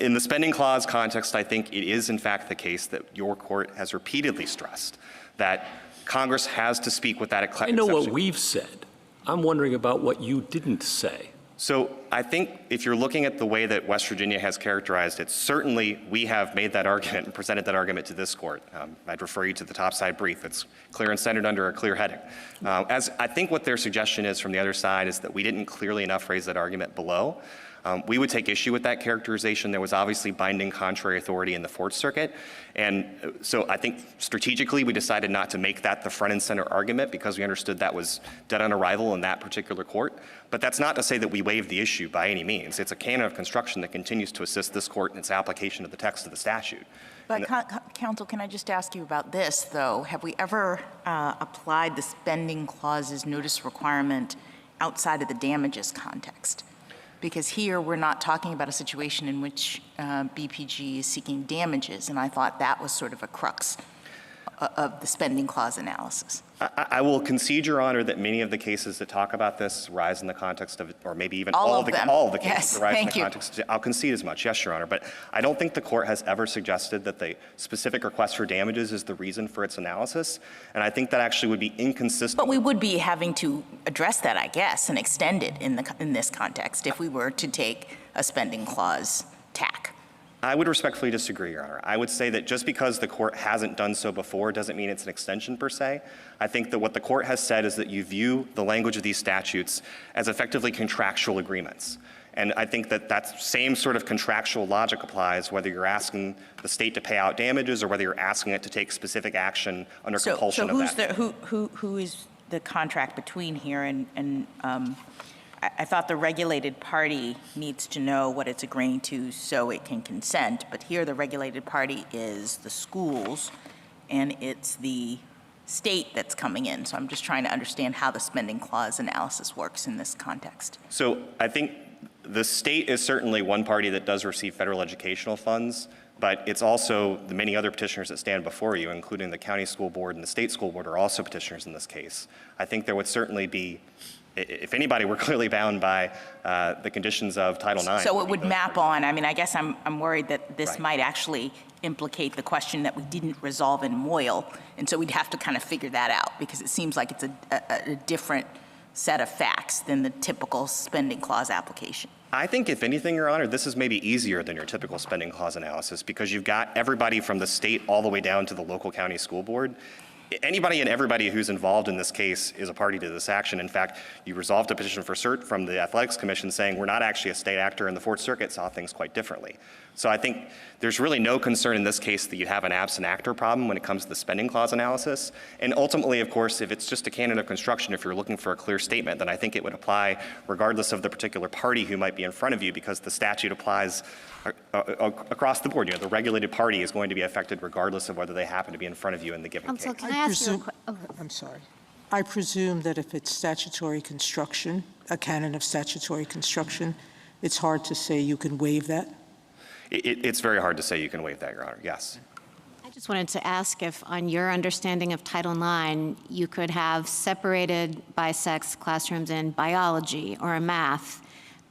S15: in the spending clause context, I think it is, in fact, the case that your court has repeatedly stressed that Congress has to speak with that exception.
S7: I know what we've said. I'm wondering about what you didn't say.
S15: So I think if you're looking at the way that West Virginia has characterized it, certainly we have made that argument and presented that argument to this court. I'd refer you to the topside brief. It's clear and centered under a clear heading. As I think what their suggestion is from the other side is that we didn't clearly enough raise that argument below. We would take issue with that characterization. There was obviously binding contrary authority in the Fourth Circuit. And so I think strategically we decided not to make that the front and center argument because we understood that was dead on arrival in that particular court. But that's not to say that we waived the issue by any means. It's a canon of construction that continues to assist this court in its application of the text of the statute.
S13: But counsel, can I just ask you about this, though? Have we ever applied the spending clause's notice requirement outside of the damages context? Because here we're not talking about a situation in which BPG is seeking damages, and I thought that was sort of a crux of the spending clause analysis.
S15: I will concede, Your Honor, that many of the cases that talk about this rise in the context of, or maybe even all of the cases rise in the context. I'll concede as much, yes, Your Honor. But I don't think the court has ever suggested that the specific request for damages is the reason for its analysis. And I think that actually would be inconsistent.
S13: But we would be having to address that, I guess, and extend it in this context if we were to take a spending clause tack.
S15: I would respectfully disagree, Your Honor. I would say that just because the court hasn't done so before doesn't mean it's an extension per se. I think that what the court has said is that you view the language of these statutes as effectively contractual agreements. And I think that that same sort of contractual logic applies whether you're asking the state to pay out damages or whether you're asking it to take specific action under compulsion of that.
S13: Who is the contract between here? And I thought the regulated party needs to know what it's agreeing to so it can consent. But here the regulated party is the schools, and it's the state that's coming in. So I'm just trying to understand how the spending clause analysis works in this context.
S15: So I think the state is certainly one party that does receive federal educational funds, but it's also the many other petitioners that stand before you, including the county school board and the state school board, are also petitioners in this case. I think there would certainly be if anybody, we're clearly bound by the conditions of Title IX.
S13: So it would map on. I mean, I guess I'm worried that this
S15: Right.
S13: might actually implicate the question that we didn't resolve in Moyle, and so we'd have to kind of figure that out, because it seems like it's a different set of facts than the typical spending clause application.
S15: I think, if anything, Your Honor, this is maybe easier than your typical spending clause analysis, because you've got everybody from the state all the way down to the local county school board. Anybody and everybody who's involved in this case is a party to this action. In fact, you resolved a petition for cert from the Athletics Commission saying we're not actually a state actor, and the Fourth Circuit saw things quite differently. So I think there's really no concern in this case that you have an absent actor problem when it comes to the spending clause analysis. And ultimately, of course, if it's just a canon of construction, if you're looking for a clear statement, then I think it would apply regardless of the particular party who might be in front of you, because the statute applies across the board. You know, the regulated party is going to be affected regardless of whether they happen to be in front of you in the given case.
S10: Can I ask you
S1: I'm sorry. I presume that if it's statutory construction, a canon of statutory construction, it's hard to say you can waive that?
S15: It's very hard to say you can waive that, Your Honor, yes.
S10: I just wanted to ask if, on your understanding of Title IX, you could have separated by sex classrooms in biology or math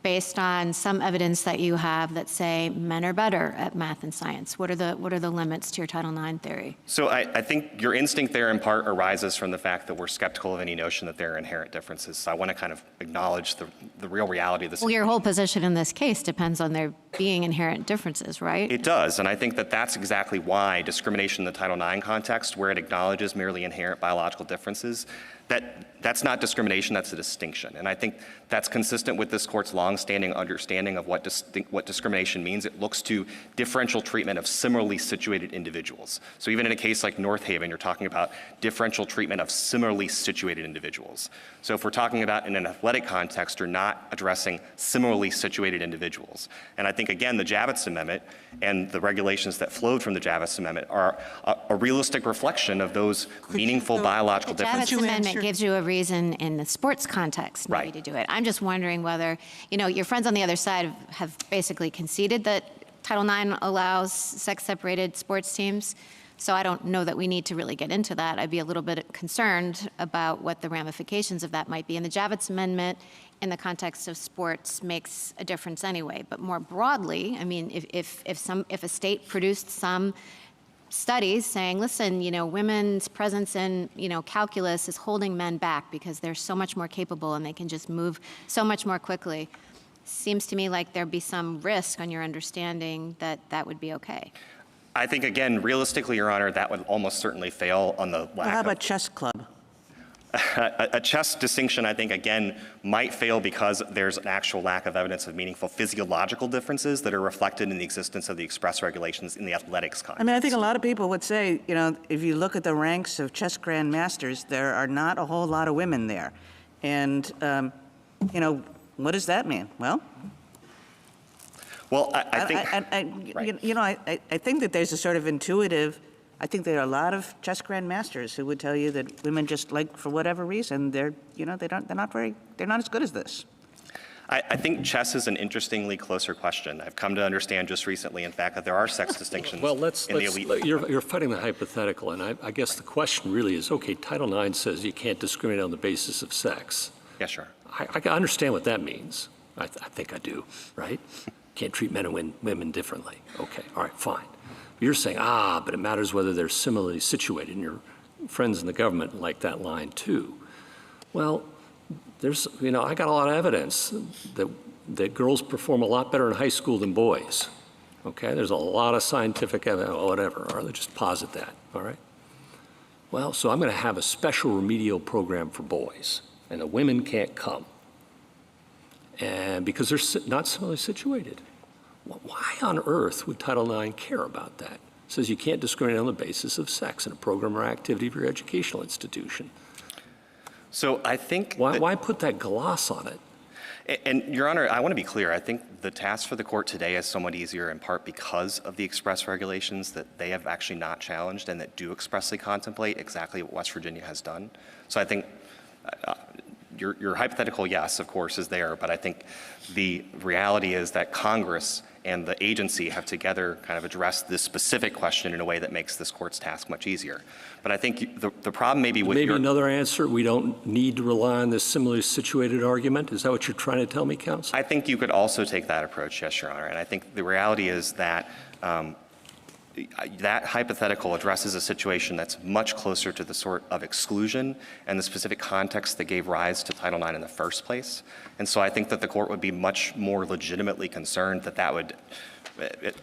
S10: based on some evidence that you have that say men are better at math and science. What are the limits to your Title IX theory?
S15: So I think your instinct there in part arises from the fact that we're skeptical of any notion that there are inherent differences. So I want to kind of acknowledge the real reality of this.
S10: Well, your whole position in this case depends on there being inherent differences, right?
S15: It does, and I think that that's exactly why discrimination in the Title IX context, where it acknowledges merely inherent biological differences, that's not discrimination, that's a distinction. And I think that's consistent with this court's longstanding understanding of what discrimination means. It looks to differential treatment of similarly situated individuals. So even in a case like North Haven, you're talking about differential treatment of similarly situated individuals. So if we're talking about in an athletic context, you're not addressing similarly situated individuals. And I think, again, the Javitz Amendment and the regulations that flowed from the Javitz Amendment are a realistic reflection of those meaningful biological differences.
S10: The Javitz Amendment gives you a reason in the sports context maybe to do it. I'm just wondering whether, your friends on the other side have basically conceded that Title IX allows sex-separated sports teams. So I don't know that we need to really get into that. I'd be a little bit concerned about what the ramifications of that might be. And the Javitz Amendment in the context of sports makes a difference anyway. But more broadly, I mean, if a state produced some studies saying, listen, women's presence in, calculus is holding men back because they're so much more capable and they can just move so much more quickly. Seems to me like there'd be some risk on your understanding that that would be okay.
S15: I think, again, realistically, Your Honor, that would almost certainly fail on the lack
S5: How about chess club?
S15: A chess distinction, I think, again, might fail because there's an actual lack of evidence of meaningful physiological differences that are reflected in the existence of the express regulations in the athletics context.
S5: I mean, I think a lot of people would say, if you look at the ranks of chess grandmasters, there are not a whole lot of women there. And, what does that mean? Well,
S15: I think,
S5: I think that there's a sort of intuitive. I think there are a lot of chess grandmasters who would tell you that women just for whatever reason, they're not as good as this.
S15: I think chess is an interestingly closer question. I've come to understand just recently, in fact, that there are sex distinctions in the elite.
S7: You're fighting the hypothetical, and I guess the question really is, okay, Title IX says you can't discriminate on the basis of sex.
S15: Yes, sure.
S7: I understand what that means. I think I do, right? Can't treat men and women differently. Okay, all right, fine. But you're saying, but it matters whether they're similarly situated, and your friends in the government like that line too. Well, there's, I got a lot of evidence that girls perform a lot better in high school than boys. Okay, there's a lot of scientific evidence, whatever, or let's just posit that, all right? Well, so I'm going to have a special remedial program for boys, and the women can't come. And because they're not similarly situated. Why on earth would Title IX care about that? It says you can't discriminate on the basis of sex in a program or activity of your educational institution.
S15: So I think...
S7: Why put that gloss on it?
S15: And, Your Honor, I want to be clear. I think the task for the court today is somewhat easier in part because of the express regulations that they have actually not challenged and that do expressly contemplate exactly what West Virginia has done. So I think... Your hypothetical, yes, of course, is there, but I think the reality is that Congress and the agency have together kind of addressed this specific question in a way that makes this court's task much easier. But I think the problem may be with
S7: Maybe another answer, we don't need to rely on this similarly situated argument. Is that what you're trying to tell me, counsel?
S15: I think you could also take that approach, yes, Your Honor. And I think the reality is that that hypothetical addresses a situation that's much closer to the sort of exclusion and the specific context that gave rise to Title IX in the first place. And so I think that the court would be much more legitimately concerned that that would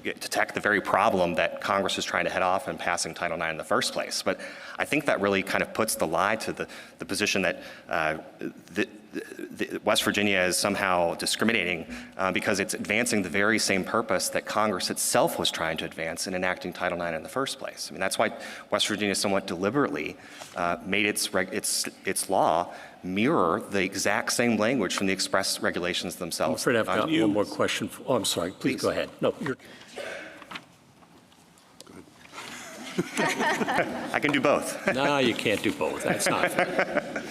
S15: detect the very problem that Congress is trying to head off in passing Title IX in the first place. But I think that really kind of puts the lie to the position that West Virginia is somehow discriminating because it's advancing the very same purpose that Congress itself was trying to advance in enacting Title IX in the first place. I mean, that's why West Virginia somewhat deliberately made its law mirror the exact same language from the express regulations themselves.
S7: I'm afraid I've got one more question. Oh, I'm sorry. Please go ahead. No, you're.
S15: I can do both.
S7: No, you can't do both. That's not fair.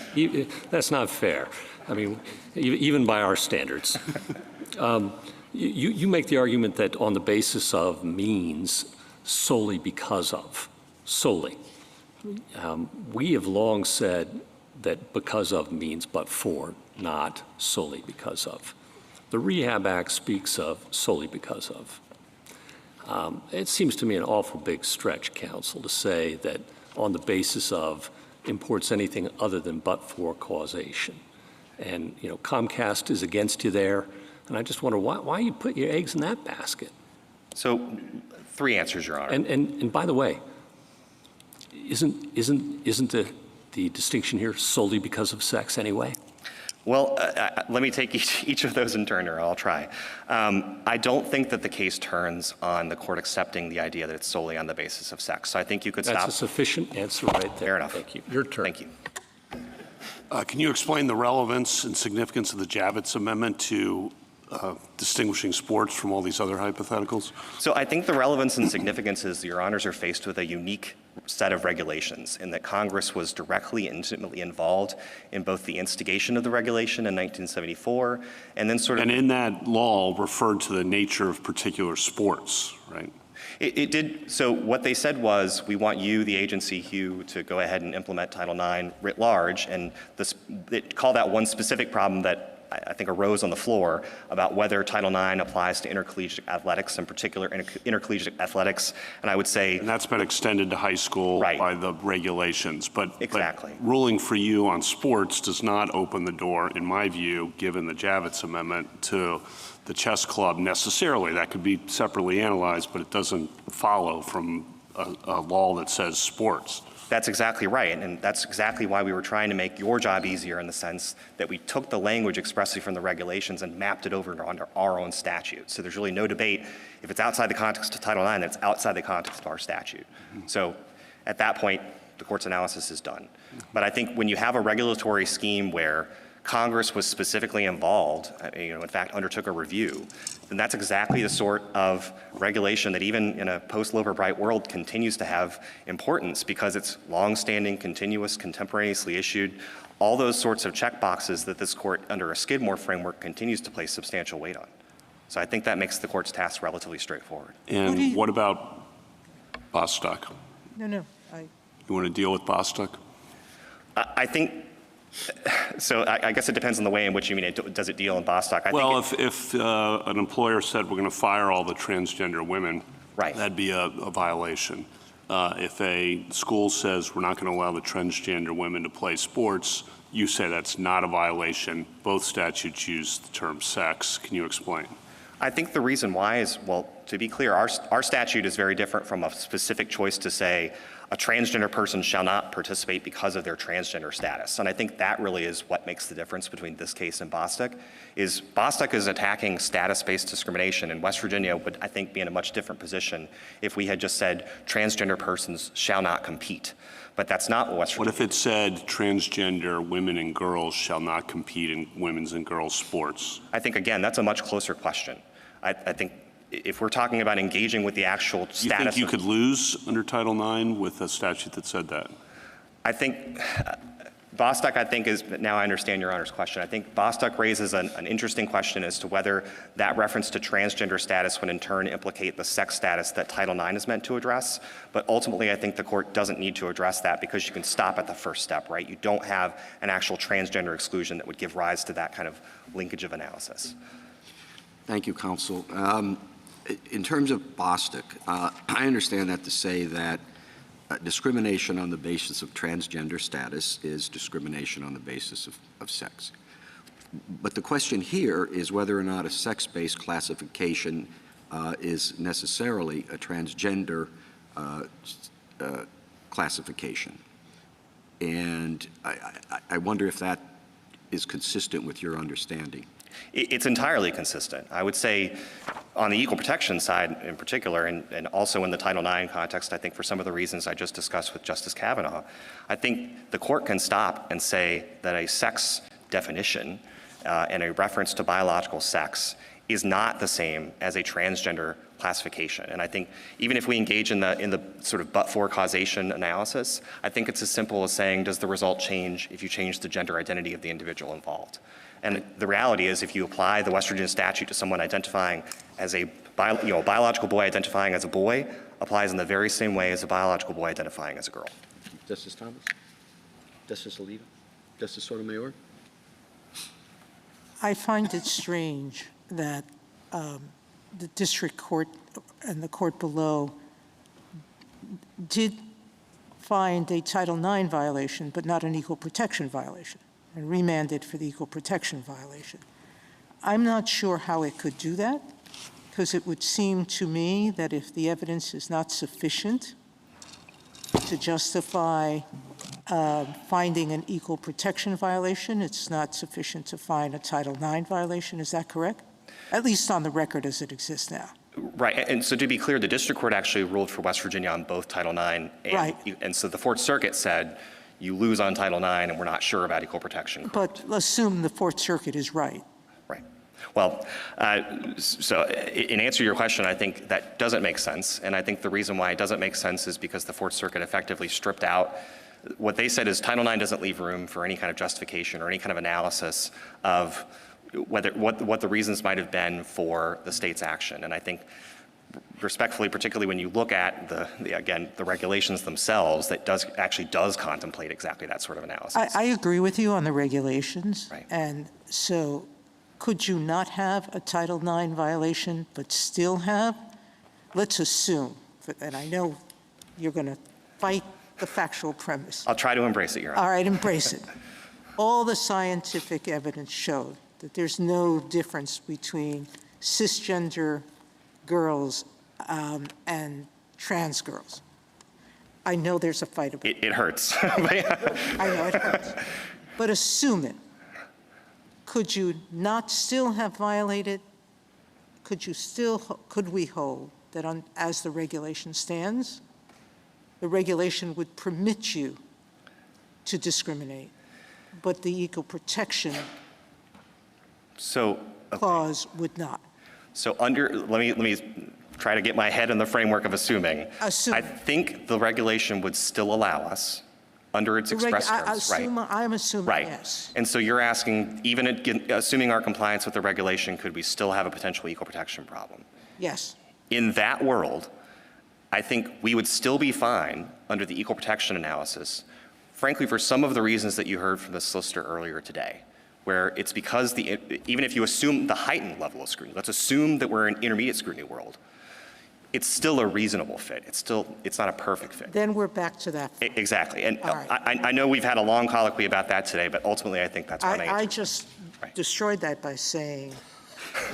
S7: That's not fair. I mean, even by our standards. You make the argument that on the basis of means solely because of, solely. We have long said that because of means but for, not solely because of. The Rehab Act speaks of solely because of. It seems to me an awful big stretch, counsel, to say that on the basis of imports anything other than but for causation. And, you know, Comcast is against you there. And I just wonder why you put your eggs in that basket.
S15: So 3 answers, Your Honor.
S7: And by the way, isn't the distinction here solely because of sex anyway?
S15: Well, let me take each of those in turn, or I'll try. I don't think that the case turns on the court accepting the idea that it's solely on the basis of sex. So I think you could stop.
S7: That's a sufficient answer right there.
S15: Fair enough.
S7: Thank you. Your turn.
S15: Thank you.
S9: Can you explain the relevance and significance of the Javitz Amendment to distinguishing sports from all these other hypotheticals?
S15: So I think the relevance and significance is Your Honors are faced with a unique set of regulations in that Congress was directly and intimately involved in both the instigation of the regulation in 1974 and then sort of—
S9: And in that law referred to the nature of particular sports, right?
S15: It did. So what they said was, we want you, the agency, Hugh, to go ahead and implement Title IX writ large, and they call that one specific problem that I think arose on the floor about whether Title IX applies to intercollegiate athletics, in particular intercollegiate athletics. And I would say—
S9: And that's been extended to high school by the regulations. But ruling for you on sports does not open the door, in my view, given the Javitz Amendment, to the chess club necessarily. That could be separately analyzed, but it doesn't follow from a law that says sports.
S15: That's exactly right, and that's exactly why we were trying to make your job easier in the sense that we took the language expressly from the regulations and mapped it over under our own statute. So there's really no debate. If it's outside the context of Title IX, it's outside the context of our statute. So at that point, the court's analysis is done. But I think when you have a regulatory scheme where Congress was specifically involved, in fact, undertook a review, then that's exactly the sort of regulation that even in a post-Loper Bright world continues to have importance because it's long-standing, continuous, contemporaneously issued, all those sorts of check boxes that this court, under a Skidmore framework, continues to place substantial weight on. So I think that makes the court's task relatively straightforward.
S9: And what about Bostock?
S1: No.
S9: You want to deal with Bostock?
S15: I think— So I guess it depends on the way in which you mean it. Does it deal in Bostock?
S9: If an employer said we're going to fire all the transgender women, that'd be a violation. If a school says we're not going to allow the transgender women to play sports, you say that's not a violation. Both statutes use the term sex. Can you explain?
S15: I think the reason why is, well, to be clear, our statute is very different from a specific choice to say a transgender person shall not participate because of their transgender status. And I think that really is what makes the difference between this case and Bostock, is Bostock is attacking status-based discrimination, and West Virginia would, I think, be in a much different position if we had just said transgender persons shall not compete. But that's not what West Virginia—
S9: What if it said transgender women and girls shall not compete in women's and girls' sports?
S15: I think, again, that's a much closer question. I think if we're talking about engaging with the actual status—
S9: You think you could lose under Title IX with a statute that said that?
S15: I think Bostock, I think, now I understand Your Honor's question. I think Bostock raises an interesting question as to whether that reference to transgender status would in turn implicate the sex status that Title IX is meant to address. But ultimately, I think the court doesn't need to address that because you can stop at the first step, right? You don't have an actual transgender exclusion that would give rise to that kind of linkage of analysis.
S2: Thank you, counsel. In terms of Bostock, I understand that to say that discrimination on the basis of transgender status is discrimination on the basis of sex. But the question here is whether or not a sex-based classification is necessarily a transgender classification. And I wonder if that is consistent with your understanding.
S15: It's entirely consistent. I would say on the equal protection side in particular, and also in the Title IX context, I think for some of the reasons I just discussed with Justice Kavanaugh, I think the court can stop and say that a sex definition and a reference to biological sex is not the same as a transgender classification. And I think even if we engage in the sort of but-for causation analysis, I think it's as simple as saying, does the result change if you change the gender identity of the individual involved? And the reality is, if you apply the West Virginia statute to someone identifying as a biological boy identifying as a boy, applies in the very same way as a biological boy identifying as a girl.
S2: Justice Thomas? Justice Alito? Justice Sotomayor?
S1: I find it strange that the district court and the court below did find a Title IX violation, but not an equal protection violation, and remanded for the equal protection violation. I'm not sure how it could do that, because it would seem to me that if the evidence is not sufficient to justify finding an equal protection violation, it's not sufficient to find a Title IX violation. Is that correct? At least on the record as it exists now.
S15: Right, and so to be clear, the district court actually ruled for West Virginia on both Title IX and so the Fourth Circuit said, you lose on Title IX and we're not sure about equal protection.
S1: But assume the Fourth Circuit is right.
S15: Right. Well, so in answer to your question, I think that doesn't make sense. And I think the reason why it doesn't make sense is because the Fourth Circuit effectively stripped out what they said is Title IX doesn't leave room for any kind of justification or any kind of analysis of what the reasons might have been for the state's action. And I think respectfully, particularly when you look at the regulations themselves, that actually does contemplate exactly that sort of analysis.
S1: I agree with you on the regulations.
S15: Right.
S1: And so could you not have a Title IX violation but still have, let's assume, and I know you're going to fight the factual premise.
S15: I'll try to embrace it, Your Honor.
S1: All right, embrace it. All the scientific evidence showed that there's no difference between cisgender girls and trans girls. I know there's a fight about it.
S15: It hurts.
S1: I know it hurts. But assume it. Could you not still have violated? Could we hold that as the regulation stands, the regulation would permit you to discriminate, but the equal protection clause would not?
S15: So let me try to get my head in the framework of assuming. I think the regulation would still allow us, under its express terms, right?
S1: I'm assuming
S15: right.
S1: Yes.
S15: And so you're asking, even assuming our compliance with the regulation, could we still have a potential equal protection problem?
S1: Yes.
S15: In that world, I think we would still be fine under the equal protection analysis, frankly, for some of the reasons that you heard from the solicitor earlier today, where it's because even if you assume the heightened level of scrutiny, let's assume that we're in intermediate scrutiny world, it's still a reasonable fit. It's not a perfect fit.
S1: Then we're back to that.
S15: Exactly. And
S1: right.
S15: I know we've had a long colloquy about that today, but ultimately I think that's what
S1: I just destroyed that by saying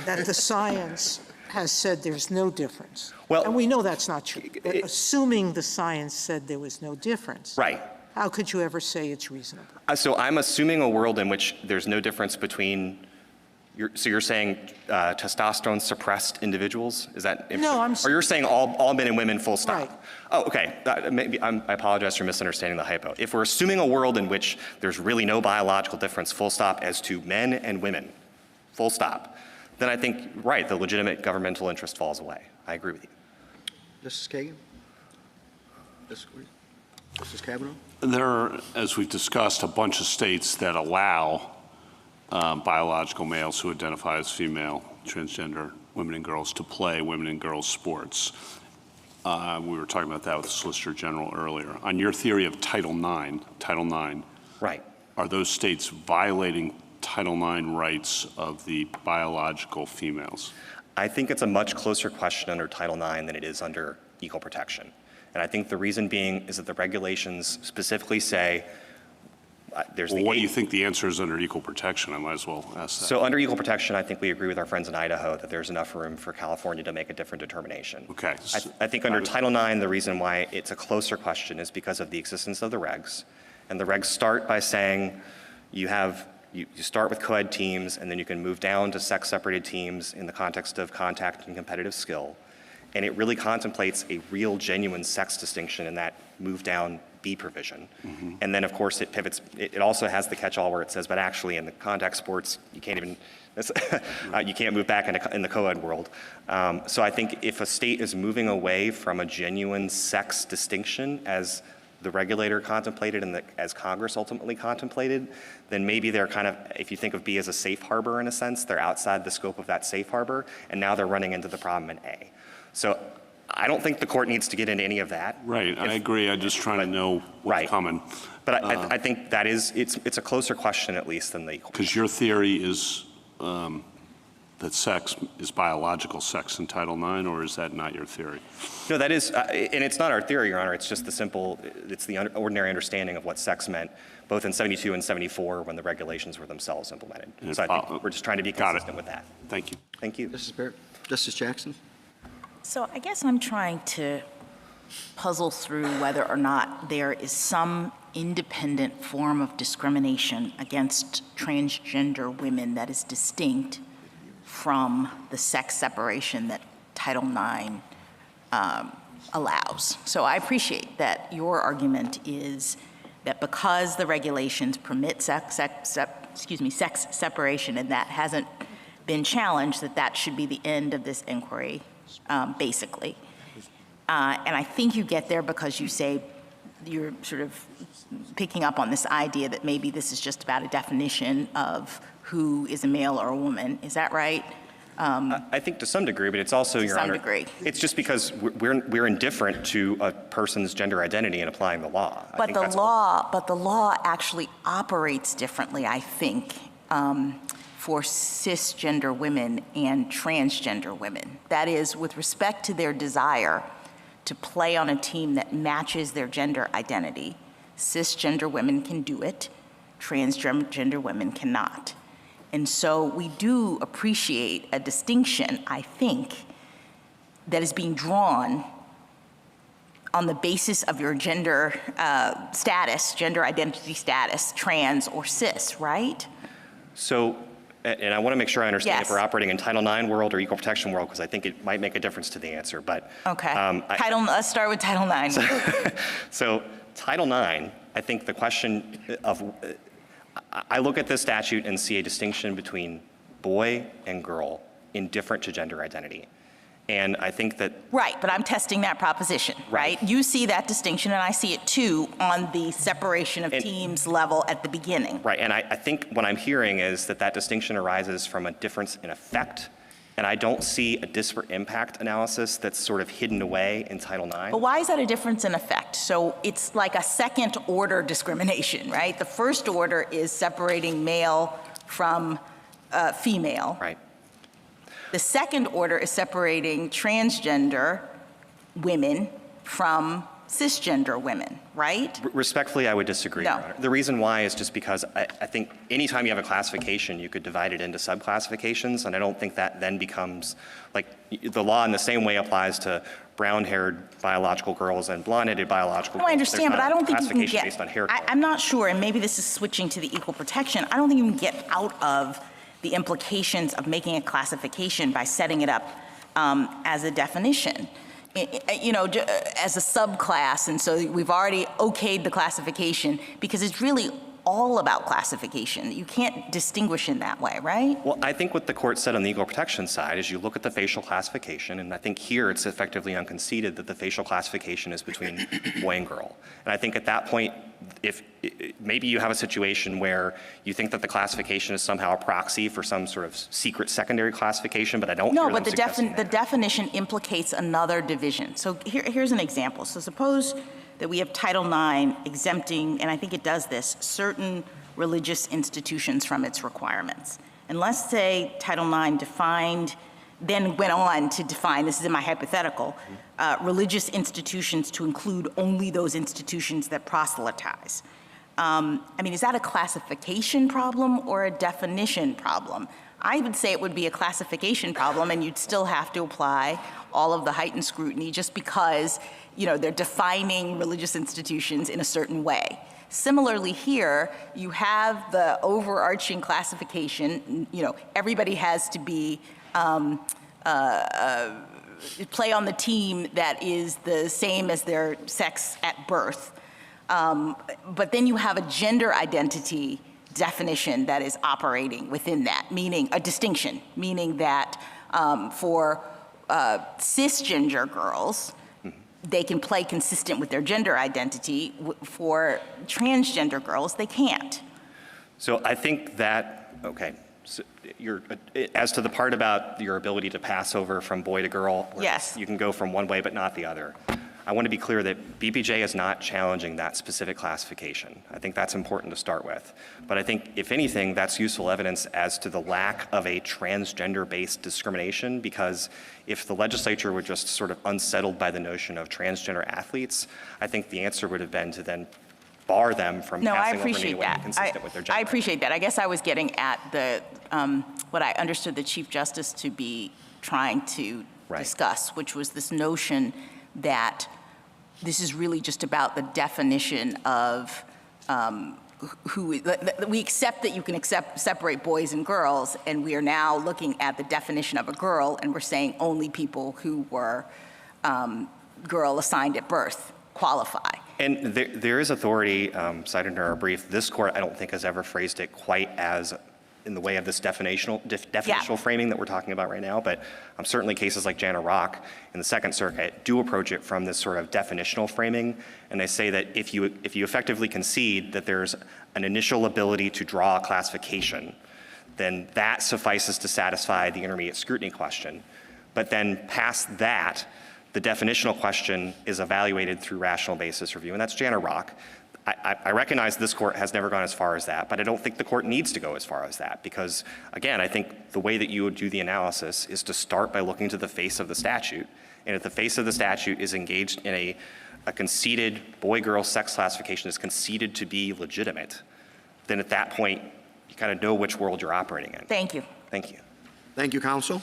S1: that the science has said there's no difference. Well, and we know that's not true. But assuming the science said there was no difference,
S15: right?
S1: How could you ever say it's reasonable?
S15: So I'm assuming a world in which there's no difference between. So you're saying testosterone suppressed individuals? Is that?
S1: No,
S15: or you're saying all men and women, full stop?
S1: Right.
S15: Oh, okay. Maybe I apologize for misunderstanding the hypo. If we're assuming a world in which there's really no biological difference, full stop, as to men and women, full stop, then I think, right, the legitimate governmental interest falls away. I agree with you.
S2: Justice Kagan? Disagree? Justice Kavanaugh?
S9: There are, as we've discussed, a bunch of states that allow biological males who identify as female, transgender women and girls to play women and girls sports. We were talking about that with the Solicitor General earlier. On your theory of Title IX,
S15: Right.
S9: are those states violating Title IX rights of the biological females?
S15: I think it's a much closer question under Title IX than it is under equal protection. And I think the reason being is that the regulations specifically say there's
S9: well, what do you think the answer is under equal protection? I might as well ask that.
S15: So under equal protection, I think we agree with our friends in Idaho that there's enough room for California to make a different determination.
S9: Okay.
S15: I think under Title IX, the reason why it's a closer question is because of the existence of the regs. And the regs start by saying you start with co-ed teams, and then you can move down to sex-separated teams in the context of contact and competitive skill. And it really contemplates a real, genuine sex distinction in that move down B provision.
S9: Mm-hmm.
S15: And then, of course, it pivots. It also has the catch-all where it says, but actually in the contact sports, you can't even, you can't move back in the co-ed world. So I think if a state is moving away from a genuine sex distinction as the regulator contemplated and as Congress ultimately contemplated, then maybe they're kind of, if you think of B as a safe harbor in a sense, they're outside the scope of that safe harbor, and now they're running into the problem in A. So I don't think the court needs to get into any of that.
S9: Right, I agree. I'm just trying to know what's coming.
S15: But I think that is, it's a closer question at least than the equal.
S9: Because your theory is that sex is biological sex in Title IX, or is that not your theory?
S15: No, that is, and it's not our theory, Your Honor. It's just it's the ordinary understanding of what sex meant, both in 72 and 74 when the regulations were themselves implemented. So I think we're just trying to be consistent with that.
S9: Thank you.
S15: Thank you.
S2: Justice Barrett? Justice Jackson?
S13: So I guess I'm trying to puzzle through whether or not there is some independent form of discrimination against transgender women that is distinct from the sex separation that Title IX allows. So I appreciate that your argument is that because the regulations permit sex separation and that hasn't been challenged, that should be the end of this inquiry, basically. And I think you get there because you say you're sort of picking up on this idea that maybe this is just about a definition of who is a male or a woman. Is that right?
S15: I think to some degree, but it's also, Your Honor, it's just because we're indifferent to a person's gender identity in applying the law.
S13: But the law actually operates differently, I think, for cisgender women and transgender women. That is, with respect to their desire to play on a team that matches their gender identity, cisgender women can do it, transgender women cannot. And so we do appreciate a distinction, I think, that is being drawn on the basis of your gender status, gender identity status, trans or cis, right?
S15: So, and I want to make sure I understand
S13: Yes.
S15: if we're operating in Title IX world or equal protection world, because I think it might make a difference to the answer. But
S13: okay, let's start with Title IX.
S15: So Title IX, I think the question of, I look at this statute and see a distinction between boy and girl indifferent to gender identity. And I think that...
S13: Right, but I'm testing that proposition, right? You see that distinction, and I see it too on the separation of teams level at the beginning.
S15: Right, and I think what I'm hearing is that distinction arises from a difference in effect, and I don't see a disparate impact analysis that's sort of hidden away in Title IX.
S13: But why is that a difference in effect? So it's like a second order discrimination, right? The first order is separating male from female.
S15: Right.
S13: The second order is separating transgender women from cisgender women, right?
S15: Respectfully, I would disagree,
S13: No.
S15: Your Honor. The reason why is just because I think anytime you have a classification, you could divide it into subclassifications, and I don't think that then becomes, like, the law in the same way applies to brown-haired biological girls and blonde-headed biological girls.
S13: I understand, but I don't think you can get,
S15: based on hair color.
S13: I'm not sure, and maybe this is switching to the equal protection, I don't think you can get out of the implications of making a classification by setting it up as a definition, you know, as a subclass. And so we've already okayed the classification because it's really all about classification. You can't distinguish in that way, right?
S15: Well, I think what the court said on the equal protection side is you look at the facial classification, and I think here it's effectively unconceded that the facial classification is between boy and girl. And I think at that point, if maybe you have a situation where you think that the classification is somehow a proxy for some sort of secret secondary classification, but I don't hear them suggesting that.
S13: The definition implicates another division. So here's an example. So suppose that we have Title IX exempting, and I think it does this, certain religious institutions from its requirements. And let's say Title IX then went on to define, this is in my hypothetical, religious institutions to include only those institutions that proselytize. I mean, is that a classification problem or a definition problem? I would say it would be a classification problem, and you'd still have to apply all of the heightened scrutiny just because, they're defining religious institutions in a certain way. Similarly here, you have the overarching classification, everybody has to be, play on the team that is the same as their sex at birth. But then you have a gender identity definition that is operating within that, meaning a distinction, meaning that for cisgender girls, they can play consistent with their gender identity. For transgender girls, they can't.
S15: So I think that, okay, so as to the part about your ability to pass over from boy to girl,
S13: yes,
S15: you can go from one way but not the other. I want to be clear that BPJ is not challenging that specific classification. I think that's important to start with. But I think, if anything, that's useful evidence as to the lack of a transgender-based discrimination, because if the legislature were just sort of unsettled by the notion of transgender athletes, I think the answer would have been to then bar them from passing over in any way consistent with their gender.
S13: I appreciate that. I guess I was getting at the what I understood the Chief Justice to be trying to discuss, which was this notion that this is really just about the definition of we accept that you can separate boys and girls, and we are now looking at the definition of a girl, and we're saying only people who were girl assigned at birth qualify.
S15: And there is authority cited in our brief. This court, I don't think, has ever phrased it quite as in the way of this definitional framing that we're talking about right now, but certainly cases like Jana Rock in the Second Circuit do approach it from this sort of definitional framing, and they say that if you effectively concede that there's an initial ability to draw a classification, then that suffices to satisfy the intermediate scrutiny question. But then past that, the definitional question is evaluated through rational basis review, and that's Jana Rock. I recognize this court has never gone as far as that, but I don't think the court needs to go as far as that, because, again, I think the way that you would do the analysis is to start by looking to the face of the statute, and if the face of the statute is engaged in a conceded boy-girl sex classification is conceded to be legitimate, then at that point, you kind of know which world you're operating in.
S13: Thank you.
S15: Thank you.
S2: Thank you, counsel.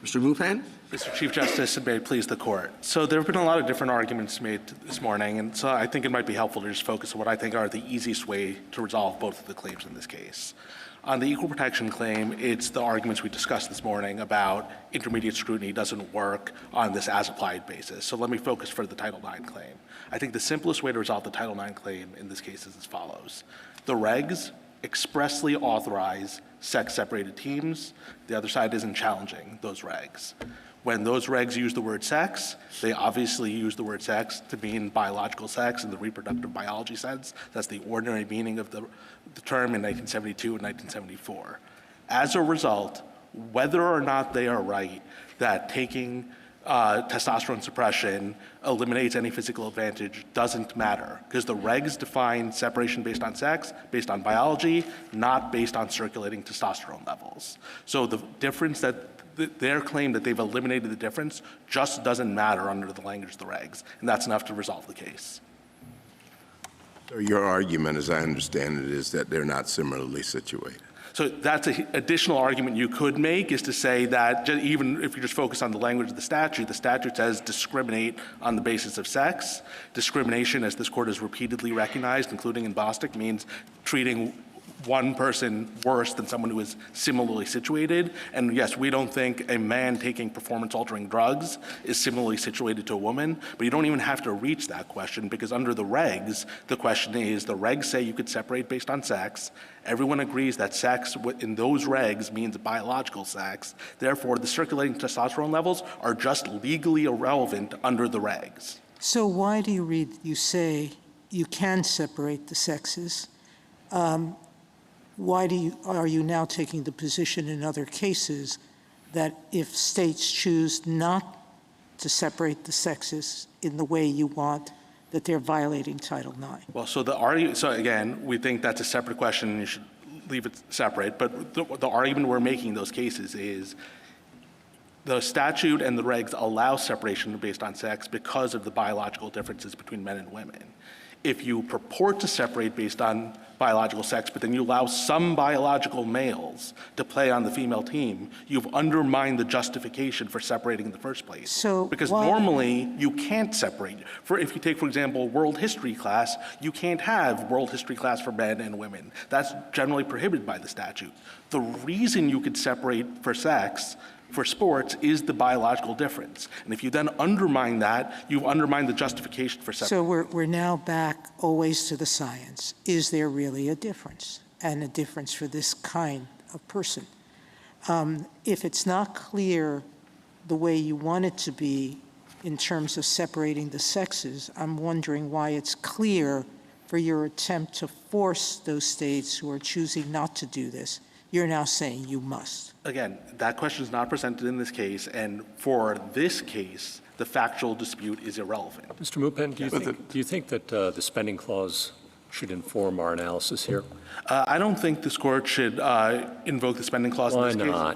S2: Mr. Mupan?
S11: Mr. Chief Justice, and may it please the court. So there have been a lot of different arguments made this morning, and so I think it might be helpful to just focus on what I think are the easiest way to resolve both of the claims in this case. On the equal protection claim, it's the arguments we discussed this morning about intermediate scrutiny doesn't work on this as-applied basis. So let me focus for the Title IX claim. I think the simplest way to resolve the Title IX claim in this case is as follows. The regs expressly authorize sex-separated teams. The other side isn't challenging those regs. When those regs use the word sex, they obviously use the word sex to mean biological sex in the reproductive biology sense. That's the ordinary meaning of the term in 1972 and 1974. As a result, whether or not they are right that taking testosterone suppression eliminates any physical advantage doesn't matter, because the regs define separation based on sex, based on biology, not based on circulating testosterone levels. So the difference that their claim that they've eliminated the difference just doesn't matter under the language of the regs, and that's enough to resolve the case.
S4: So your argument, as I understand it, is that they're not similarly situated.
S11: So that's an additional argument you could make, is to say that even if you just focus on the language of the statute says discriminate on the basis of sex. Discrimination, as this court has repeatedly recognized, including in Bostock, means treating one person worse than someone who is similarly situated. And yes, we don't think a man taking performance-altering drugs is similarly situated to a woman, but you don't even have to reach that question because under the regs, the question is, the regs say you could separate based on sex. Everyone agrees that sex in those regs means biological sex. Therefore, the circulating testosterone levels are just legally irrelevant under the regs.
S1: So why do you say you can separate the sexes? Why are you now taking the position in other cases that if states choose not to separate the sexes in the way you want, that they're violating Title IX?
S11: Well, so again, we think that's a separate question and you should leave it separate, but the argument we're making in those cases is the statute and the regs allow separation based on sex because of the biological differences between men and women. If you purport to separate based on biological sex, but then you allow some biological males to play on the female team, you've undermined the justification for separating in the first place. Because normally you can't separate. If you take, for example, world history class, you can't have world history class for men and women. That's generally prohibited by the statute. The reason you could separate for sex for sports is the biological difference. And if you then undermine that, you've undermined the justification for separation.
S1: So we're now back always to the science. Is there really a difference? And a difference for this kind of person? If it's not clear the way you want it to be in terms of separating the sexes, I'm wondering why it's clear for your attempt to force those states who are choosing not to do this. You're now saying you must.
S11: Again, that question is not presented in this case, and for this case, the factual dispute is irrelevant.
S7: Mr. Mupen, do you think that the spending clause should inform our analysis here?
S11: I don't think this court should invoke the spending clause in this case.
S7: Why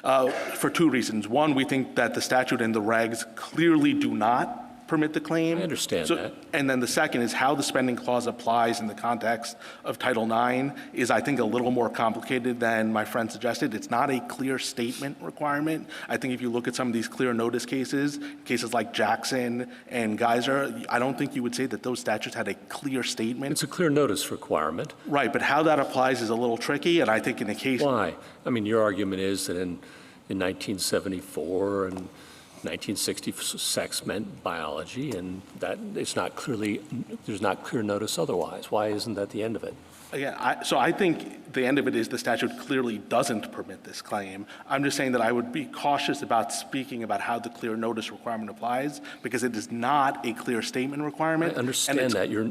S7: not?
S11: For two reasons. One, we think that the statute and the regs clearly do not permit the claim.
S7: I understand that.
S11: And then the second is how the spending clause applies in the context of Title IX is, I think, a little more complicated than my friend suggested. It's not a clear statement requirement. I think if you look at some of these clear notice cases like Jackson and Geyser, I don't think you would say that those statutes had a clear statement.
S7: It's a clear notice requirement.
S11: Right, but how that applies is a little tricky, and I think in the case—
S7: Why? I mean, your argument is that in 1974 and 1960, sex meant biology, and that there's not clear notice otherwise. Why isn't that the end of it?
S11: Again, so I think the end of it is the statute clearly doesn't permit this claim. I'm just saying that I would be cautious about speaking about how the clear notice requirement applies because it is not a clear statement requirement.
S7: I understand that. You're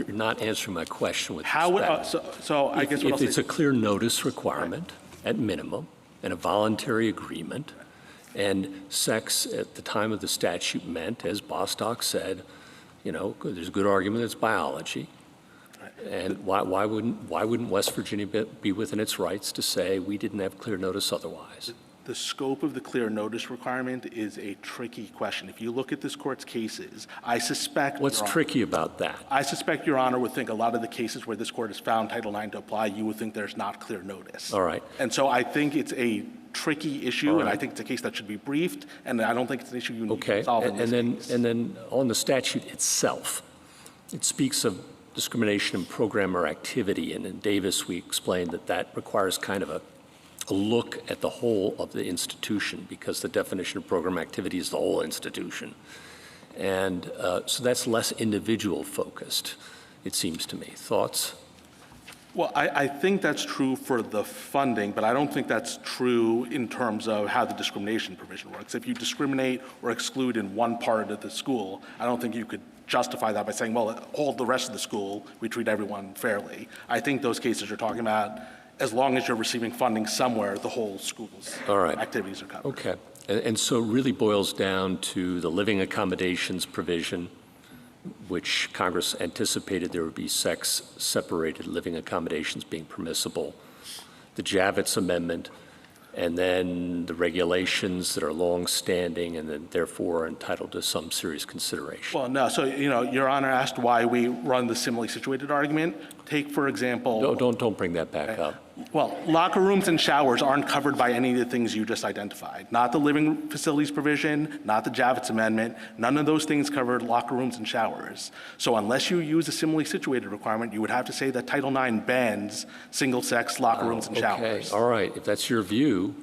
S7: not answering my question with
S11: how
S7: respect.
S11: so I guess what
S7: if it's a clear notice requirement at minimum and a voluntary agreement, and sex at the time of the statute meant, as Bostock said, there's a good argument it's biology. And why wouldn't West Virginia be within its rights to say we didn't have clear notice otherwise?
S11: The scope of the clear notice requirement is a tricky question. If you look at this court's cases, I suspect—
S7: What's tricky about that?
S11: I suspect Your Honor would think a lot of the cases where this court has found Title IX to apply, you would think there's not clear notice.
S7: All right.
S11: And so I think it's a tricky issue, and I think it's a case that should be briefed, and I don't think it's an issue you need to solve in this case.
S7: And then on the statute itself, it speaks of discrimination in program or activity, and in Davis we explained that requires kind of a look at the whole of the institution because the definition of program activity is the whole institution. And so that's less individual focused, it seems to me. Thoughts?
S11: Well, I think that's true for the funding, but I don't think that's true in terms of how the discrimination provision works. If you discriminate or exclude in one part of the school, I don't think you could justify that by saying, well, all the rest of the school, we treat everyone fairly. I think those cases you're talking about, as long as you're receiving funding somewhere, the whole school's activities are covered.
S7: Okay. And so it really boils down to the living accommodations provision, which Congress anticipated there would be sex-separated living accommodations being permissible, the Javitz Amendment, and then the regulations that are long-standing and then therefore are entitled to some serious consideration.
S11: Well, no. So, Your Honor asked why we run the similarly situated argument. take, for example...
S7: Don't bring that back up.
S11: Well, locker rooms and showers aren't covered by any of the things you just identified. Not the living facilities provision, not the Javitz Amendment. None of those things covered locker rooms and showers. So unless you use a similarly situated requirement, you would have to say that Title IX bans single-sex locker rooms and showers.
S7: Okay, all right. If that's your view,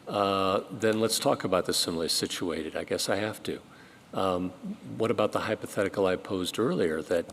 S7: then let's talk about the similarly situated. I guess I have to. What about the hypothetical I posed earlier that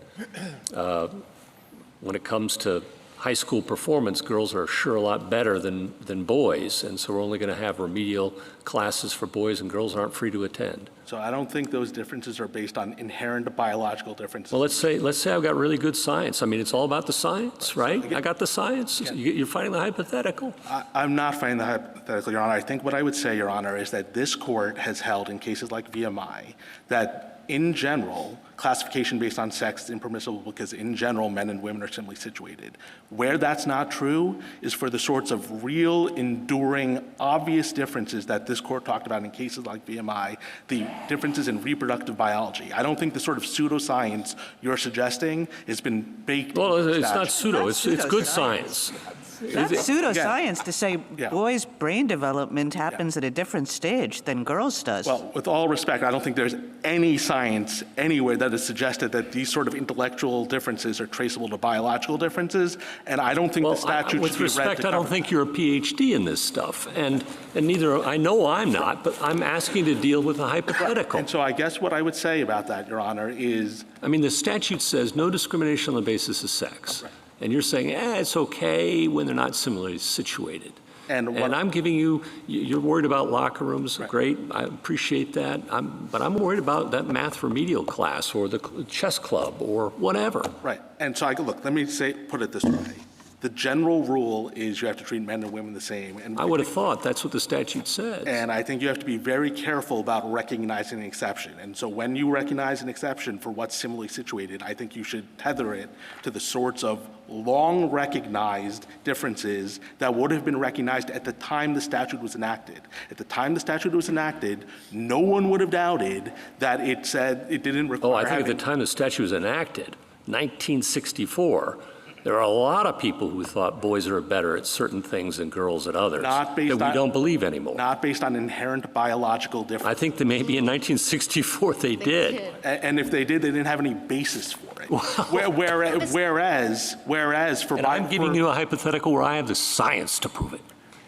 S7: when it comes to high school performance, girls are sure a lot better than boys, and so we're only going to have remedial classes for boys and girls aren't free to attend?
S11: So I don't think those differences are based on inherent biological differences.
S7: Well, let's say I've got really good science. I mean, it's all about the science, right? I got the science. You're finding the hypothetical.
S11: I'm not finding the hypothetical, Your Honor. I think what I would say, Your Honor, is that this court has held in cases like VMI that in general, classification based on sex is impermissible because in general, men and women are similarly situated. Where that's not true is for the sorts of real, enduring, obvious differences that this court talked about in cases like VMI, the differences in reproductive biology. I don't think the sort of pseudoscience you're suggesting has been baked into the
S7: it's
S11: statute.
S7: not pseudo, it's good science.
S5: That's pseudoscience to say boys' brain development happens at a different stage than girls' does.
S11: Well, with all respect, I don't think there's any science anywhere that has suggested that these sort of intellectual differences are traceable to biological differences, and I don't think the statute should be read to
S7: With respect, I don't
S11: cover
S7: think you're a PhD in this stuff, and neither, I know I'm not, but I'm asking to deal with a hypothetical.
S11: And so I guess what I would say about that, Your Honor, is...
S7: I mean, the statute says no discrimination on the basis of sex. Right. And you're saying, it's okay when they're not similarly situated. And I'm giving you, you're worried about locker rooms, right. Great, I appreciate that. But I'm worried about that math remedial class or the chess club or whatever.
S11: Right, and so look, let me put it this way. The general rule is you have to treat men and women the same. And
S7: I would have thought that's what the statute says.
S11: And I think you have to be very careful about recognizing an exception. And so when you recognize an exception for what's similarly situated, I think you should tether it to the sorts of long recognized differences that would have been recognized at the time the statute was enacted. At the time the statute was enacted, no one would have doubted that it said it didn't require
S7: I think at the time the statute was enacted, 1964, there are a lot of people who thought boys are better at certain things than girls at others that we don't believe anymore.
S11: Not based on inherent biological differences.
S7: I think that maybe in 1964 they did.
S11: And if they did, they didn't have any basis for it. Whereas for...
S7: And I'm giving you a hypothetical where I have the science to prove it.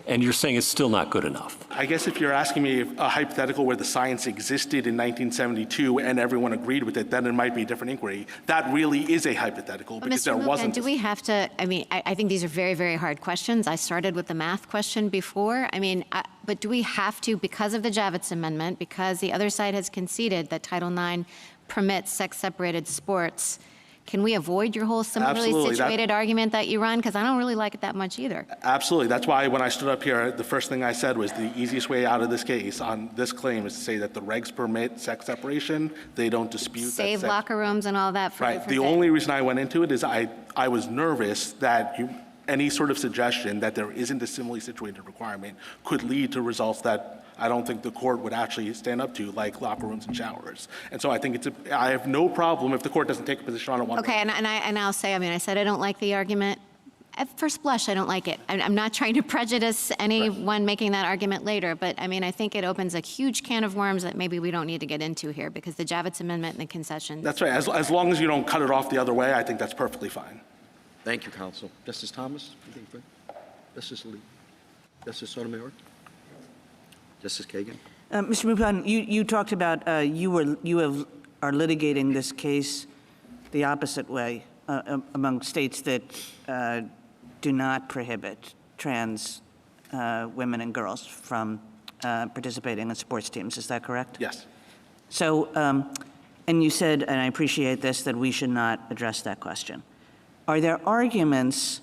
S7: And you're saying it's still not good enough.
S11: I guess if you're asking me a hypothetical where the science existed in 1972 and everyone agreed with it, then it might be a different inquiry. That really is a hypothetical because there wasn't...
S10: Do we have to, I think these are very, very hard questions. I started with the math question before. But do we have to, because of the Javitz Amendment, because the other side has conceded that Title IX permits sex-separated sports, can we avoid your whole similarly situated argument that you run? Because I don't really like it that much either.
S11: Absolutely. That's why when I stood up here, the first thing I said was the easiest way out of this case on this claim is to say that the regs permit sex separation. They don't dispute that.
S10: Save locker rooms and all that for
S11: right. The only reason I went into it is I was nervous that any sort of suggestion that there isn't a similarly situated requirement could lead to results that I don't think the court would actually stand up to, like locker rooms and showers. And so I think I have no problem if the court doesn't take a position on it one way.
S10: Okay, and I'll say, I said I don't like the argument. At first blush, I don't like it. I'm not trying to prejudice anyone making that argument later, but I think it opens a huge can of worms that maybe we don't need to get into here because the Javitz Amendment and the concessions.
S11: That's right. As long as you don't cut it off the other way, I think that's perfectly fine.
S2: Thank you, counsel. Justice Thomas? Justice Lee? Justice Sotomayor? Justice Kagan?
S5: Mr. Mupon, you talked about you are litigating this case the opposite way among states that do not prohibit trans women and girls from participating in sports teams. Is that correct?
S11: Yes.
S5: So, and you said, and I appreciate this, that we should not address that question. Are there arguments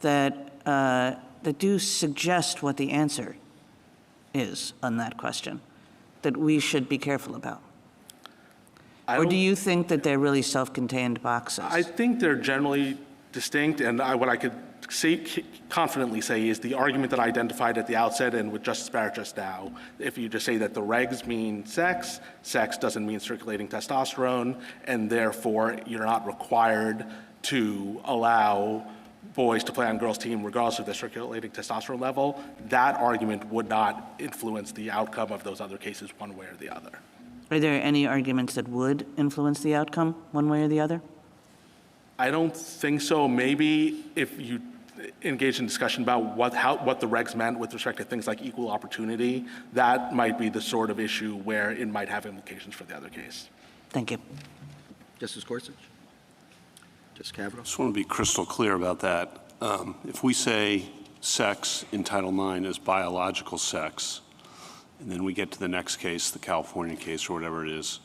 S5: that do suggest what the answer is on that question that we should be careful about? Or do you think that they're really self-contained boxes?
S11: I think they're generally distinct, and what I could confidently say is the argument that I identified at the outset and with Justice Barrett just now, if you just say that the regs mean sex doesn't mean circulating testosterone, and therefore you're not required to allow boys to play on girls' team regardless of their circulating testosterone level, that argument would not influence the outcome of those other cases one way or the other.
S5: Are there any arguments that would influence the outcome one way or the other?
S11: I don't think so. Maybe if you engage in discussion about what the regs meant with respect to things like equal opportunity, that might be the sort of issue where it might have implications for the other case.
S5: Thank you.
S2: Justice Gorsuch? Justice Kavanaugh?
S9: I just want to be crystal clear about that. If we say sex in Title IX is biological sex, and then we get to the next case, the California case or whatever it is,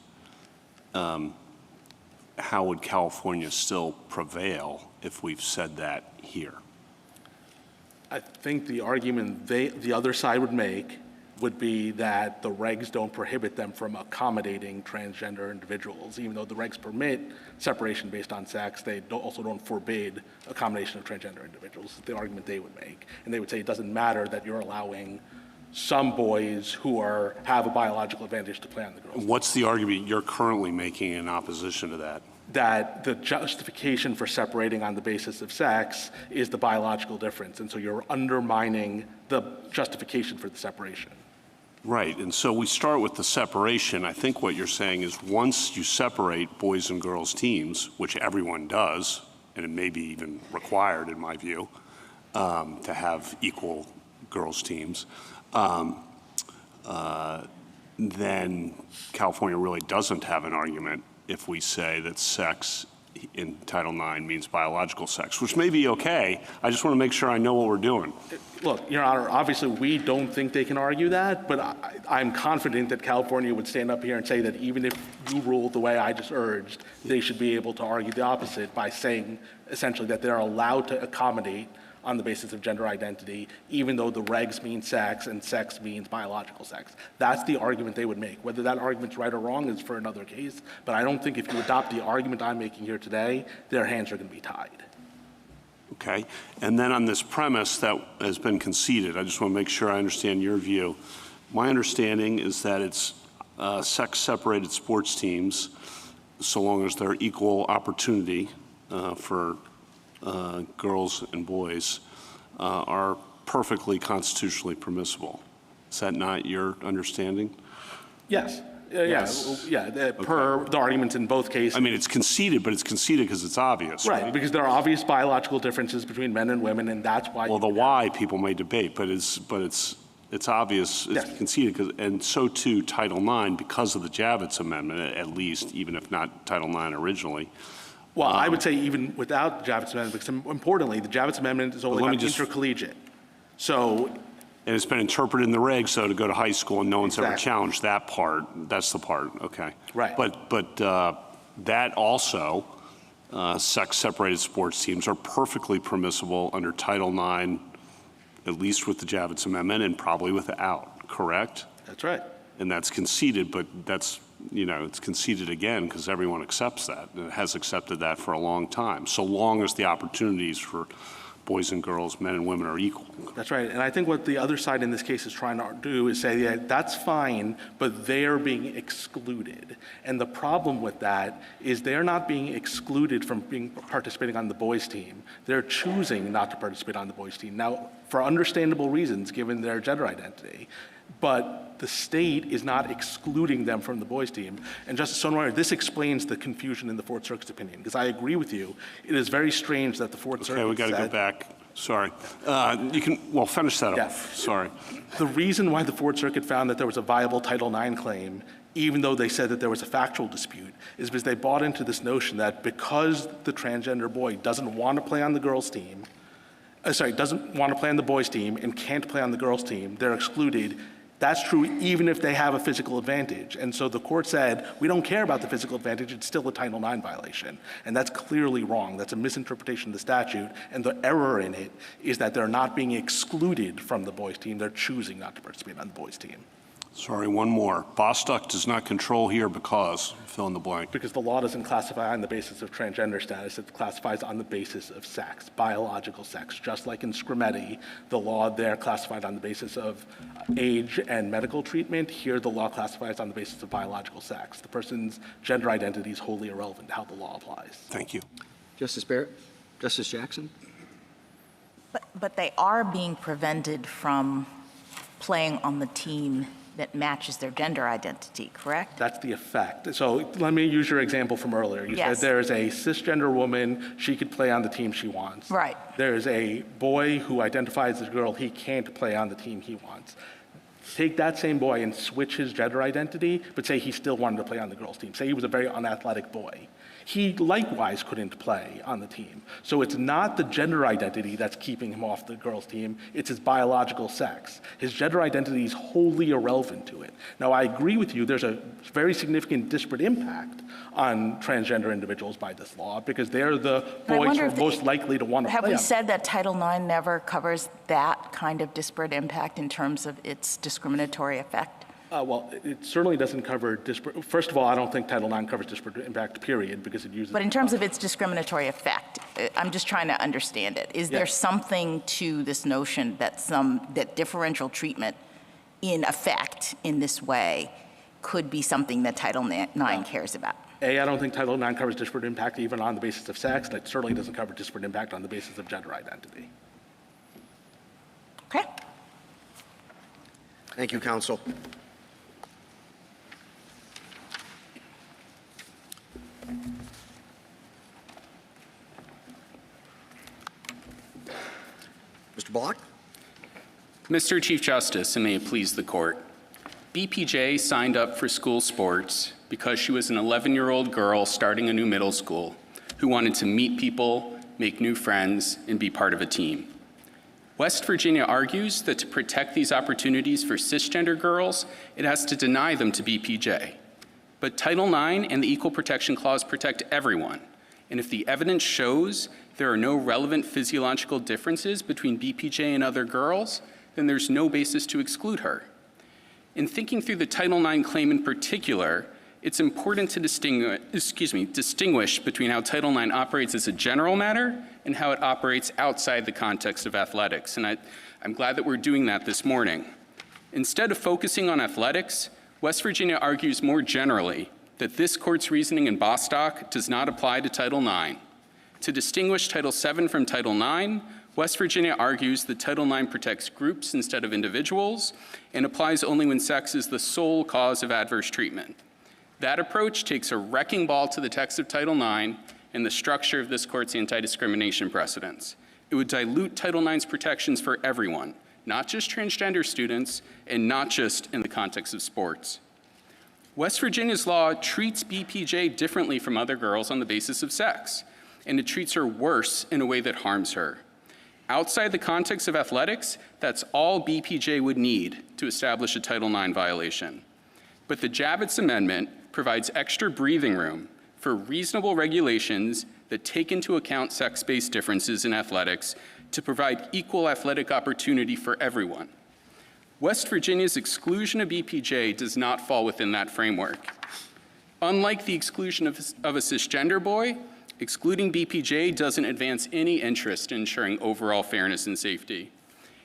S9: how would California still prevail if we've said that here?
S11: I think the argument the other side would make would be that the regs don't prohibit them from accommodating transgender individuals. Even though the regs permit separation based on sex, they also don't forbid accommodation of transgender individuals. The argument they would make. And they would say it doesn't matter that you're allowing some boys who have a biological advantage to play on the girls.
S9: What's the argument you're currently making in opposition to that?
S11: That the justification for separating on the basis of sex is the biological difference. And so you're undermining the justification for the separation.
S9: Right, and so we start with the separation. I think what you're saying is once you separate boys and girls teams, which everyone does, and it may be even required in my view, to have equal girls teams, then California really doesn't have an argument if we say that sex in Title IX means biological sex, which may be okay. I just want to make sure I know what we're doing.
S11: Look, Your Honor, obviously we don't think they can argue that, but I'm confident that California would stand up here and say that even if you ruled the way I just urged, they should be able to argue the opposite by saying essentially that they're allowed to accommodate on the basis of gender identity, even though the regs mean sex and sex means biological sex. That's the argument they would make. Whether that argument's right or wrong is for another case, but I don't think if you adopt the argument I'm making here today, their hands are going to be tied.
S9: Okay, and then on this premise that has been conceded, I just want to make sure I understand your view. My understanding is that it's sex-separated sports teams, so long as they're equal opportunity for girls and boys, are perfectly constitutionally permissible. Is that not your understanding?
S11: Yes.
S9: Yes.
S11: Per the arguments in both cases.
S9: I mean, it's conceded, but it's conceded because it's obvious, right?
S11: Right, because there are obvious biological differences between men and women, and that's why.
S9: Well, the why people may debate, but it's obvious, it's conceded, and so too Title IX, because of the Javitz Amendment, at least, even if not Title IX originally.
S11: Well, I would say even without the Javitz Amendment, because importantly, the Javitz Amendment is only intercollegiate. So.
S9: And it's been interpreted in the regs, though, to go to high school, and no one's ever challenged that part. That's the part, okay.
S11: Right.
S9: But that also, sex-separated sports teams are perfectly permissible under Title IX, at least with the Javitz Amendment, and probably without, correct?
S11: That's right.
S9: And that's conceded, but that's, it's conceded again because everyone accepts that. And it has accepted that for a long time, so long as the opportunities for boys and girls, men and women are equal.
S11: That's right. And I think what the other side in this case is trying to do is say, yeah, that's fine, but they're being excluded. And the problem with that is they're not being excluded from participating on the boys' team. They're choosing not to participate on the boys' team. Now, for understandable reasons, given their gender identity. But the state is not excluding them from the boys' team. And Justice Sotomayor, this explains the confusion in the Fourth Circuit's opinion, because I agree with you. It is very strange that the Fourth Circuit
S9: Okay, we got to go back. Sorry. You can, finish that off. Sorry.
S11: The reason why the Fourth Circuit found that there was a viable Title IX claim, even though they said that there was a factual dispute, is because they bought into this notion that because the transgender boy doesn't want to play on the girls' team, doesn't want to play on the boys' team and can't play on the girls' team, they're excluded. That's true even if they have a physical advantage. And so the court said, we don't care about the physical advantage, it's still a Title IX violation. And that's clearly wrong. That's a misinterpretation of the statute. And the error in it is that they're not being excluded from the boys' team, they're choosing not to participate on the boys' team.
S9: Sorry, one more. Bostock does not control here because, fill in the blank.
S11: Because the law doesn't classify on the basis of transgender status, it classifies on the basis of sex, biological sex. Just like in Remedies, the law there classified on the basis of age and medical treatment. Here, the law classifies on the basis of biological sex. The person's gender identity is wholly irrelevant to how the law applies.
S9: Thank you.
S2: Justice Barrett? Justice Jackson?
S13: But they are being prevented from playing on the team that matches their gender identity, correct?
S11: That's the effect. So let me use your example from earlier. You
S13: Yes.
S11: said there is a cisgender woman, she could play on the team she wants.
S13: Right.
S11: There's a boy who identifies as a girl, he can't play on the team he wants. Take that same boy and switch his gender identity, but say he still wanted to play on the girls' team. Say he was a very unathletic boy. He likewise couldn't play on the team. So it's not the gender identity that's keeping him off the girls' team, it's his biological sex. His gender identity is wholly irrelevant to it. Now, I agree with you, there's a very significant disparate impact on transgender individuals by this law because they're the boys who are most likely to want to play
S13: Have
S11: on
S13: we
S11: it.
S13: said that Title IX never covers that kind of disparate impact in terms of its discriminatory effect?
S11: Well, it certainly doesn't cover disparate. First of all, I don't think Title IX covers disparate impact, period, because it uses.
S13: But in terms of its discriminatory effect, I'm just trying to understand it. Is there something to this notion that differential treatment in effect in this way could be something that Title IX cares about?
S11: I don't think Title IX covers disparate impact even on the basis of sex, and it certainly doesn't cover disparate impact on the basis of gender identity.
S13: Okay.
S2: Thank you, counsel. Mr. Block?
S16: Mr. Chief Justice, and may it please the court, BPJ signed up for school sports because she was an 11-year-old girl starting a new middle school who wanted to meet people, make new friends, and be part of a team. West Virginia argues that to protect these opportunities for cisgender girls, it has to deny them to BPJ. But Title IX and the Equal Protection Clause protect everyone, and if the evidence shows there are no relevant physiological differences between BPJ and other girls, then there's no basis to exclude her. In thinking through the Title IX claim in particular, it's important to distinguish between how Title IX operates as a general matter and how it operates outside the context of athletics. And I'm glad that we're doing that this morning. Instead of focusing on athletics, West Virginia argues more generally that this court's reasoning in Bostock does not apply to Title IX. To distinguish Title VII from Title IX, West Virginia argues that Title IX protects groups instead of individuals and applies only when sex is the sole cause of adverse treatment. That approach takes a wrecking ball to the text of Title IX and the structure of this court's anti-discrimination precedents. It would dilute Title IX's protections for everyone, not just transgender students and not just in the context of sports. West Virginia's law treats BPJ differently from other girls on the basis of sex, and it treats her worse in a way that harms her. Outside the context of athletics, that's all BPJ would need to establish a Title IX violation. But the Javitz Amendment provides extra breathing room for reasonable regulations that take into account sex-based differences in athletics to provide equal athletic opportunity for everyone. West Virginia's exclusion of BPJ does not fall within that framework. Unlike the exclusion of a cisgender boy, excluding BPJ doesn't advance any interest in ensuring overall fairness and safety.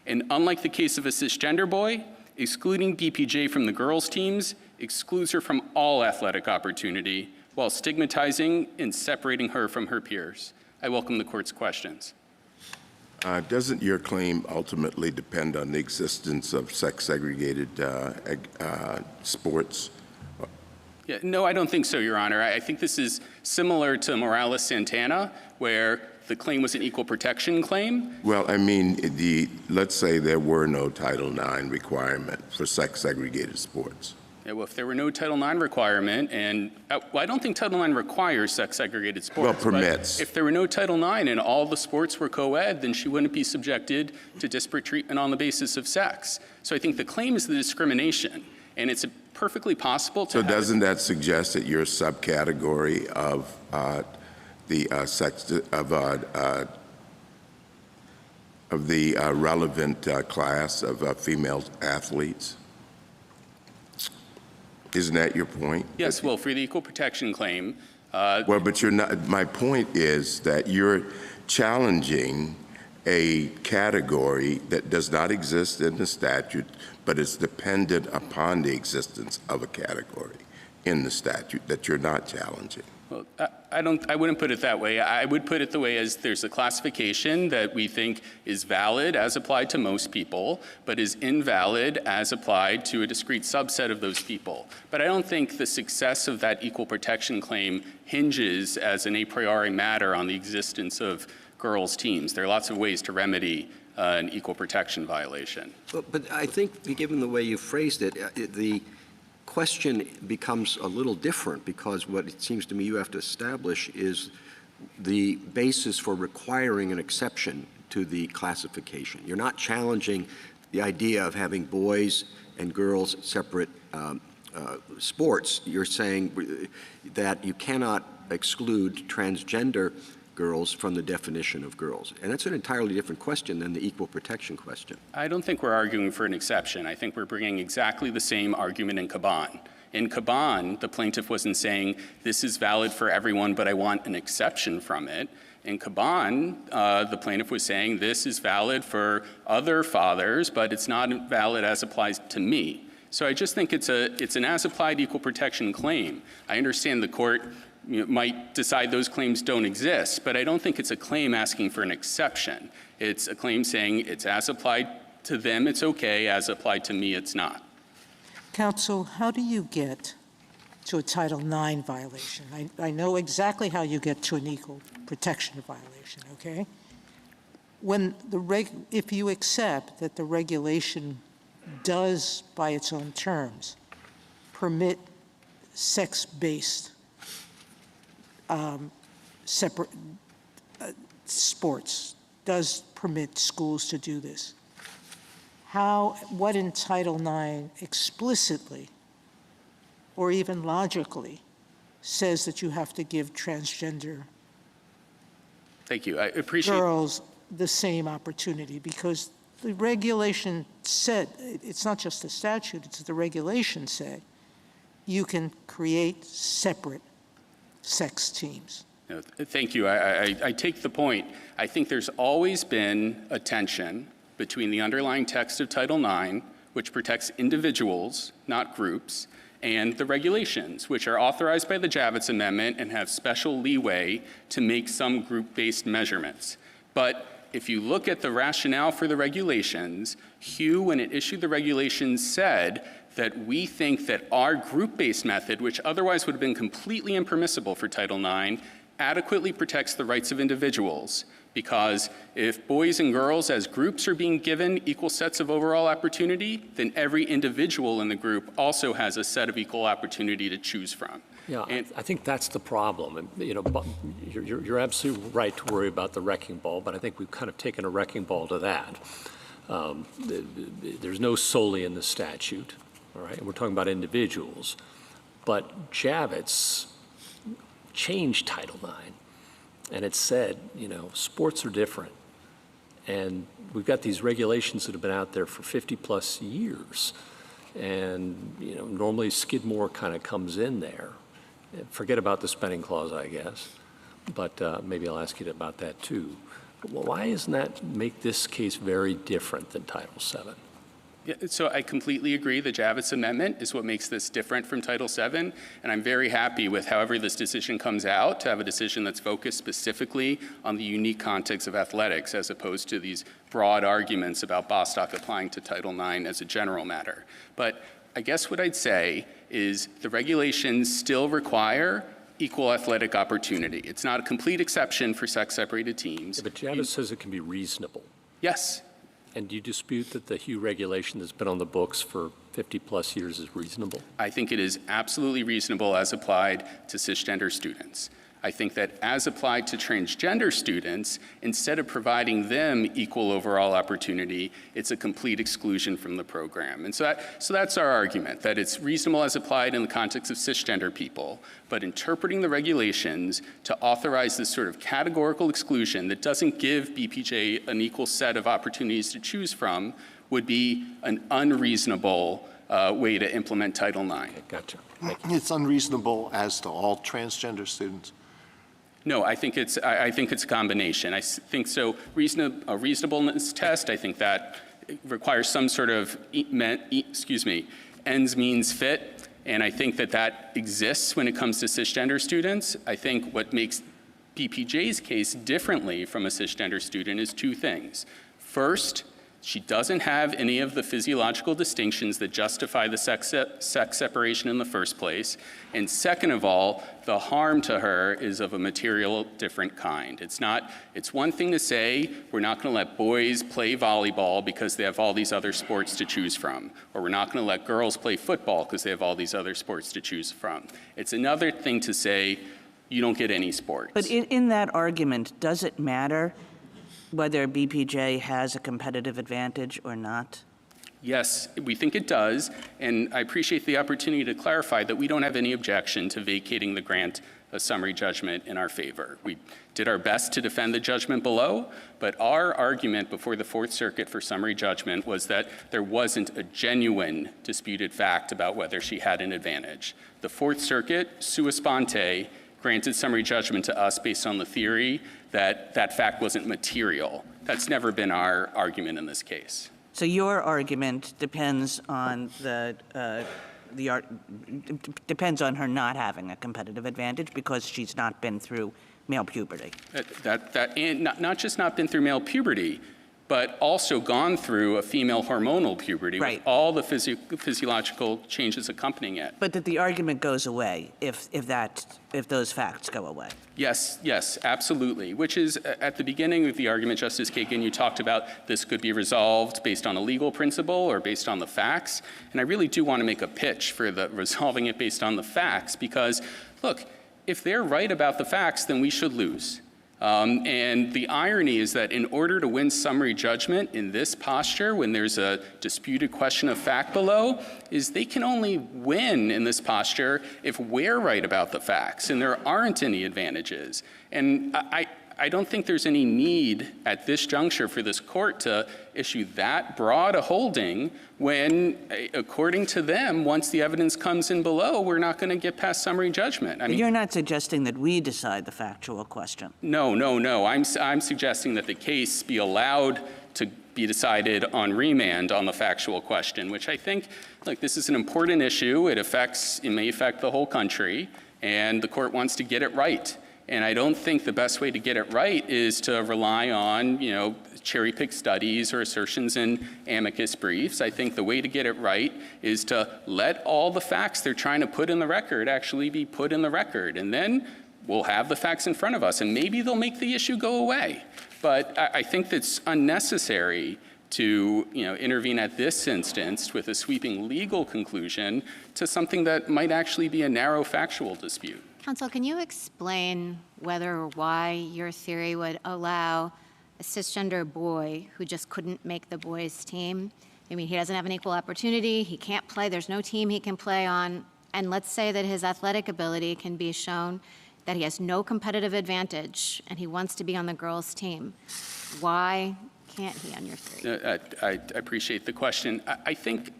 S16: And unlike the case of a cisgender boy, excluding BPJ from the girls' teams excludes her from all athletic opportunity while stigmatizing and separating her from her peers. I welcome the court's questions.
S4: Doesn't your claim ultimately depend on the existence of sex-segregated sports?
S16: Yeah, no, I don't think so, Your Honor. I think this is similar to Morales-Santana, where the claim was an equal protection claim.
S4: Well, I mean, let's say there were no Title IX requirement for sex-segregated sports.
S16: Yeah, well, if there were no Title IX requirement, and well, I don't think Title IX requires sex-segregated sports.
S4: Well, permits.
S16: If there were no Title IX and all the sports were co-ed, then she wouldn't be subjected to disparate treatment on the basis of sex. So I think the claim is the discrimination, and it's perfectly possible to.
S4: So doesn't that suggest that you're a subcategory of the relevant class of female athletes? Isn't that your point?
S16: Yes, well, for the equal protection claim.
S4: Well, but you're not. My point is that you're challenging a category that does not exist in the statute, but is dependent upon the existence of a category in the statute that you're not challenging.
S16: Well, I wouldn't put it that way. I would put it the way as there's a classification that we think is valid as applied to most people, but is invalid as applied to a discrete subset of those people. But I don't think the success of that equal protection claim hinges as an a priori matter on the existence of girls' teams. There are lots of ways to remedy an equal protection violation.
S2: But I think, given the way you phrased it, the question becomes a little different, because what it seems to me you have to establish is the basis for requiring an exception to the classification. You're not challenging the idea of having boys and girls separate sports. You're saying that you cannot exclude transgender girls from the definition of girls. And that's an entirely different question than the equal protection question.
S16: I don't think we're arguing for an exception. I think we're bringing exactly the same argument in Caban. In Caban, the plaintiff wasn't saying, this is valid for everyone, but I want an exception from it. In Caban, the plaintiff was saying, this is valid for other fathers, but it's not valid as applies to me. So I just think it's an as-applied equal protection claim. I understand the court might decide those claims don't exist, but I don't think it's a claim asking for an exception. It's a claim saying it's as applied to them, it's okay, as applied to me, it's not.
S1: Counsel, how do you get to a Title IX violation? I know exactly how you get to an equal protection violation, okay? When if you accept that the regulation does, by its own terms, permit sex-based separate sports, does permit schools to do this. What in Title IX explicitly or even logically says that you have to give transgender
S16: Thank you. I appreciate
S1: girls the same opportunity? Because the regulation said, it's not just the statute, it's the regulation say, you can create separate sex teams.
S16: No, thank you. I take the point. I think there's always been a tension between the underlying text of Title IX, which protects individuals, not groups, and the regulations, which are authorized by the Javitz Amendment and have special leeway to make some group-based measurements. But if you look at the rationale for the regulations, Hugh, when it issued the regulations, said that we think that our group-based method, which otherwise would have been completely impermissible for Title IX, adequately protects the rights of individuals. Because if boys and girls as groups are being given equal sets of overall opportunity, then every individual in the group also has a set of equal opportunity to choose from.
S7: Yeah, I think that's the problem. And, you're absolutely right to worry about the wrecking ball, but I think we've kind of taken a wrecking ball to that. There's no solely in the statute, all right? And we're talking about individuals. But Javitz changed Title IX, and it said, sports are different. And we've got these regulations that have been out there for 50-plus years. And, normally Skidmore kind of comes in there. Forget about the spending clause, I guess. But maybe I'll ask you about that, too. Well, why doesn't that make this case very different than Title VII?
S16: Yeah, so I completely agree. The Javitz Amendment is what makes this different from Title VII, and I'm very happy with however this decision comes out to have a decision that's focused specifically on the unique context of athletics as opposed to these broad arguments about Bostock applying to Title IX as a general matter. But I guess what I'd say is the regulations still require equal athletic opportunity. It's not a complete exception for sex-separated teams.
S7: Yeah, but Javitz says it can be reasonable.
S16: Yes.
S7: And do you dispute that the Hugh regulation that's been on the books for 50-plus years is reasonable?
S16: I think it is absolutely reasonable as applied to cisgender students. I think that as applied to transgender students, instead of providing them equal overall opportunity, it's a complete exclusion from the program. And so that's our argument, that it's reasonable as applied in the context of cisgender people, but interpreting the regulations to authorize this sort of categorical exclusion that doesn't give BPJ an equal set of opportunities to choose from would be an unreasonable way to implement Title IX.
S7: Okay, gotcha.
S8: It's unreasonable as to all transgender students?
S16: No, I think it's a combination. I think so. A reasonableness test, I think that requires some sort of ends means fit, And I think that that exists when it comes to cisgender students. I think what makes BPJ's case differently from a cisgender student is two things. First, she doesn't have any of the physiological distinctions that justify the sex separation in the first place. And second of all, the harm to her is of a material different kind. It's one thing to say, we're not gonna let boys play volleyball because they have all these other sports to choose from, or we're not gonna let girls play football because they have all these other sports to choose from. It's another thing to say, you don't get any sports.
S5: But in that argument, does it matter whether BPJ has a competitive advantage or not?
S16: Yes, we think it does, and I appreciate the opportunity to clarify that we don't have any objection to vacating the grant of summary judgment in our favor. We did our best to defend the judgment below, but our argument before the Fourth Circuit for summary judgment was that there wasn't a genuine disputed fact about whether she had an advantage. The Fourth Circuit, sua sponte, granted summary judgment to us based on the theory that that fact wasn't material. That's never been our argument in this case.
S5: So your argument depends on depends on her not having a competitive advantage because she's not been through male puberty.
S16: And not just not been through male puberty, but also gone through a female hormonal puberty with all the physiological changes accompanying it.
S5: But that the argument goes away if those facts go away.
S16: Yes, absolutely. Which is at the beginning of the argument, Justice Kagan, you talked about this could be resolved based on a legal principle or based on the facts. And I really do want to make a pitch for the resolving it based on the facts because, look, if they're right about the facts, then we should lose. And the irony is that in order to win summary judgment in this posture, when there's a disputed question of fact below, is they can only win in this posture if we're right about the facts and there aren't any advantages. And I don't think there's any need at this juncture for this court to issue that broad a holding when, according to them, once the evidence comes in below, we're not going to get past summary judgment. I mean,
S5: you're not suggesting that we decide the factual question.
S16: No. I'm suggesting that the case be allowed to be decided on remand on the factual question, which I think, look, this is an important issue. It may affect the whole country, and the court wants to get it right. And I don't think the best way to get it right is to rely on, cherry-picked studies or assertions in amicus briefs. I think the way to get it right is to let all the facts they're trying to put in the record actually be put in the record. And then we'll have the facts in front of us, and maybe they'll make the issue go away. But I think that's unnecessary to intervene at this instance with a sweeping legal conclusion to something that might actually be a narrow factual dispute.
S10: Counsel, can you explain whether or why your theory would allow a cisgender boy who just couldn't make the boys' team? I mean, he doesn't have an equal opportunity, he can't play, there's no team he can play on, and let's say that his athletic ability can be shown that he has no competitive advantage and he wants to be on the girls' team. Why can't he on your theory?
S16: I appreciate the question. I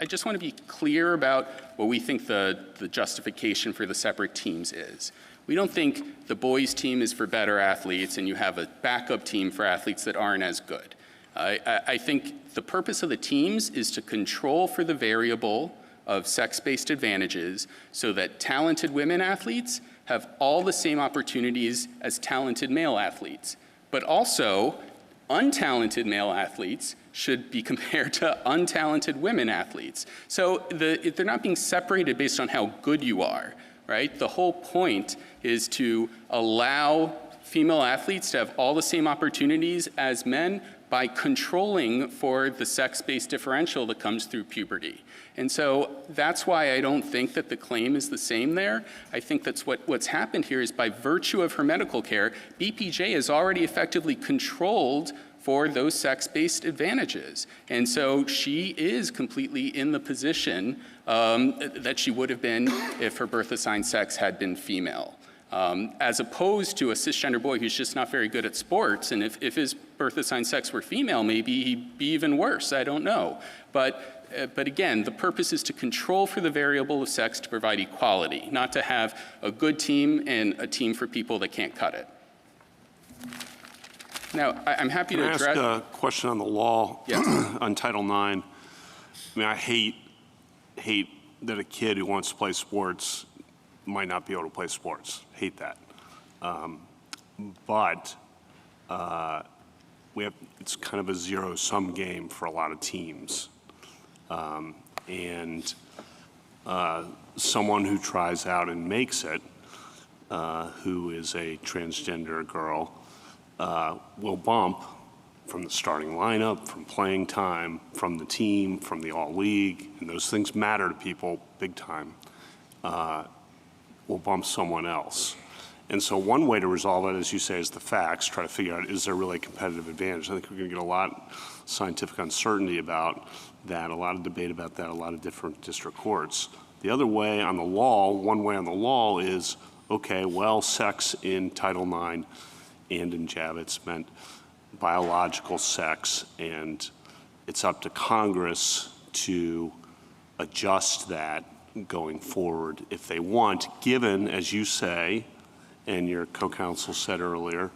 S16: just want to be clear about what we think the justification for the separate teams is. We don't think the boys' team is for better athletes and you have a backup team for athletes that aren't as good. I think the purpose of the teams is to control for the variable of sex-based advantages so that talented women athletes have all the same opportunities as talented male athletes. But also, untalented male athletes should be compared to untalented women athletes. So they're not being separated based on how good you are, right? The whole point is to allow female athletes to have all the same opportunities as men by controlling for the sex-based differential that comes through puberty. And so that's why I don't think that the claim is the same there. I think that's what's happened here is by virtue of her medical care, BPJ has already effectively controlled for those sex-based advantages. And so she is completely in the position that she would have been if her birth-assigned sex had been female. As opposed to a cisgender boy who's just not very good at sports, and if his birth-assigned sex were female, maybe he'd be even worse, I don't know. But again, the purpose is to control for the variable of sex to provide equality, not to have a good team and a team for people that can't cut it. Now, I'm happy to address—
S9: Can I ask a question on the law?
S16: Yes.
S9: On Title IX? I mean, I hate that a kid who wants to play sports might not be able to play sports. Hate that. But it's kind of a zero-sum game for a lot of teams. And someone who tries out and makes it, who is a transgender girl, will bump from the starting lineup, from playing time, from the team, from the all-league, and those things matter to people big time, will bump someone else. And so one way to resolve it, as you say, is the facts, try to figure out, is there really a competitive advantage? I think we're going to get a lot of scientific uncertainty about that, a lot of debate about that, a lot of different district courts. The other way on the law, one way on the law is, okay, well, sex in Title IX and in Javitz meant biological sex, and it's up to Congress to adjust that going forward if they want, given, as you say, and your co-counsel said earlier,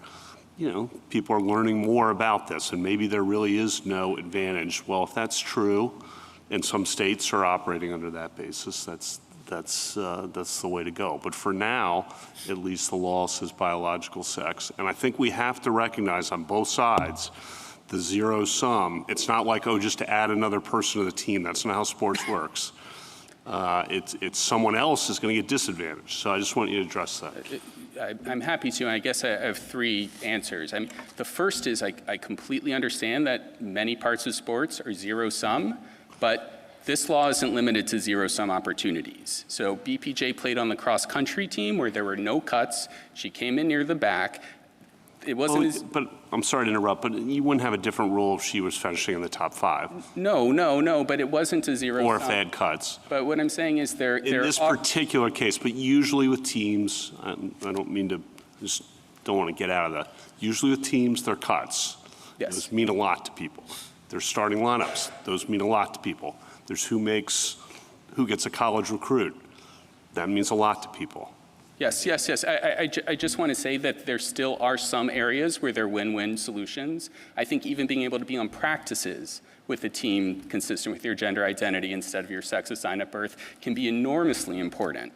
S9: people are learning more about this, and maybe there really is no advantage. Well, if that's true, and some states are operating under that basis, that's the way to go. But for now, at least the law says biological sex. And I think we have to recognize on both sides the zero sum. It's not like, oh, just to add another person to the team. That's not how sports works. It's someone else is going to get disadvantaged. So I just want you to address that.
S16: I'm happy to, and I guess I have three answers. The first is I completely understand that many parts of sports are zero sum, but this law isn't limited to zero-sum opportunities. So BPJ played on the cross-country team where there were no cuts. She came in near the back. It wasn't
S9: but I'm sorry to interrupt, but you wouldn't have a different rule if she was finishing in the top 5.
S16: No, but it wasn't a zero-sum.
S9: Or if they had cuts.
S16: But what I'm saying is in
S9: this particular case, but usually with teams, I don't mean to, just don't want to get out of that. Usually with teams, they're cuts.
S16: Yes.
S9: Those mean a lot to people. There's starting lineups. Those mean a lot to people. There's who gets a college recruit. That means a lot to people.
S16: Yes. I just want to say that there still are some areas where there are win-win solutions. I think even being able to be on practices with a team consistent with your gender identity instead of your sex assigned at birth can be enormously important.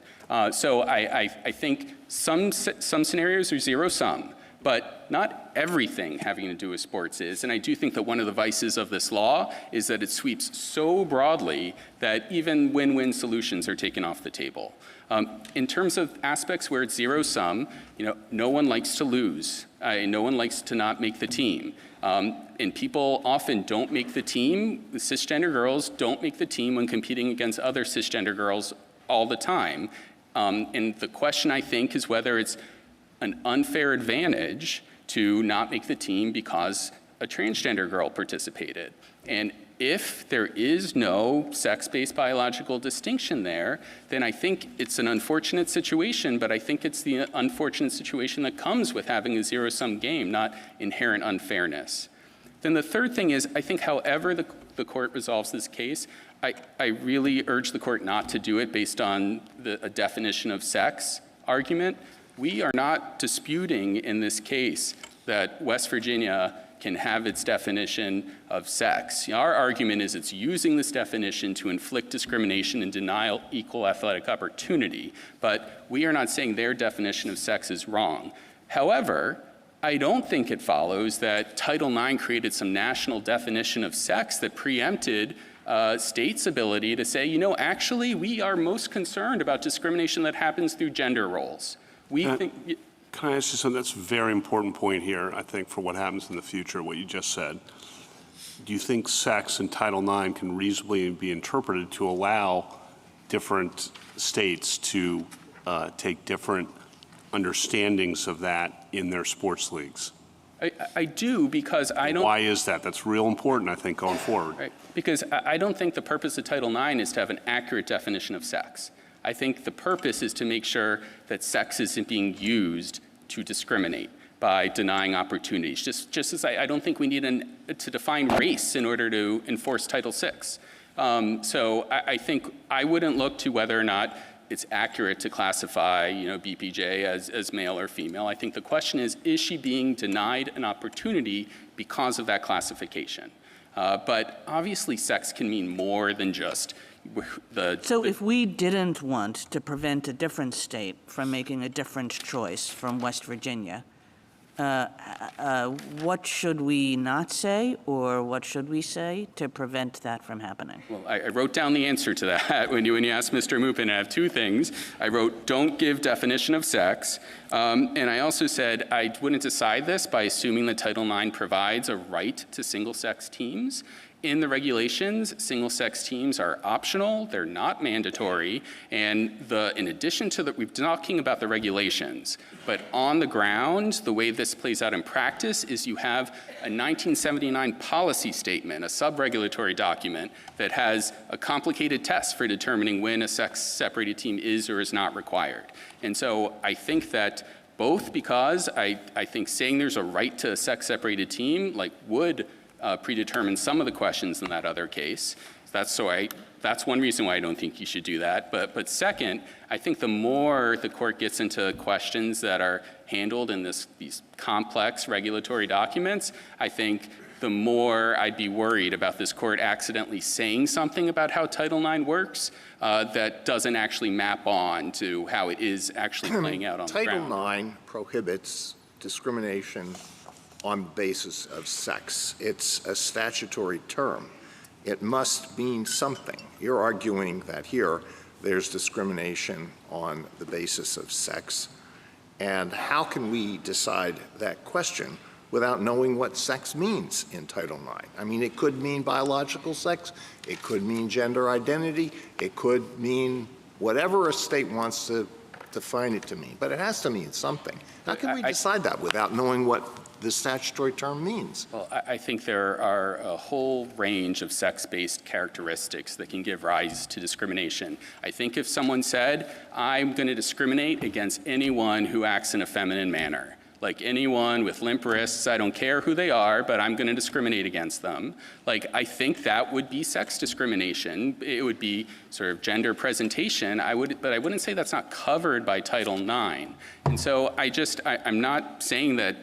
S16: So I think some scenarios are zero-sum, but not everything having to do with sports is. And I do think that one of the vices of this law is that it sweeps so broadly that even win-win solutions are taken off the table. In terms of aspects where it's zero-sum, no one likes to lose. No one likes to not make the team. And people often don't make the team. The cisgender girls don't make the team when competing against other cisgender girls all the time. And the question, I think, is whether it's an unfair advantage to not make the team because a transgender girl participated. And if there is no sex-based biological distinction there, then I think it's an unfortunate situation, but I think it's the unfortunate situation that comes with having a zero-sum game, not inherent unfairness. Then the third thing is, I think however the court resolves this case, I really urge the court not to do it based on a definition of sex argument. We are not disputing in this case that West Virginia can have its definition of sex. Our argument is it's using this definition to inflict discrimination and deny equal athletic opportunity, but we are not saying their definition of sex is wrong. However, I don't think it follows that Title IX created some national definition of sex that preempted states' ability to say, actually, we are most concerned about discrimination that happens through gender roles.
S9: Can I ask you something? That's a very important point here, I think, for what happens in the future, what you just said. Do you think sex in Title IX can reasonably be interpreted to allow different states to take different understandings of that in their sports leagues?
S16: I do, because I don't...
S9: Why is that? That's real important, I think, going forward.
S16: Right. Because I don't think the purpose of Title IX is to have an accurate definition of sex. I think the purpose is to make sure that sex isn't being used to discriminate by denying opportunities. Just as I don't think we need to define race in order to enforce Title VI. So I think I wouldn't look to whether or not it's accurate to classify, BPJ as male or female. I think the question is she being denied an opportunity because of that classification? But obviously, sex can mean more than just
S5: So if we didn't want to prevent a different state from making a different choice from West Virginia, what should we not say, or what should we say to prevent that from happening?
S16: Well, I wrote down the answer to that when you asked Mr. Mupin. I have two things. I wrote, don't give definition of sex. And I also said I wouldn't decide this by assuming that Title IX provides a right to single-sex teams. In the regulations, single-sex teams are optional, they're not mandatory, and in addition to that, we're talking about the regulations, but on the ground, the way this plays out in practice is you have a 1979 policy statement, a sub-regulatory document that has a complicated test for determining when a sex-separated team is or is not required. And so I think that both because I think saying there's a right to a sex-separated team would predetermine some of the questions in that other case. That's one reason why I don't think you should do that. But second, I think the more the court gets into questions that are handled in these complex regulatory documents, I think the more I'd be worried about this court accidentally saying something about how Title IX works that doesn't actually map on to how it is actually playing out on the ground.
S8: Title IX prohibits discrimination on the basis of sex. It's a statutory term. It must mean something. You're arguing that here there's discrimination on the basis of sex. And how can we decide that question without knowing what sex means in Title IX? I mean, it could mean biological sex. It could mean gender identity. It could mean whatever a state wants to define it to mean. But it has to mean something. How can we decide that without knowing what the statutory term means?
S16: Well, I think there are a whole range of sex-based characteristics that can give rise to discrimination. I think if someone said, I'm going to discriminate against anyone who acts in a feminine manner, like anyone with limp wrists, I don't care who they are, but I'm going to discriminate against them. I think that would be sex discrimination. It would be sort of gender presentation. But I wouldn't say that's not covered by Title IX. And so I'm not saying that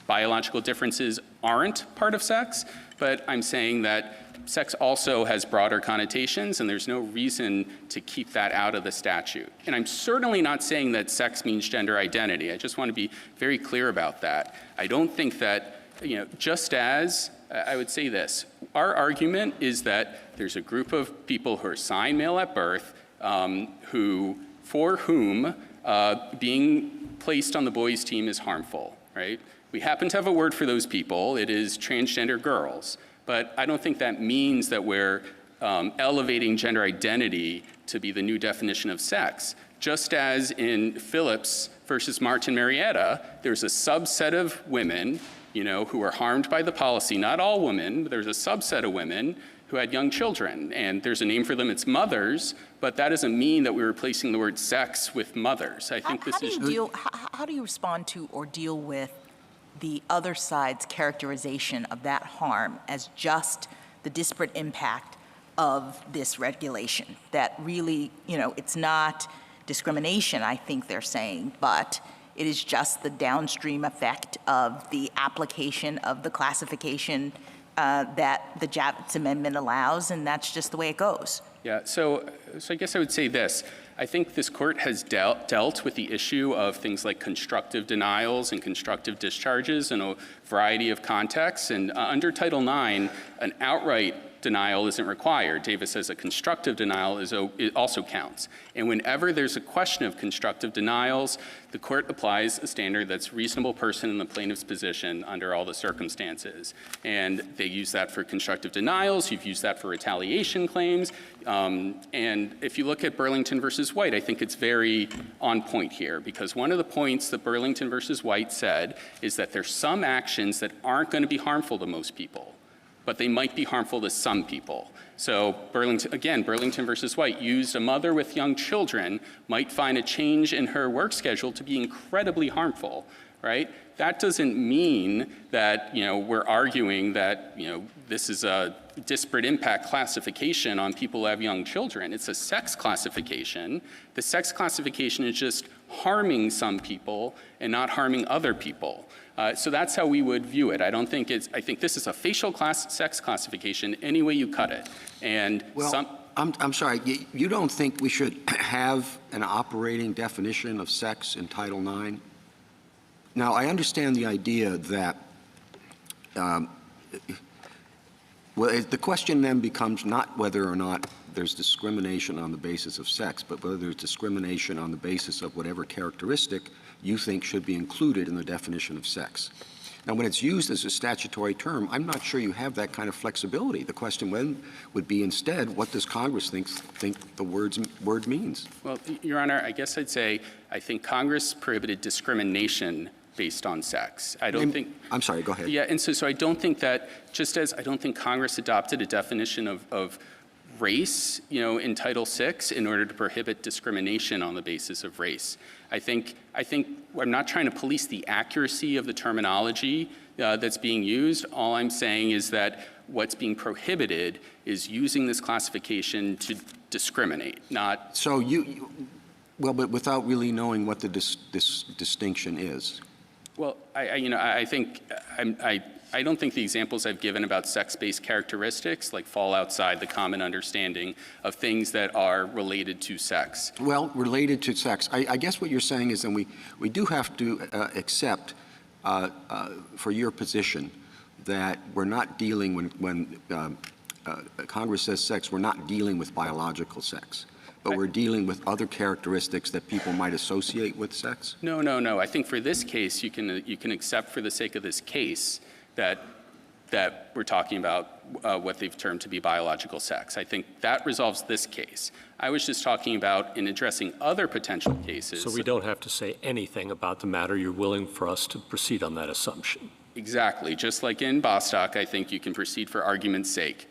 S16: biological differences aren't part of sex, but I'm saying that sex also has broader connotations, and there's no reason to keep that out of the statute. And I'm certainly not saying that sex means gender identity. I just want to be very clear about that. I don't think that, just as, I would say this, our argument is that there's a group of people who are assigned male at birth for whom being placed on the boys' team is harmful, right? We happen to have a word for those people. It is transgender girls. But I don't think that means that we're elevating gender identity to be the new definition of sex. Just as in Phillips versus Martin Marietta, there's a subset of women, who are harmed by the policy. Not all women, but there's a subset of women who had young children. And there's a name for them, it's mothers, but that doesn't mean that we're replacing the word sex with mothers. I think
S13: how do you respond to or deal with the other side's characterization of that harm as just the disparate impact of this regulation? That really, it's not discrimination, I think they're saying, but it is just the downstream effect of the application of the classification that the Javitz Amendment allows, and that's just the way it goes.
S16: Yeah, so I guess I would say this. I think this court has dealt with the issue of things like constructive denials and constructive discharges in a variety of contexts. And under Title IX, an outright denial isn't required. Davis says a constructive denial it also counts. And whenever there's a question of constructive denials, the court applies a standard that's reasonable person in the plaintiff's position under all the circumstances. And they use that for constructive denials. You've used that for retaliation claims. And if you look at Burlington versus White, I think it's very on point here, because one of the points that Burlington versus White said is that there's some actions that aren't going to be harmful to most people, but they might be harmful to some people. So Burlington versus White used a mother with young children might find a change in her work schedule to be incredibly harmful, right? That doesn't mean that, we're arguing that, this is a disparate impact classification on people who have young children. It's a sex classification. The sex classification is just harming some people and not harming other people. So that's how we would view it. I think this is a facial sex classification any way you cut it. And
S2: I'm sorry, you don't think we should have an operating definition of sex in Title IX? Now, I understand the idea that, well, the question then becomes not whether or not there's discrimination on the basis of sex, but whether there's discrimination on the basis of whatever characteristic you think should be included in the definition of sex. Now, when it's used as a statutory term, I'm not sure you have that kind of flexibility. The question then would be instead, what does Congress think the word means?
S16: Well, Your Honor, I guess I'd say I think Congress prohibited discrimination based on sex. I don't think.
S2: I'm sorry, go ahead.
S16: Yeah, and so I don't think that, just as I don't think Congress adopted a definition of race, in Title VI in order to prohibit discrimination on the basis of race. I think I'm not trying to police the accuracy of the terminology that's being used. All I'm saying is that what's being prohibited is using this classification to discriminate, not.
S2: So well, but without really knowing what the distinction is.
S16: Well, I don't think the examples I've given about sex-based characteristics fall outside the common understanding of things that are related to sex.
S2: Well, related to sex. I guess what you're saying is that we do have to accept for your position that we're not dealing when Congress says sex, we're not dealing with biological sex. But we're dealing with other characteristics that people might associate with sex?
S16: No. I think for this case, you can accept for the sake of this case that we're talking about what they've termed to be biological sex. I think that resolves this case. I was just talking about in addressing other potential cases.
S7: So we don't have to say anything about the matter. You're willing for us to proceed on that assumption.
S16: Exactly. Just like in Bostock, I think you can proceed for argument's sake.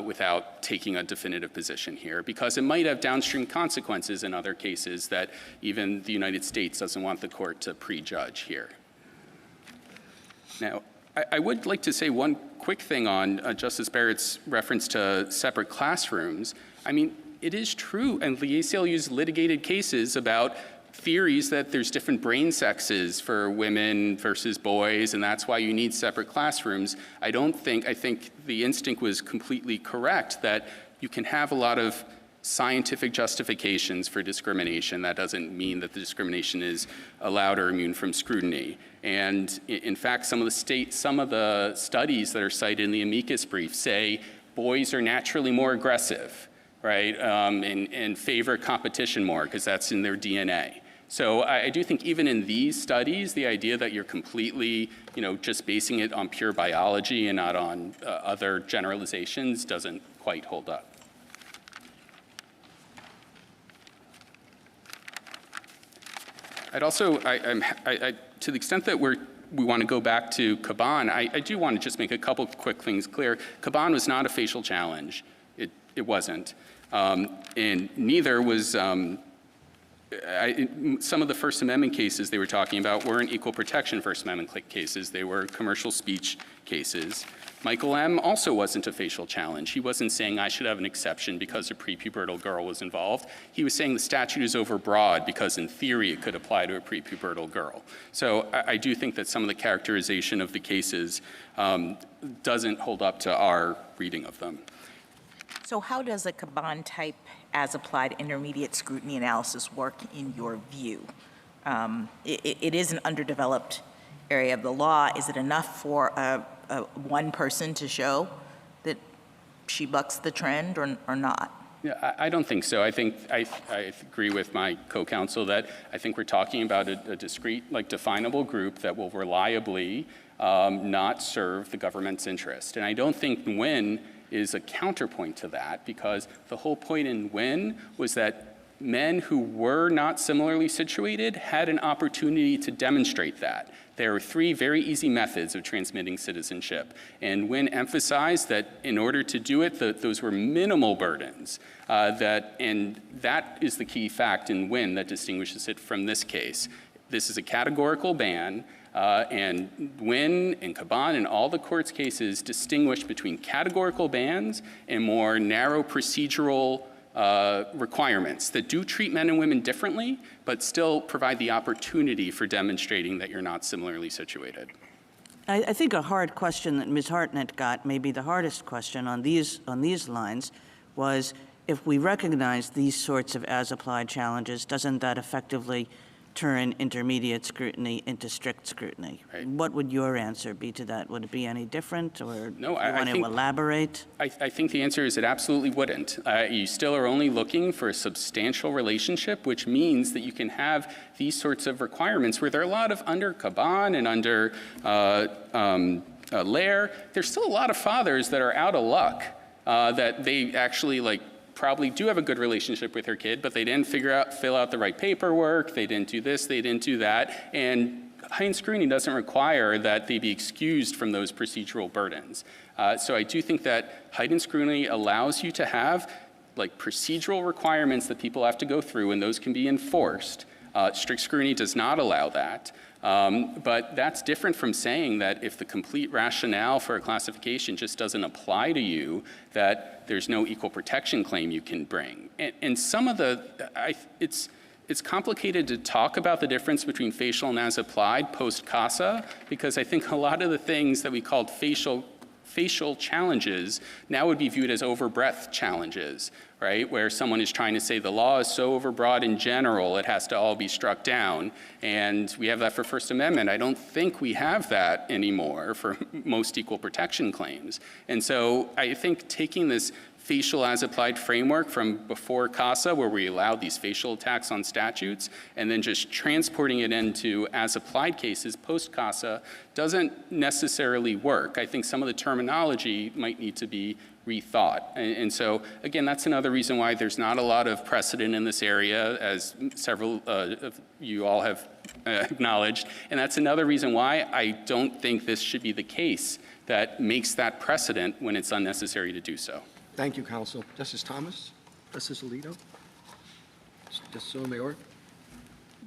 S16: Without taking a definitive position here, because it might have downstream consequences in other cases that even the United States doesn't want the court to prejudge here. Now, I would like to say one quick thing on Justice Barrett's reference to separate classrooms. I mean, it is true, and the ACLU's litigated cases about theories that there's different brain sexes for women versus boys, and that's why you need separate classrooms. I think the instinct was completely correct that you can have a lot of scientific justifications for discrimination. That doesn't mean that the discrimination is allowed or immune from scrutiny. And in fact, some of the studies that are cited in the amicus brief say boys are naturally more aggressive, right, and favor competition more because that's in their DNA. So I do think even in these studies, the idea that you're completely, just basing it on pure biology and not on other generalizations doesn't quite hold up. I'd also, to the extent that we want to go back to Caban, I do want to just make a couple quick things clear. Caban was not a facial challenge. It wasn't. And neither was some of the First Amendment cases they were talking about weren't equal protection First Amendment cases. They were commercial speech cases. Michael M. also wasn't a facial challenge. He wasn't saying I should have an exception because a prepubertal girl was involved. He was saying the statute is overbroad because in theory it could apply to a prepubertal girl. So I do think that some of the characterization of the cases doesn't hold up to our reading of them.
S13: So how does a Caban type as applied intermediate scrutiny analysis work in your view? It is an underdeveloped area of the law. Is it enough for one person to show that she bucks the trend or not?
S16: Yeah, I don't think so. I think I agree with my co-counsel that I think we're talking about a discrete, definable group that will reliably not serve the government's interest. And I don't think Nguyen is a counterpoint to that, because the whole point in Nguyen was that men who were not similarly situated had an opportunity to demonstrate that. There are three very easy methods of transmitting citizenship. And Nguyen emphasized that in order to do it, those were minimal burdens. And that is the key fact in Nguyen that distinguishes it from this case. This is a categorical ban. And Nguyen and Caban and all the court's cases distinguish between categorical bans and more narrow procedural requirements that do treat men and women differently, but still provide the opportunity for demonstrating that you're not similarly situated.
S5: I think a hard question that Ms. Hartnett got, maybe the hardest question on these lines, was if we recognize these sorts of as-applied challenges, doesn't that effectively turn intermediate scrutiny into strict scrutiny?
S16: Right.
S5: What would your answer be to that? Would it be any different, or
S16: No,
S5: do you
S16: I
S5: want to
S16: think-
S5: elaborate?
S16: I think the answer is it absolutely wouldn't. You still are only looking for a substantial relationship, which means that you can have these sorts of requirements where there are a lot of under Caban and under Lair. There's still a lot of fathers that are out of luck that they actually probably do have a good relationship with their kid, but they didn't fill out the right paperwork, they didn't do this, they didn't do that, and heightened scrutiny doesn't require that they be excused from those procedural burdens. So I do think that heightened scrutiny allows you to have procedural requirements that people have to go through, and those can be enforced. Strict scrutiny does not allow that. But that's different from saying that if the complete rationale for a classification just doesn't apply to you, that there's no equal protection claim you can bring. And some of it's complicated to talk about the difference between facial and as applied post-CASA, because I think a lot of the things that we called facial challenges now would be viewed as overbreadth challenges, right? Where someone is trying to say the law is so overbroad in general, it has to all be struck down. And we have that for First Amendment. I don't think we have that anymore for most equal protection claims. And so I think taking this facial as applied framework from before CASA, where we allowed these facial attacks on statutes, and then just transporting it into as applied cases post CASA doesn't necessarily work. I think some of the terminology might need to be rethought. And so, again, that's another reason why there's not a lot of precedent in this area, as several of you all have acknowledged. And that's another reason why I don't think this should be the case that makes that precedent when it's unnecessary to do so.
S2: Thank you, counsel. Justice Thomas? Justice Alito? Justice Sotomayor?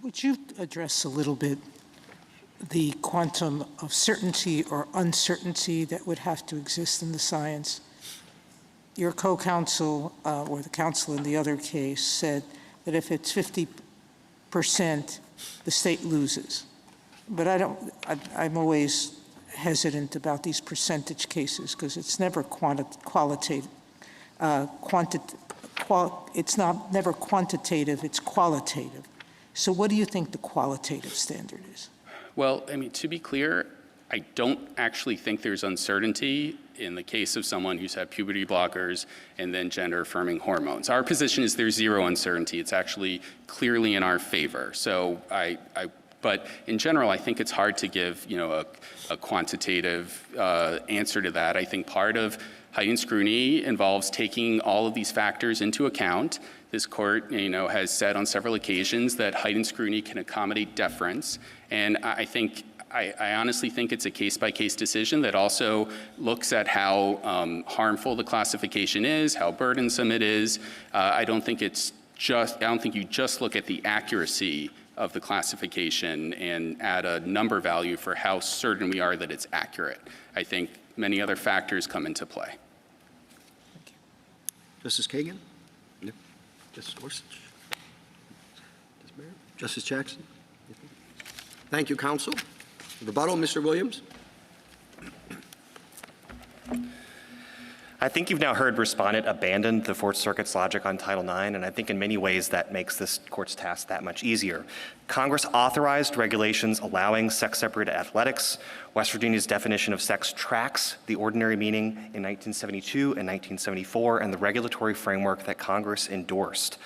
S1: Would you address a little bit the quantum of certainty or uncertainty that would have to exist in the science? Your co-counsel, or the counsel in the other case, said that if it's 50%, the state loses. But I'm always hesitant about these percentage cases because it's never qualitative. It's never quantitative, it's qualitative. So what do you think the qualitative standard is?
S16: Well, I mean, to be clear, I don't actually think there's uncertainty in the case of someone who's had puberty blockers and then gender-affirming hormones. Our position is there's zero uncertainty. It's actually clearly in our favor. So but in general, I think it's hard to give, a quantitative answer to that. I think part of heightened scrutiny involves taking all of these factors into account. This court, has said on several occasions that heightened scrutiny can accommodate deference. And I honestly think it's a case-by-case decision that also looks at how harmful the classification is, how burdensome it is. I don't think you just look at the accuracy of the classification and add a number value for how certain we are that it's accurate. I think many other factors come into play.
S2: Thank you. Justice Kagan? No. Justice Gorsuch? Justice Barrett? Justice Jackson? Thank you, counsel. Rebuttal, Mr. Williams?
S15: I think you've now heard Respondent abandon the Fourth Circuit's logic on Title IX, and I think in many ways that makes this court's task that much easier. Congress authorized regulations allowing sex-separated athletics. West Virginia's definition of sex tracks the ordinary meaning in 1972 and 1974 and the regulatory framework that Congress endorsed.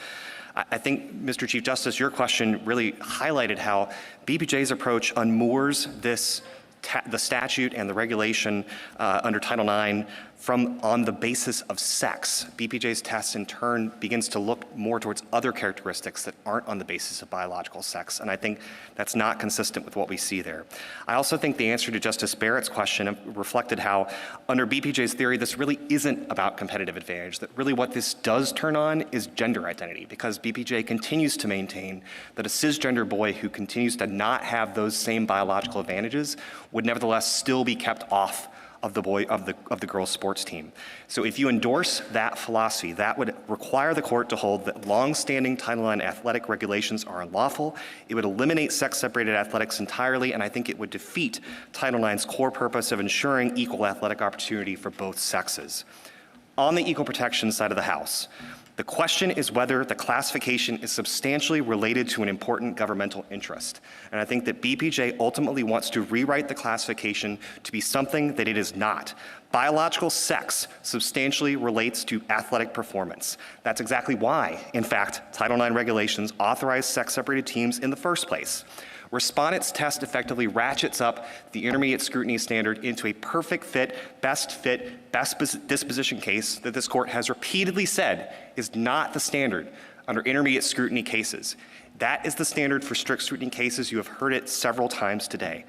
S15: I think, Mr. Chief Justice, your question really highlighted how BPJ's approach unmoors the statute and the regulation under Title IX on the basis of sex. BPJ's test, in turn, begins to look more towards other characteristics that aren't on the basis of biological sex, and I think that's not consistent with what we see there. I also think the answer to Justice Barrett's question reflected how, under BPJ's theory, this really isn't about competitive advantage, that really what this does turn on is gender identity, because BPJ continues to maintain that a cisgender boy who continues to not have those same biological advantages would nevertheless still be kept off of the girls' sports team. So if you endorse that philosophy, that would require the court to hold that long-standing Title IX athletic regulations are unlawful. It would eliminate sex-separated athletics entirely, and I think it would defeat Title IX's core purpose of ensuring equal athletic opportunity for both sexes. On the equal protection side of the house, The question is whether the classification is substantially related to an important governmental interest. And I think that BPJ ultimately wants to rewrite the classification to be something that it is not. Biological sex substantially relates to athletic performance. That's exactly why, in fact, Title IX regulations authorize sex-separated teams in the first place. Respondent's test effectively ratchets up the intermediate scrutiny standard into a perfect fit, best disposition case that this court has repeatedly said is not the standard under intermediate scrutiny cases. That is the standard for strict scrutiny cases. You have heard it several times today.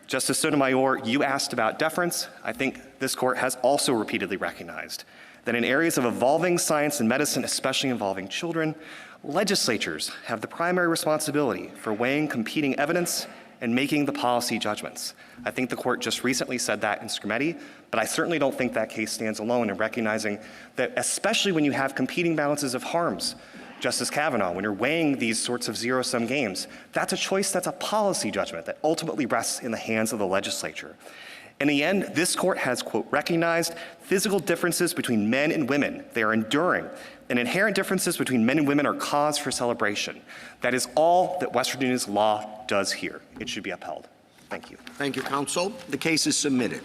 S15: Justice Sotomayor, you asked about deference. I think this court has also repeatedly recognized that in areas of evolving science and medicine, especially involving children, legislatures have the primary responsibility for weighing competing evidence and making the policy judgments. I think the court just recently said that in Remedies, but I certainly don't think that case stands alone in recognizing that, especially when you have competing balances of harms, Justice Kavanaugh, when you're weighing these sorts of zero-sum games, that's a choice, that's a policy judgment that ultimately rests in the hands of the legislature. In the end, this court has, quote, recognized physical differences between men and women. They are enduring, and inherent differences between men and women are cause for celebration. That is all that West Virginia's law does here. It should be upheld. Thank you.
S2: Thank you, counsel. The case is submitted.